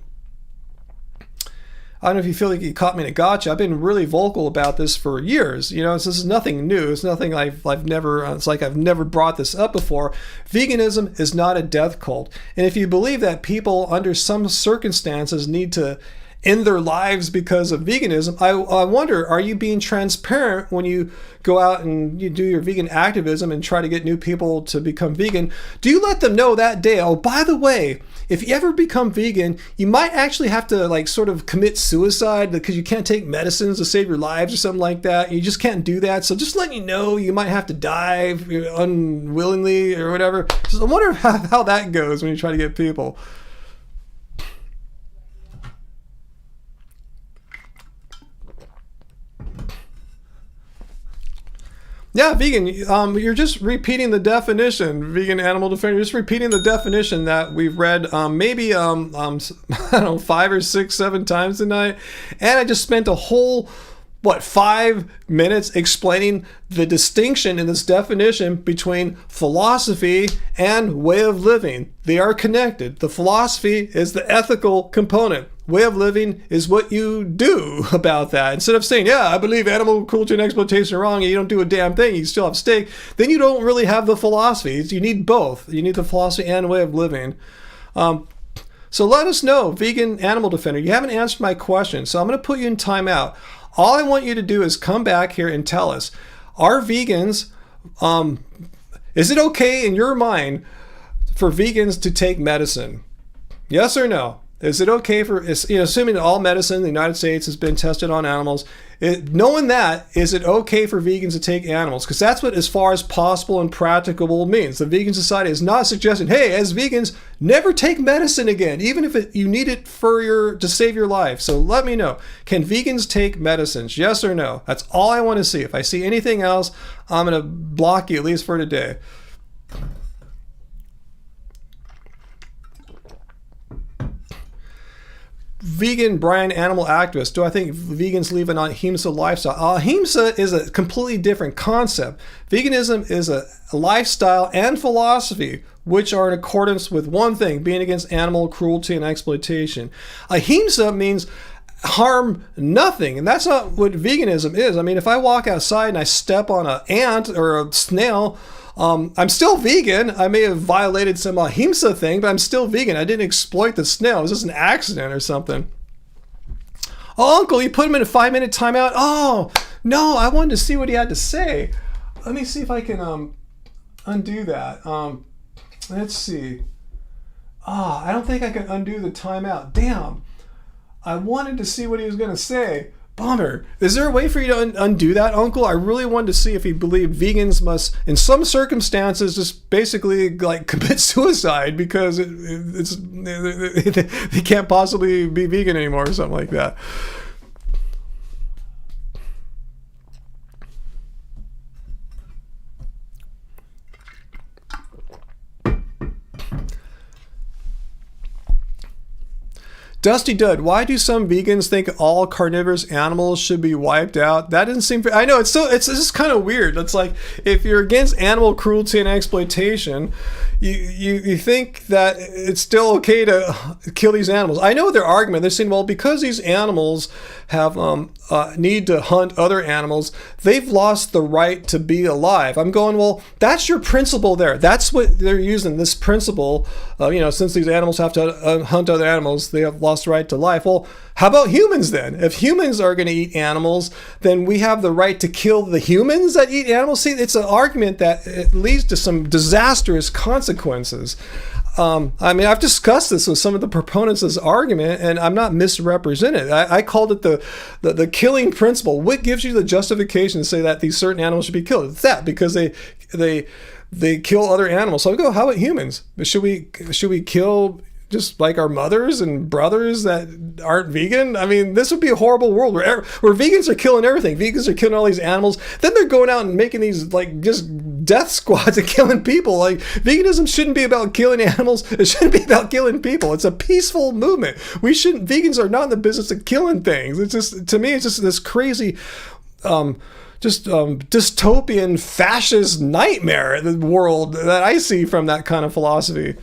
A: I don't know if you feel like you caught me in a gotcha. I've been really vocal about this for years. You know, this is nothing new. It's nothing I've never, it's like I've never brought this up before. Veganism is not a death cult. And if you believe that people under some circumstances need to end their lives because of veganism, I wonder, are you being transparent when you go out and you do your vegan activism and try to get new people to become vegan? Do you let them know that day, oh, by the way, if you ever become vegan, you might actually have to like sort of commit suicide because you can't take medicines to save your lives or something like that. You just can't do that. So just letting you know, you might have to die unwillingly or whatever. So I wonder how that goes when you try to get people. Yeah, vegan. You're just repeating the definition. Vegan animal defender. You're just repeating the definition that we've read maybe I don't know, 5 or 6, 7 times tonight, and I just spent a whole 5 minutes explaining the distinction in this definition between philosophy and way of living. They are connected. The philosophy is the ethical component. Way of living is what you do about that. Instead of saying, yeah, I believe animal cruelty and exploitation are wrong and you don't do a damn thing, you still have steak, then you don't really have the philosophy. You need both. You need the philosophy and way of living. So let us know, vegan animal defender. You haven't answered my question, so I'm going to put you in timeout. All I want you to do is come back here and tell us, are vegans, is it okay in your mind for vegans to take medicine? Yes or no? Is it okay for, assuming that all medicine in the United States has been tested on animals, knowing that, is it okay for vegans to take animals? Because that's what as far as possible and practicable means. The Vegan Society is not suggesting, hey, as vegans, never take medicine again, even if you need it to save your life. So let me know. Can vegans take medicines? Yes or no? That's all I want to see. If I see anything else, I'm going to block you, at least for today. Vegan Brian animal activist. Do I think vegans live an ahimsa lifestyle? Ahimsa is a completely different concept. Veganism is a lifestyle and philosophy which are in accordance with one thing, being against animal cruelty and exploitation. Ahimsa means harm nothing, and that's not what veganism is. I mean, if I walk outside and I step on an ant or a snail, I'm still vegan. I may have violated some ahimsa thing, but I'm still vegan. I didn't exploit the snail. It was just an accident or something. Oh, Uncle, you put him in a 5-minute timeout? Oh, no, I wanted to see what he had to say. Let me see if I can undo that. Let's see. I don't think I can undo the timeout. Damn. I wanted to see what he was going to say, Bummer. Is there a way for you to undo that, Uncle? I really wanted to see if he believed vegans must, in some circumstances, just basically like commit suicide because they can't possibly be vegan anymore or something like that. Dusty Dud, why do some vegans think all carnivorous animals should be wiped out? That doesn't seem fair. I know, it's just kind of weird. It's like, if you're against animal cruelty and exploitation, you think that it's still okay to kill these animals. I know their argument. They're saying, well, because these animals have need to hunt other animals, they've lost the right to be alive. I'm going, well, that's your principle there. That's what they're using, this principle. Since these animals have to hunt other animals, they have lost the right to life. Well, how about humans then? If humans are going to eat animals, then we have the right to kill the humans that eat animals. See, it's an argument that it leads to some disastrous consequences. I've discussed this with some of the proponents of this argument, and I'm not misrepresented. I called it the killing principle. What gives you the justification to say that these certain animals should be killed? It's that, because they kill other animals. So I go, how about humans? Should we kill just like our mothers and brothers that aren't vegan? I mean, this would be a horrible world where vegans are killing everything. Vegans are killing all these animals. Then they're going out and making these like just death squads and killing people. Like, veganism shouldn't be about killing animals. It shouldn't be about killing people. It's a peaceful movement. Vegans are not in the business of killing things. It's just, to me, it's just this crazy, dystopian fascist nightmare, the world that I see from that kind of philosophy.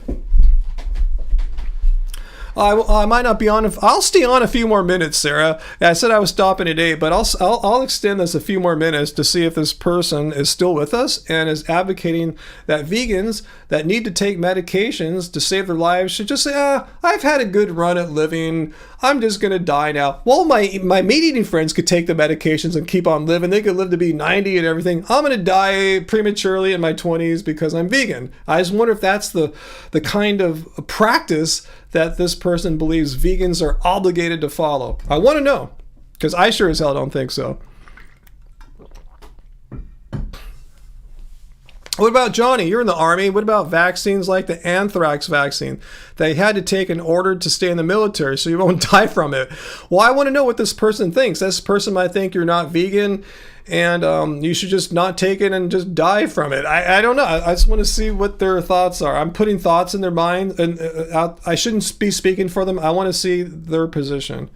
A: I might not be on. I'll stay on a few more minutes, Sarah. I said I was stopping at 8, but I'll extend this a few more minutes to see if this person is still with us and is advocating that vegans that need to take medications to save their lives should just say, I've had a good run at living. I'm just going to die now. Well, my meat-eating friends could take the medications and keep on living. They could live to be 90 and everything. I'm going to die prematurely in my 20s because I'm vegan. I just wonder if that's the kind of practice that this person believes vegans are obligated to follow. I want to know, because I sure as hell don't think so. What about Johnny? You're in the Army. What about vaccines like the anthrax vaccine that you had to take in order to stay in the military so you won't die from it? Well, I want to know what this person thinks. This person might think you're not vegan and you should just not take it and just die from it. I don't know. I just want to see what their thoughts are. I'm putting thoughts in their mind, and I shouldn't be speaking for them. I want to see their position.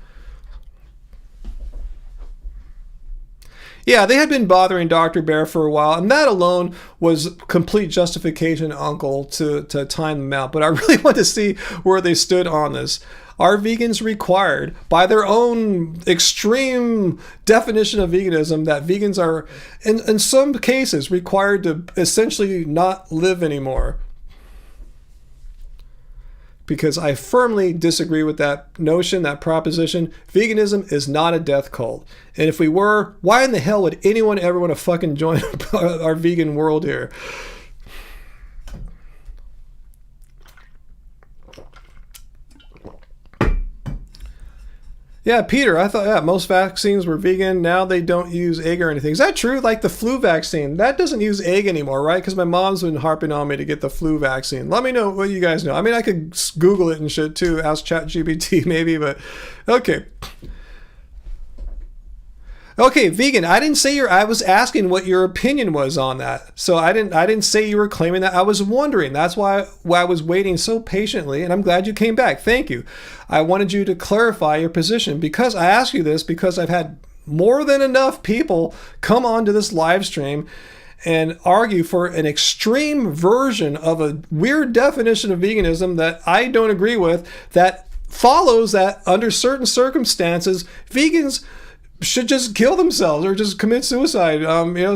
A: Yeah, they had been bothering Dr. Bear for a while, and that alone was complete justification, Uncle, to time them out. But I really want to see where they stood on this. Are vegans required, by their own extreme definition of veganism, that vegans are, in some cases, required to essentially not live anymore? Because I firmly disagree with that notion, that proposition. Veganism is not a death cult. And if we were, why in the hell would anyone ever want to fucking join our vegan world here? Yeah, Peter, I thought, most vaccines were vegan. Now they don't use egg or anything. Is that true? Like the flu vaccine, that doesn't use egg anymore, right? Because my mom's been harping on me to get the flu vaccine. Let me know what you guys know. I mean, I could Google it and shit too, ask ChatGPT maybe, but okay. Okay, vegan. I didn't say I was asking what your opinion was on that. So I didn't say you were claiming that. I was wondering. That's why I was waiting so patiently, and I'm glad you came back. Thank you. I wanted you to clarify your position, because I asked you this because I've had more than enough people come onto this live stream and argue for an extreme version of a weird definition of veganism that I don't agree with, that follows that under certain circumstances, vegans should just kill themselves or just commit suicide.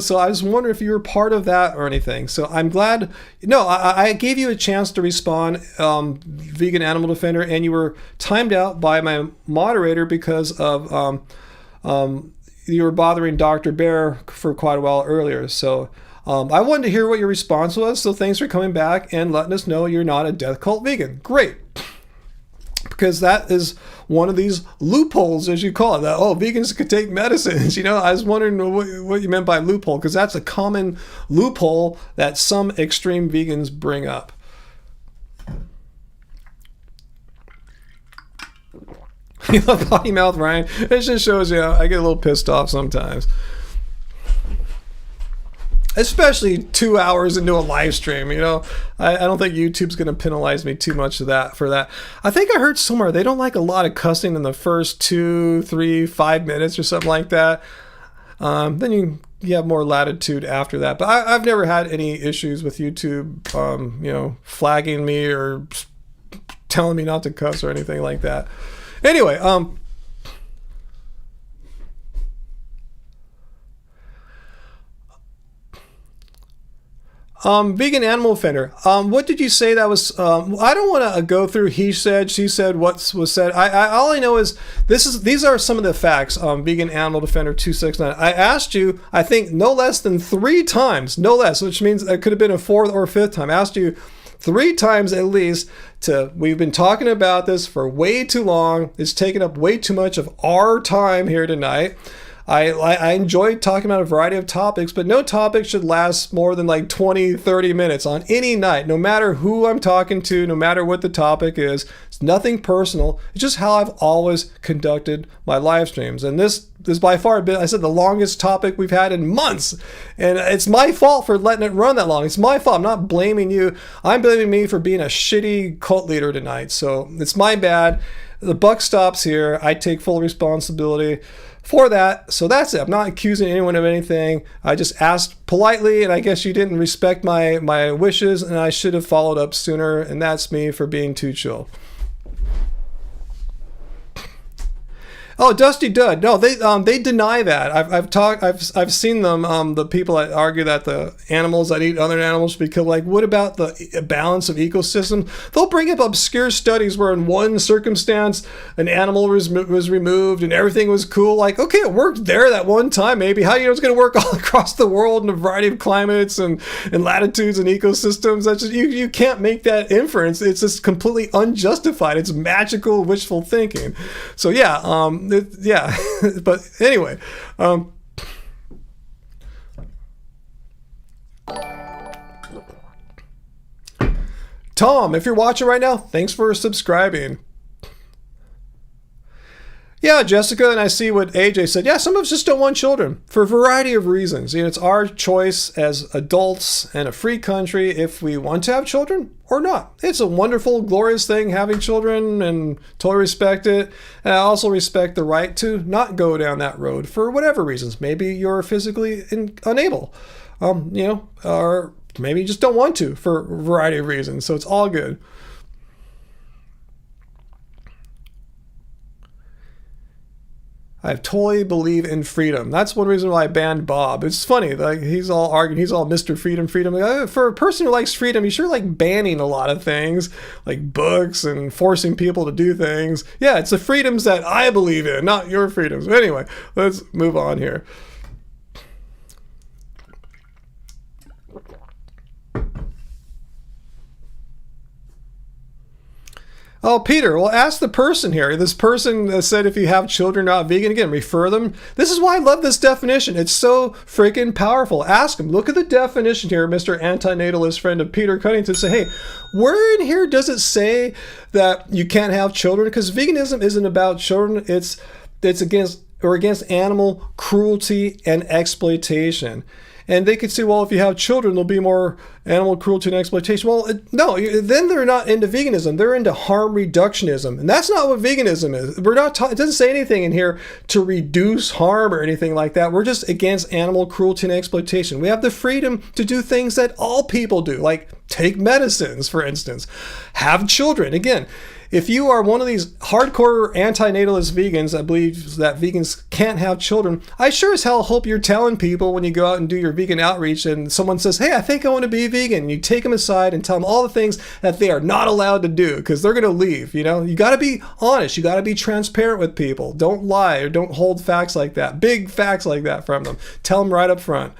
A: So I was wondering if you were part of that or anything. So I'm glad. No, I gave you a chance to respond, vegan animal defender, and you were timed out by my moderator because of you were bothering Dr. Bear for quite a while earlier. So I wanted to hear what your response was. So thanks for coming back and letting us know you're not a death cult vegan. Great. because that is one of these loopholes, as you call it, that, oh, vegans could take medicines. I was wondering what you meant by loophole, because that's a common loophole that some extreme vegans bring up. You love potty mouth, Ryan. It just shows you I get a little pissed off sometimes. Especially 2 hours into a live stream, I don't think YouTube's going to penalize me too much for that. I think I heard somewhere they don't like a lot of cussing in the first 2, 3, 5 minutes or something like that. Then you have more latitude after that. But I've never had any issues with YouTube, flagging me or telling me not to cuss or anything like that. Anyway, vegan animal offender. What did you say that was? I don't want to go through he said, she said, what was said. All I know is these are some of the facts. Vegan animal defender 269. I asked you, I think no less than 3 times, no less, which means it could have been a 4th or 5th time. I asked you 3 times at least we've been talking about this for way too long. It's taken up way too much of our time here tonight. I enjoy talking about a variety of topics, but no topic should last more than like 20, 30 minutes on any night, no matter who I'm talking to, no matter what the topic is. It's nothing personal. It's just how I've always conducted my live streams. And this is by far, I said, the longest topic we've had in months. And it's my fault for letting it run that long. It's my fault. I'm not blaming you. I'm blaming me for being a shitty cult leader tonight. So it's my bad. The buck stops here. I take full responsibility for that. So that's it. I'm not accusing anyone of anything. I just asked politely, and I guess you didn't respect my wishes, and I should have followed up sooner, and that's me for being too chill. Oh, Dusty Dud. No, they deny that. I've seen them. The people that argue that the animals that eat other animals should be killed. Like, what about the balance of ecosystems? They'll bring up obscure studies where in one circumstance an animal was removed and everything was cool. Like, okay, it worked there that one time. Maybe how do you know it's going to work all across the world in a variety of climates and latitudes and ecosystems? That's just, you can't make that inference. It's just completely unjustified. It's magical wishful thinking. So yeah. But anyway, Tom, if you're watching right now, thanks for subscribing. Yeah, Jessica, and I see what AJ said. Yeah, some of us just don't want children for a variety of reasons. It's our choice as adults in a free country if we want to have children or not. It's a wonderful, glorious thing having children, and totally respect it. And I also respect the right to not go down that road for whatever reasons. Maybe you're physically unable, or maybe you just don't want to for a variety of reasons. So it's all good. I totally believe in freedom. That's one reason why I banned Bob. It's funny, like he's all arguing, he's all Mr. Freedom. Like, for a person who likes freedom, you sure like banning a lot of things, like books and forcing people to do things. Yeah, it's the freedoms that I believe in, not your freedoms. Anyway, let's move on here. Oh, Peter, well, ask the person here. This person said if you have children not vegan, again, refer them. This is why I love this definition. It's so freaking powerful. Ask them. Look at the definition here, Mr. Antinatalist friend of Peter Cunnington. Say, hey, where in here does it say that you can't have children? Because veganism isn't about children. It's against animal cruelty and exploitation. And they could say, well, if you have children, there'll be more animal cruelty and exploitation. Well, no, then they're not into veganism. They're into harm reductionism. And that's not what veganism is. It doesn't say anything in here to reduce harm or anything like that. We're just against animal cruelty and exploitation. We have the freedom to do things that all people do, like take medicines, for instance, have children. Again, if you are one of these hardcore antinatalist vegans that believes that vegans can't have children, I sure as hell hope you're telling people when you go out and do your vegan outreach and someone says, hey, I think I want to be vegan. And you take them aside and tell them all the things that they are not allowed to do because they're going to leave. You got to be honest. You got to be transparent with people. Don't lie or don't hold facts like that, big facts like that from them. Tell them right up front.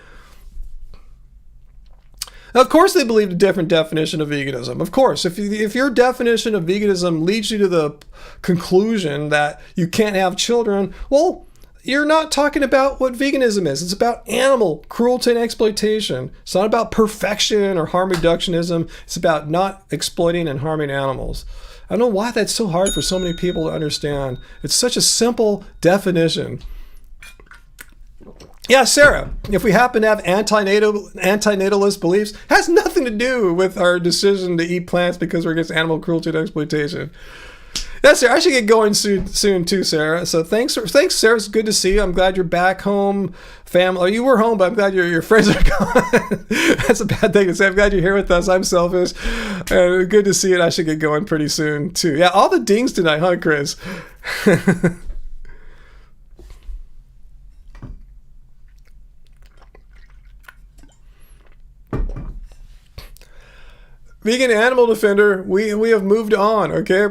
A: Of course they believe a different definition of veganism. Of course, if your definition of veganism leads you to the conclusion that you can't have children, well, you're not talking about what veganism is. It's about animal cruelty and exploitation. It's not about perfection or harm reductionism. It's about not exploiting and harming animals. I don't know why that's so hard for so many people to understand. It's such a simple definition. Yeah, Sarah, if we happen to have antinatalist beliefs, it has nothing to do with our decision to eat plants because we're against animal cruelty and exploitation. Yeah, Sarah, I should get going soon too, Sarah. So thanks, Sarah. It's good to see you. I'm glad you're back home, family. Oh, you were home, but I'm glad your friends are gone. That's a bad thing to say. I'm glad you're here with us. I'm selfish. Good to see you. I should get going pretty soon too. Yeah, all the dings tonight, huh, Chris? Vegan animal defender, we have moved on, okay?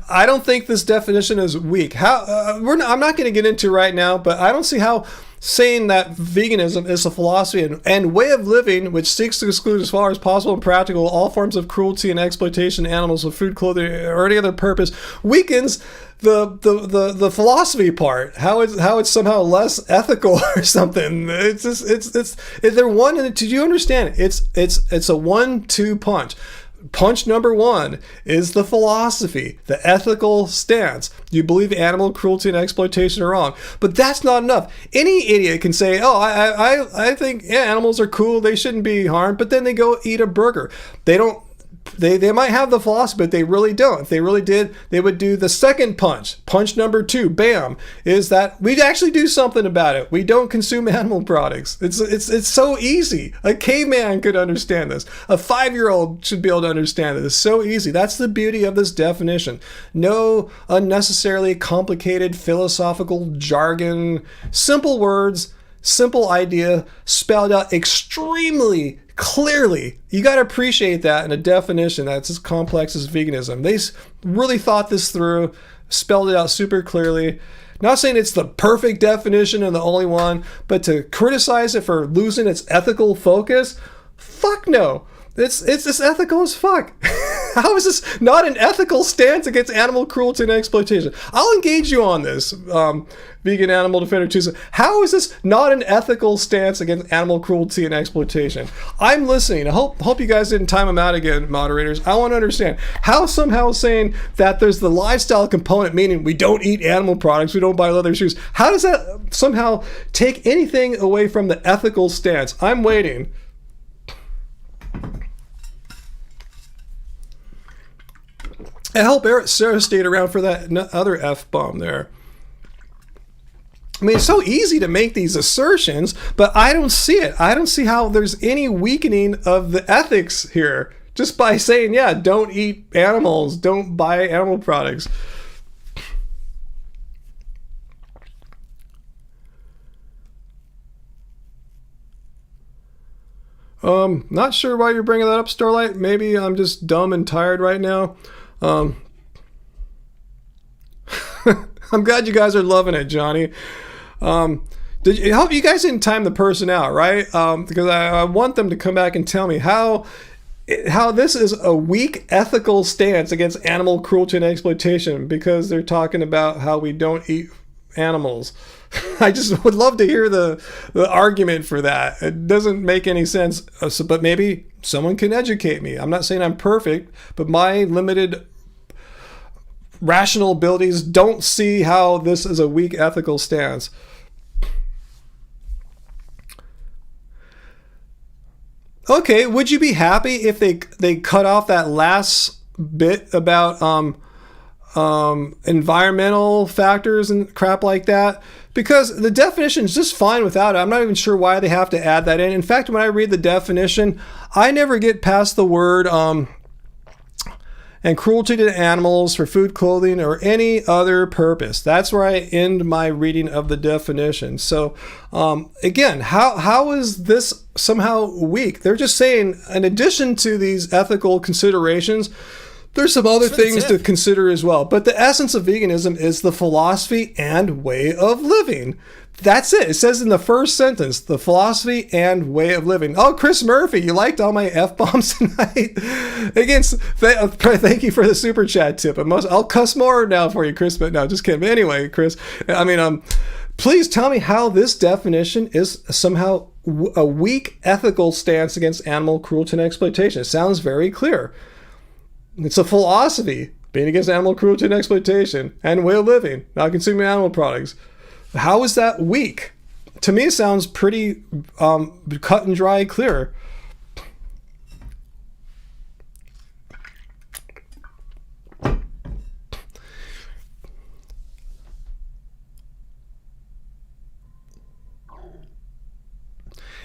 A: I don't think this definition is weak. I'm not going to get into right now, but I don't see how saying that veganism is a philosophy and way of living which seeks to exclude as far as possible and practical all forms of cruelty and exploitation of animals with food, clothing, or any other purpose weakens the philosophy part. How it's somehow less ethical or something. It's they're one. Did you understand? It's a 1-2 punch. Punch number one is the philosophy, the ethical stance. You believe animal cruelty and exploitation are wrong, but that's not enough. Any idiot can say, "Oh, I think animals are cool. They shouldn't be harmed," but then they go eat a burger. They don't. They might have the philosophy, but they really don't. If they really did, they would do the second punch. Punch number two, bam, is that we actually do something about it. We don't consume animal products. It's so easy. A caveman could understand this. A 5-year-old should be able to understand it. It's so easy. That's the beauty of this definition. No unnecessarily complicated philosophical jargon. Simple words, simple idea, spelled out extremely clearly. You got to appreciate that in a definition that's as complex as veganism. They really thought this through, spelled it out super clearly. Not saying it's the perfect definition and the only one, but to criticize it for losing its ethical focus, fuck no. It's ethical as fuck. How is this not an ethical stance against animal cruelty and exploitation? I'll engage you on this, vegan animal defender Tuesday. How is this not an ethical stance against animal cruelty and exploitation? I'm listening. I hope you guys didn't time them out again, moderators. I want to understand how somehow saying that there's the lifestyle component, meaning we don't eat animal products, we don't buy leather shoes. How does that somehow take anything away from the ethical stance? I'm waiting. I hope Sarah stayed around for that other F-bomb there. I mean, it's so easy to make these assertions, but I don't see it. I don't see how there's any weakening of the ethics here just by saying, yeah, don't eat animals, don't buy animal products. Not sure why you're bringing that up, Starlight. Maybe I'm just dumb and tired right now. I'm glad you guys are loving it, Johnny. I hope you guys didn't time the person out, right? Because I want them to come back and tell me how this is a weak ethical stance against animal cruelty and exploitation because they're talking about how we don't eat animals. I just would love to hear the argument for that. It doesn't make any sense, but maybe someone can educate me. I'm not saying I'm perfect, but my limited rational abilities don't see how this is a weak ethical stance. Okay, would you be happy if they cut off that last bit about environmental factors and crap like that? Because the definition is just fine without it. I'm not even sure why they have to add that in. In fact, when I read the definition, I never get past the word and cruelty to animals for food, clothing, or any other purpose. That's where I end my reading of the definition. So again, how is this somehow weak? They're just saying, in addition to these ethical considerations, there's some other things to consider as well. But the essence of veganism is the philosophy and way of living. That's it. It says in the first sentence, the philosophy and way of living. Oh, Chris Murphy, you liked all my F-bombs tonight? Again, thank you for the super chat tip. I'll cuss more now for you, Chris, but no, just kidding. But anyway, Chris, I mean, please tell me how this definition is somehow a weak ethical stance against animal cruelty and exploitation. It sounds very clear. It's a philosophy, being against animal cruelty and exploitation, and way of living, not consuming animal products. How is that weak? To me, it sounds pretty cut and dry clear.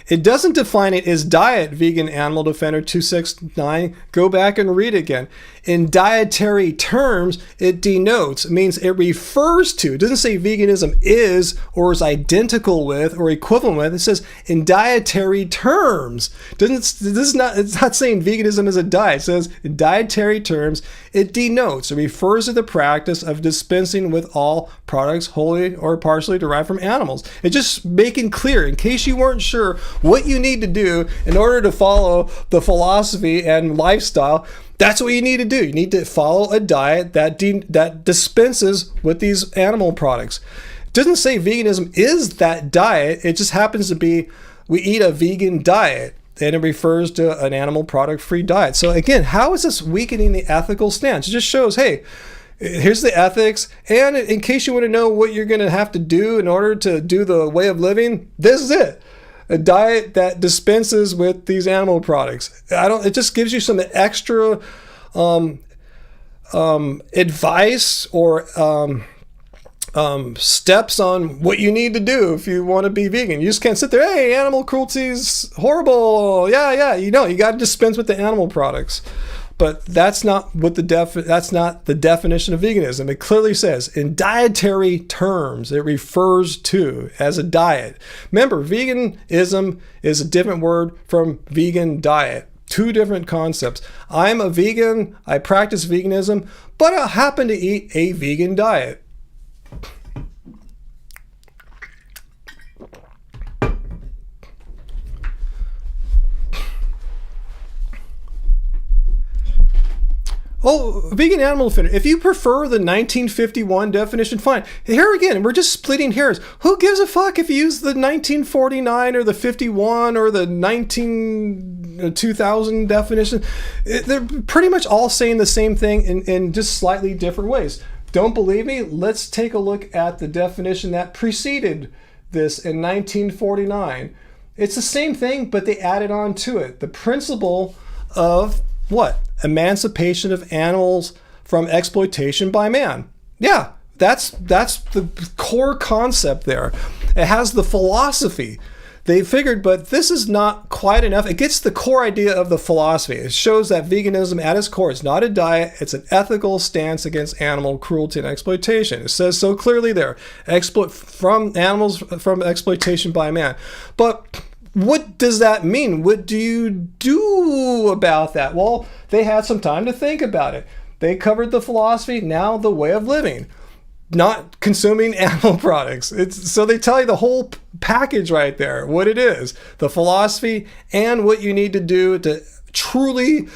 A: It doesn't define it as diet, Vegan Animal Defender 269. Go back and read it again. In dietary terms, it denotes, it means it refers to. It doesn't say veganism is or is identical with or equivalent with. It says in dietary terms. It's not saying veganism is a diet. It says in dietary terms, it denotes, it refers to the practice of dispensing with all products wholly or partially derived from animals. It's just making clear, in case you weren't sure, what you need to do in order to follow the philosophy and lifestyle. That's what you need to do. You need to follow a diet that dispenses with these animal products. It doesn't say veganism is that diet. It just happens to be we eat a vegan diet, and it refers to an animal product free diet. So again, how is this weakening the ethical stance? It just shows, hey, here's the ethics, and in case you want to know what you're going to have to do in order to do the way of living, this is it. A diet that dispenses with these animal products. It just gives you some extra advice or steps on what you need to do if you want to be vegan. You just can't sit there, hey, animal cruelty is horrible. Yeah, you got to dispense with the animal products. But that's not what that's not the definition of veganism. It clearly says in dietary terms, it refers to as a diet. Remember, veganism is a different word from vegan diet. Two different concepts. I'm a vegan, I practice veganism, but I happen to eat a vegan diet. Oh, Vegan Animal Defender. If you prefer the 1951 definition, fine. Here again, we're just splitting hairs. Who gives a fuck if you use the 1949 or the 51 or the 2000 definition? They're pretty much all saying the same thing in just slightly different ways. Don't believe me? Let's take a look at the definition that preceded this in 1949. It's the same thing, but they added on to it. The principle of what? Emancipation of animals from exploitation by man. Yeah, that's the core concept there. It has the philosophy. They figured, but this is not quite enough. It gets the core idea of the philosophy. It shows that veganism at its core is not a diet, it's an ethical stance against animal cruelty and exploitation. It says so clearly there, from animals from exploitation by man. But what does that mean? What do you do about that? Well, they had some time to think about it. They covered the philosophy, now the way of living, not consuming animal products. So they tell you the whole package right there, what it is, the philosophy and what you need to do to truly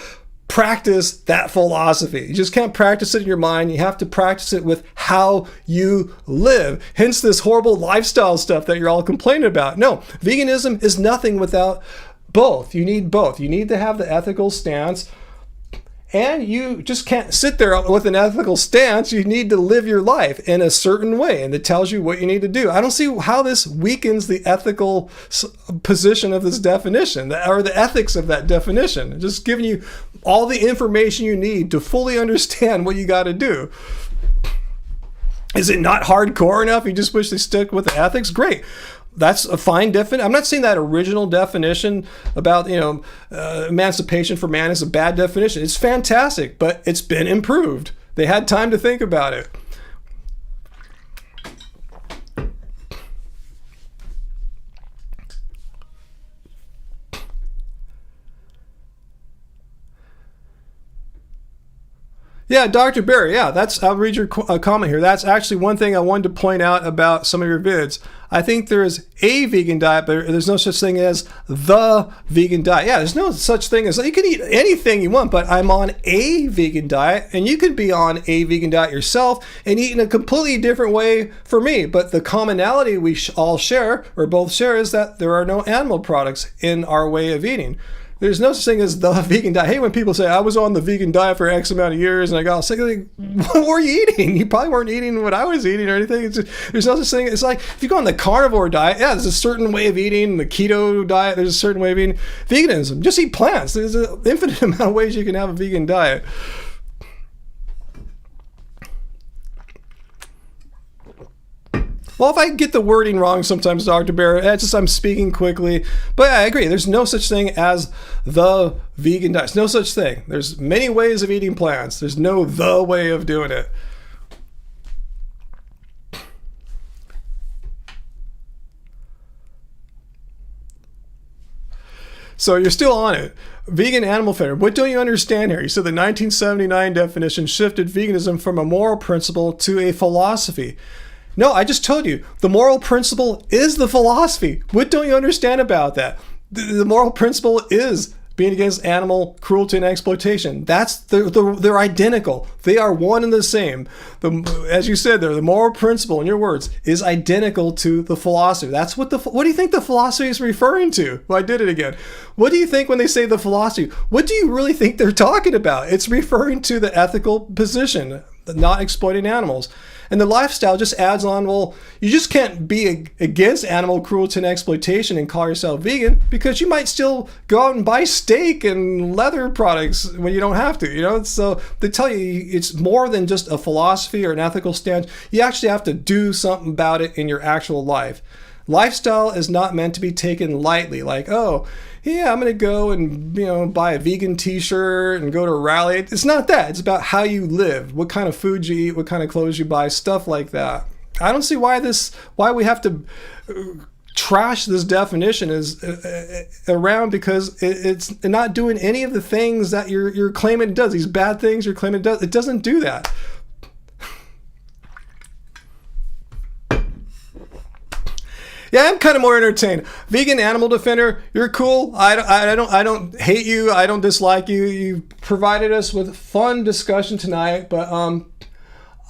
A: practice that philosophy. You just can't practice it in your mind. You have to practice it with how you live. Hence this horrible lifestyle stuff that you're all complaining about. No, veganism is nothing without both. You need both. You need to have the ethical stance, and you just can't sit there with an ethical stance. You need to live your life in a certain way, and it tells you what you need to do. I don't see how this weakens the ethical position of this definition or the ethics of that definition. Just giving you all the information you need to fully understand what you got to do. Is it not hardcore enough? You just wish they stick with the ethics? Great. That's a fine definition. I'm not saying that original definition about, emancipation for man is a bad definition. It's fantastic, but it's been improved. They had time to think about it. Yeah, Dr. Barry. Yeah, I'll read your comment here. That's actually one thing I wanted to point out about some of your vids. I think there is a vegan diet, but there's no such thing as the vegan diet. Yeah, there's no such thing as, you can eat anything you want, but I'm on a vegan diet, and you can be on a vegan diet yourself and eat in a completely different way for me. But the commonality we all share, or both share, is that there are no animal products in our way of eating. There's no such thing as the vegan diet. Hey, when people say, I was on the vegan diet for X amount of years and I got sick, like, what were you eating? You probably weren't eating what I was eating or anything. There's no such thing. It's like, if you go on the carnivore diet, yeah, there's a certain way of eating. The keto diet, there's a certain way of eating. Veganism, just eat plants. There's an infinite amount of ways you can have a vegan diet. Well, if I get the wording wrong sometimes, Dr. Bear, it's just I'm speaking quickly. But yeah, I agree. There's no such thing as the vegan diet. There's no such thing. There's many ways of eating plants. There's no the way of doing it. So you're still on it. Vegan animal fed. What don't you understand here? You said the 1979 definition shifted veganism from a moral principle to a philosophy. No, I just told you, the moral principle is the philosophy. What don't you understand about that? The moral principle is being against animal cruelty and exploitation. They're identical. They are one and the same. As you said there, the moral principle, in your words, is identical to the philosophy. That's what do you think the philosophy is referring to? Well, I did it again. What do you think when they say the philosophy? What do you really think they're talking about? It's referring to the ethical position, not exploiting animals. And the lifestyle just adds on, well, you just can't be against animal cruelty and exploitation and call yourself vegan, because you might still go out and buy steak and leather products when you don't have to, So they tell you it's more than just a philosophy or an ethical stance. You actually have to do something about it in your actual life. Lifestyle is not meant to be taken lightly, like, oh, yeah, I'm going to go and, buy a vegan t-shirt and go to a rally. It's not that. It's about how you live, what kind of food you eat, what kind of clothes you buy, stuff like that. I don't see why we have to trash this definition is around, because it's not doing any of the things that you're claiming it does. These bad things you're claiming it does. It doesn't do that. Yeah, I'm kind of more entertained. Vegan animal defender, you're cool. I don't hate you. I don't dislike you. You provided us with fun discussion tonight, but I'm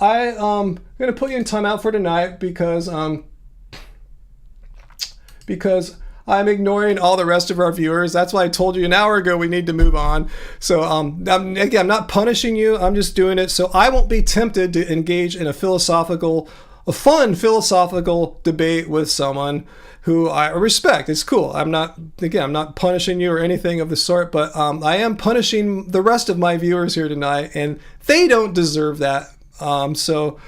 A: gonna put you in timeout for tonight because I'm ignoring all the rest of our viewers. That's why I told you an hour ago we need to move on. So I'm not punishing you. I'm just doing it so I won't be tempted to engage in a fun philosophical debate with someone who I respect. It's cool. I'm not punishing you or anything of the sort, but I am punishing the rest of my viewers here tonight, and they don't deserve that. So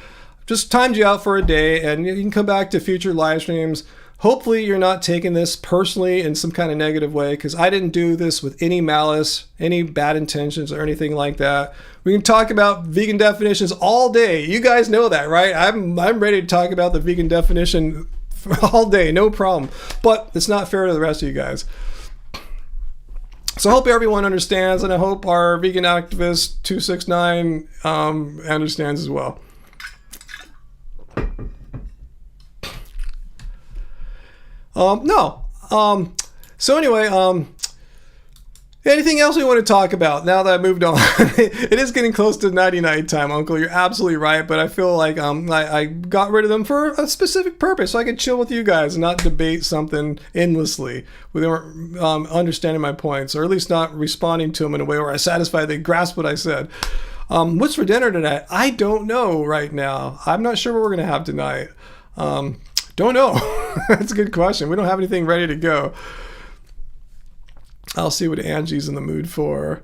A: just timed you out for a day, and you can come back to future live streams. Hopefully you're not taking this personally in some kind of negative way, because I didn't do this with any malice, any bad intentions, or anything like that. We can talk about vegan definitions all day. You guys know that, right? I'm ready to talk about the vegan definition all day, no problem. But it's not fair to the rest of you guys. So I hope everyone understands, and I hope our vegan activist 269 understands as well. So anyway, anything else we want to talk about now that I moved on? It is getting close to night time, Uncle. You're absolutely right, but I feel like I got rid of them for a specific purpose, so I could chill with you guys and not debate something endlessly. They weren't understanding my points, or at least not responding to them in a way where I satisfied they grasp what I said. What's for dinner tonight? I don't know right now. I'm not sure what we're going to have tonight. Don't know. That's a good question. We don't have anything ready to go. I'll see what Angie's in the mood for.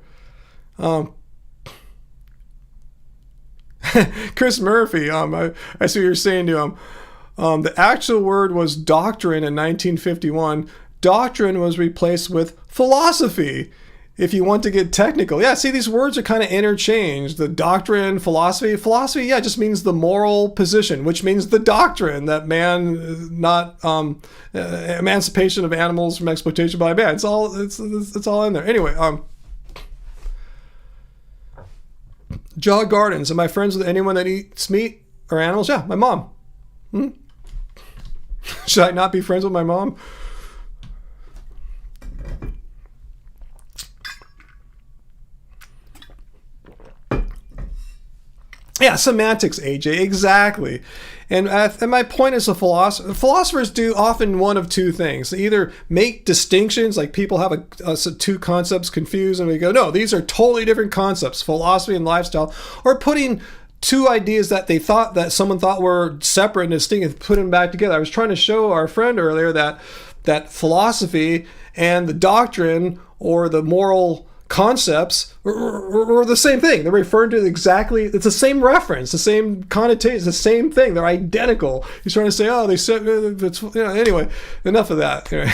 A: Chris Murphy, I see what you're saying to him. The actual word was doctrine in 1951. Doctrine was replaced with philosophy, if you want to get technical. Yeah, see, these words are kind of interchanged. The doctrine, philosophy. Philosophy, yeah, just means the moral position, which means the doctrine that man, not emancipation of animals from exploitation by man. It's all in there. Anyway, Jog Gardens. Am I friends with anyone that eats meat or animals? Yeah, my mom. Should I not be friends with my mom? Yeah, semantics, AJ, exactly. And my point is, philosophers do often one of two things. They either make distinctions, like people have two concepts confused, and we go, no, these are totally different concepts, philosophy and lifestyle, or putting two ideas that someone thought were separate and distinct and put them back together. I was trying to show our friend earlier that philosophy and the doctrine or the moral concepts are the same thing. They're referring to it's the same reference, the same connotation, the same thing. They're identical. He's trying to say, oh, they said, anyway, enough of that. Anyway.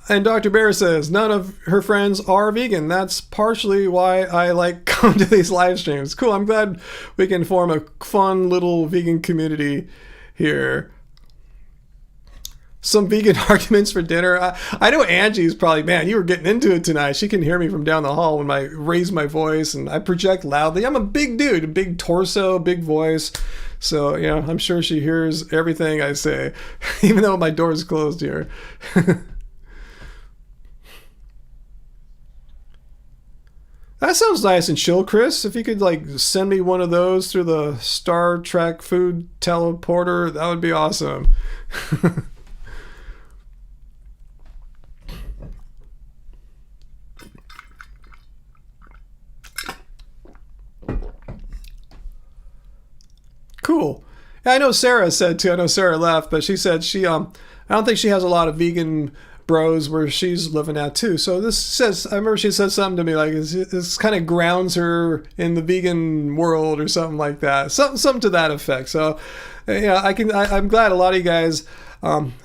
A: And Dr. Bear says, none of her friends are vegan. That's partially why I like coming to these live streams. Cool. I'm glad we can form a fun little vegan community here. Some vegan arguments for dinner. I know Angie's probably, man, you were getting into it tonight. She can hear me from down the hall when I raise my voice and I project loudly. I'm a big dude, a big torso, big voice. So, I'm sure she hears everything I say, even though my door is closed here. That sounds nice and chill, Chris. If you could send me one of those through the Star Trek food teleporter, that would be awesome. Cool. Yeah, I know Sarah said too. I know Sarah left, but she said I don't think she has a lot of vegan bros where she's living at too. So this says, I remember she said something to me like this kind of grounds her in the vegan world or something like that. Something to that effect. So I'm glad a lot of you guys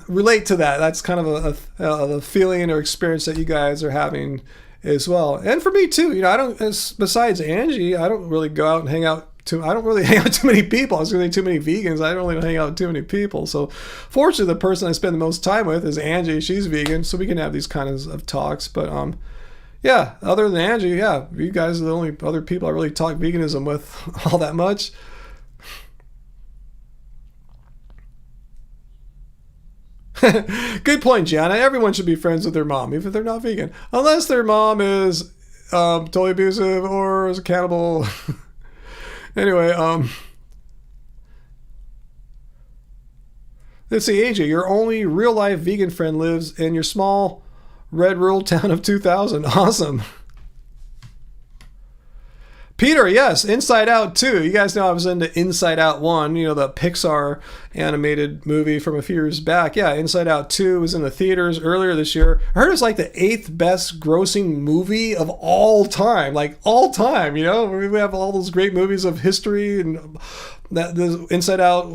A: relate to that. That's kind of a feeling or experience that you guys are having as well. And for me too, besides Angie, I don't really go out and hang out. I don't really hang out with too many people. I was going to say too many vegans. I don't really hang out with too many people. So fortunately, the person I spend the most time with is Angie. She's vegan, so we can have these kinds of talks. But yeah, other than Angie, yeah, you guys are the only other people I really talk veganism with all that much. Good point, Gianna. Everyone should be friends with their mom, even if they're not vegan. Unless their mom is totally abusive or is a cannibal. Anyway, let's see, AJ, your only real-life vegan friend lives in your small red rural town of 2000. Awesome. Peter, yes, Inside Out 2. You guys know I was into Inside Out 1, the Pixar animated movie from a few years back. Yeah, Inside Out 2 was in the theaters earlier this year. I heard it was like the 8th best grossing movie of all time. Like, all time, We have all those great movies of history, and that the Inside Out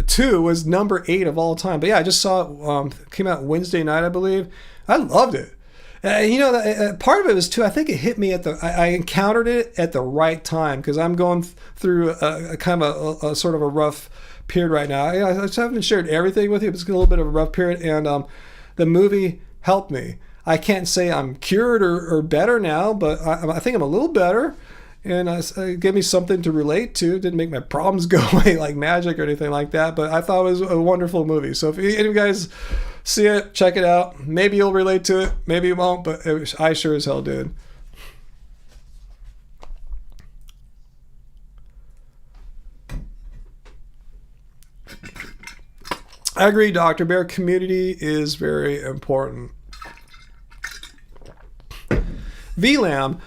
A: 2 was number 8 of all time. But yeah, I just saw it, came out Wednesday night, I believe. I loved it. Part of it was too, I think it hit me I encountered it at the right time because I'm going through a kind of a sort of a rough period right now. I just haven't shared everything with you, but it's a little bit of a rough period, and the movie helped me. I can't say I'm cured or better now, but I think I'm a little better, and it gave me something to relate to. It didn't make my problems go away like magic or anything like that, but I thought it was a wonderful movie. So if any of you guys see it, check it out. Maybe you'll relate to it, maybe you won't, but I sure as hell did. I agree, Dr. Bear. Community is very important. VLAM,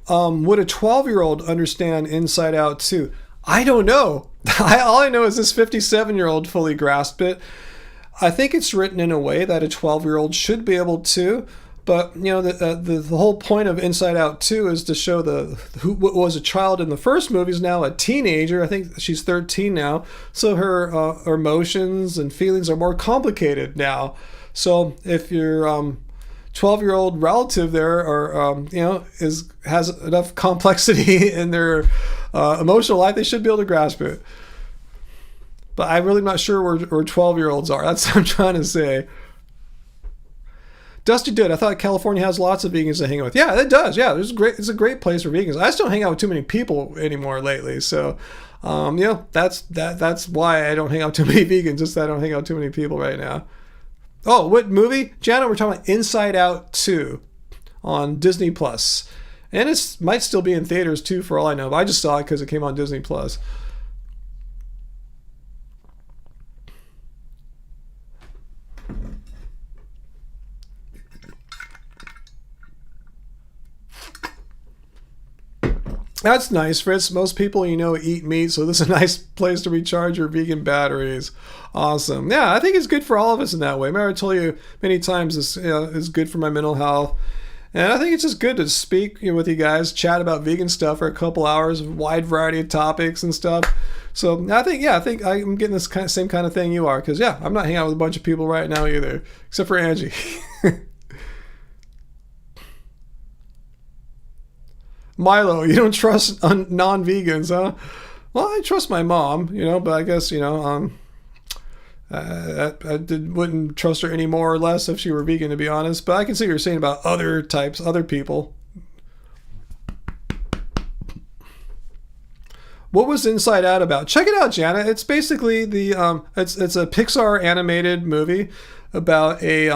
A: would a 12-year-old understand Inside Out 2? I don't know. All I know is this 57-year-old fully grasped it. I think it's written in a way that a 12-year-old should be able to, but the whole point of Inside Out 2 is to show who was a child in the first movie is now a teenager. I think she's 13 now, so her emotions and feelings are more complicated now. So if your 12-year-old relative there has enough complexity in their emotional life, they should be able to grasp it. But I'm really not sure where 12-year-olds are. That's what I'm trying to say. Dusty Did. I thought California has lots of vegans to hang out with. Yeah, it does. Yeah, it's a great place for vegans. I just don't hang out with too many people anymore lately. So, that's why I don't hang out with too many vegans. Just that I don't hang out with too many people right now. Oh, what movie? Jana, we're talking about Inside Out 2 on Disney Plus. And it might still be in theaters too, for all I know. But I just saw it because it came on Disney Plus. That's nice, Fritz. Most people, eat meat, so this is a nice place to recharge your vegan batteries. Awesome. Yeah, I think it's good for all of us in that way. Remember, I told you many times this is good for my mental health. And I think it's just good to speak with you guys, chat about vegan stuff for a couple hours, a wide variety of topics and stuff. So I think I'm getting this same kind of thing you are. Because, I'm not hanging out with a bunch of people right now either, except for Angie. Milo, you don't trust non-vegans, huh? Well, I trust my mom, but I guess, I wouldn't trust her any more or less if she were vegan, to be honest. But I can see what you're saying about other people. What was Inside Out about? Check it out, Jana. It's basically it's a Pixar animated movie about a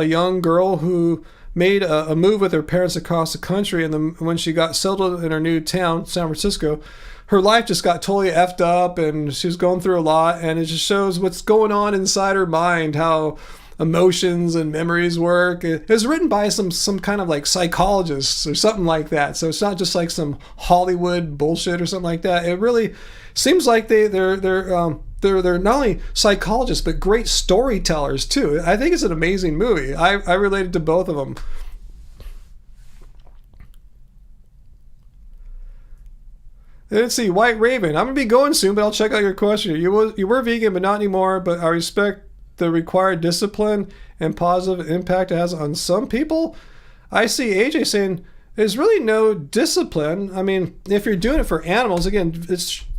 A: young girl who made a move with her parents across the country, and then when she got settled in her new town, San Francisco, her life just got totally effed up, and she was going through a lot, and it just shows what's going on inside her mind, how emotions and memories work. It was written by some kind of like psychologist or something like that, so it's not just like some Hollywood bullshit or something like that. It really seems like they're not only psychologists but great storytellers too. I think it's an amazing movie. I related to both of them. Let's see, White Raven. I'm gonna be going soon, but I'll check out your question. You were vegan, but not anymore. But I respect the required discipline and positive impact it has on some people. I see AJ saying there's really no discipline. I mean, if you're doing it for animals, again,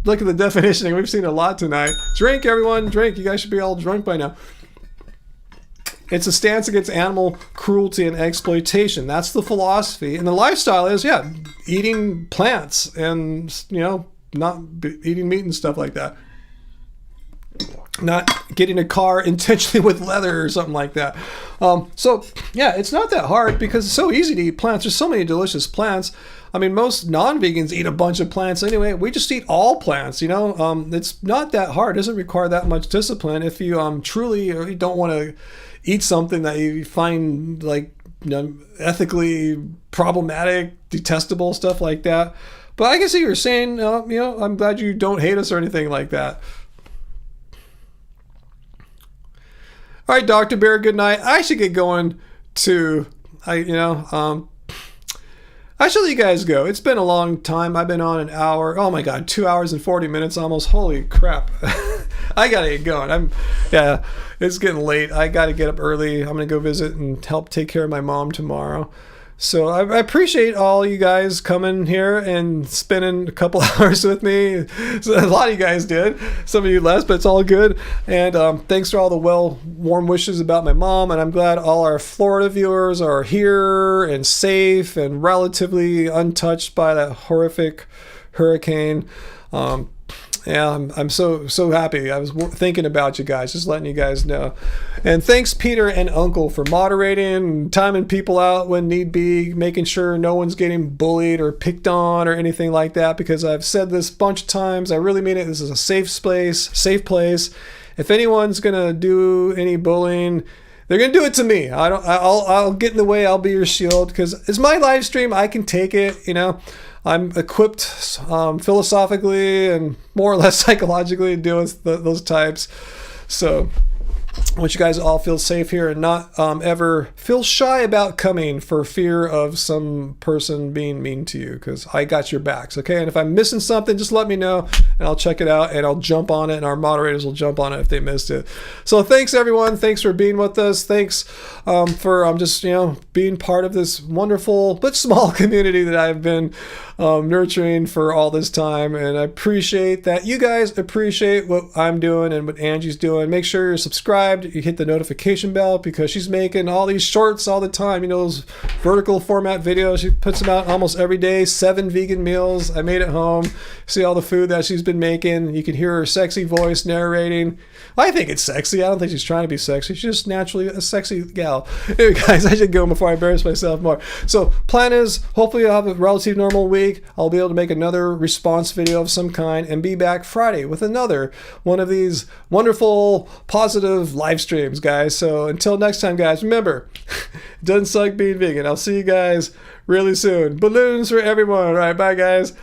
A: look at the definition. We've seen a lot tonight. Drink, everyone, drink. You guys should be all drunk by now. It's a stance against animal cruelty and exploitation. That's the philosophy. And the lifestyle is, eating plants and, not eating meat and stuff like that. Not getting a car intentionally with leather or something like that. It's not that hard because it's so easy to eat plants. There's so many delicious plants. I mean, most non-vegans eat a bunch of plants anyway. We just eat all plants, It's not that hard. It doesn't require that much discipline. If you truly or you don't want to eat something that you find ethically problematic, detestable, stuff like that. But I can see what you're saying. I'm glad you don't hate us or anything like that. All right, Dr. Bear, good night. I should get going too. I should let you guys go. It's been a long time. I've been on an hour. Oh my God, 2 hours and 40 minutes almost. Holy crap. I gotta get going. It's getting late. I gotta get up early. I'm gonna go visit and help take care of my mom tomorrow. So I appreciate all you guys coming here and spending a couple hours with me. So a lot of you guys did. Some of you less, but it's all good. And thanks for all the warm wishes about my mom. And I'm glad all our Florida viewers are here and safe and relatively untouched by that horrific hurricane. I'm so happy. I was thinking about you guys, just letting you guys know. And thanks, Peter and Uncle, for moderating, timing people out when need be, making sure no one's getting bullied or picked on or anything like that, because I've said this a bunch of times. I really mean it. This is a safe place. If anyone's going to do any bullying, they're going to do it to me. I'll get in the way. I'll be your shield, because it's my live stream. I can take it, I'm equipped philosophically and more or less psychologically to deal with those types. So I want you guys to all feel safe here and not ever feel shy about coming for fear of some person being mean to you, because I got your backs, okay? And if I'm missing something, just let me know and I'll check it out and I'll jump on it, and our moderators will jump on it if they missed it. So thanks, everyone. Thanks for being with us. Thanks for just being part of this wonderful but small community that I've been nurturing for all this time. And I appreciate that you guys appreciate what I'm doing and what Angie's doing. Make sure you're subscribed. subscribed, you hit the notification bell, because she's making all these shorts all the time. You know, those vertical format videos. She puts them out almost every day. 7 vegan meals I made at home. See all the food that she's been making. You can hear her sexy voice narrating. I think it's sexy. I don't think she's trying to be sexy. She's just naturally a sexy gal. Anyway, guys, I should go before I embarrass myself more. So plan is, hopefully I'll have a relatively normal week. I'll be able to make another response video of some kind and be back Friday with another one of these wonderful, positive live streams, guys. So until next time, guys, remember, it doesn't suck being vegan. I'll see you guys really soon. Balloons for everyone. All right, bye, guys.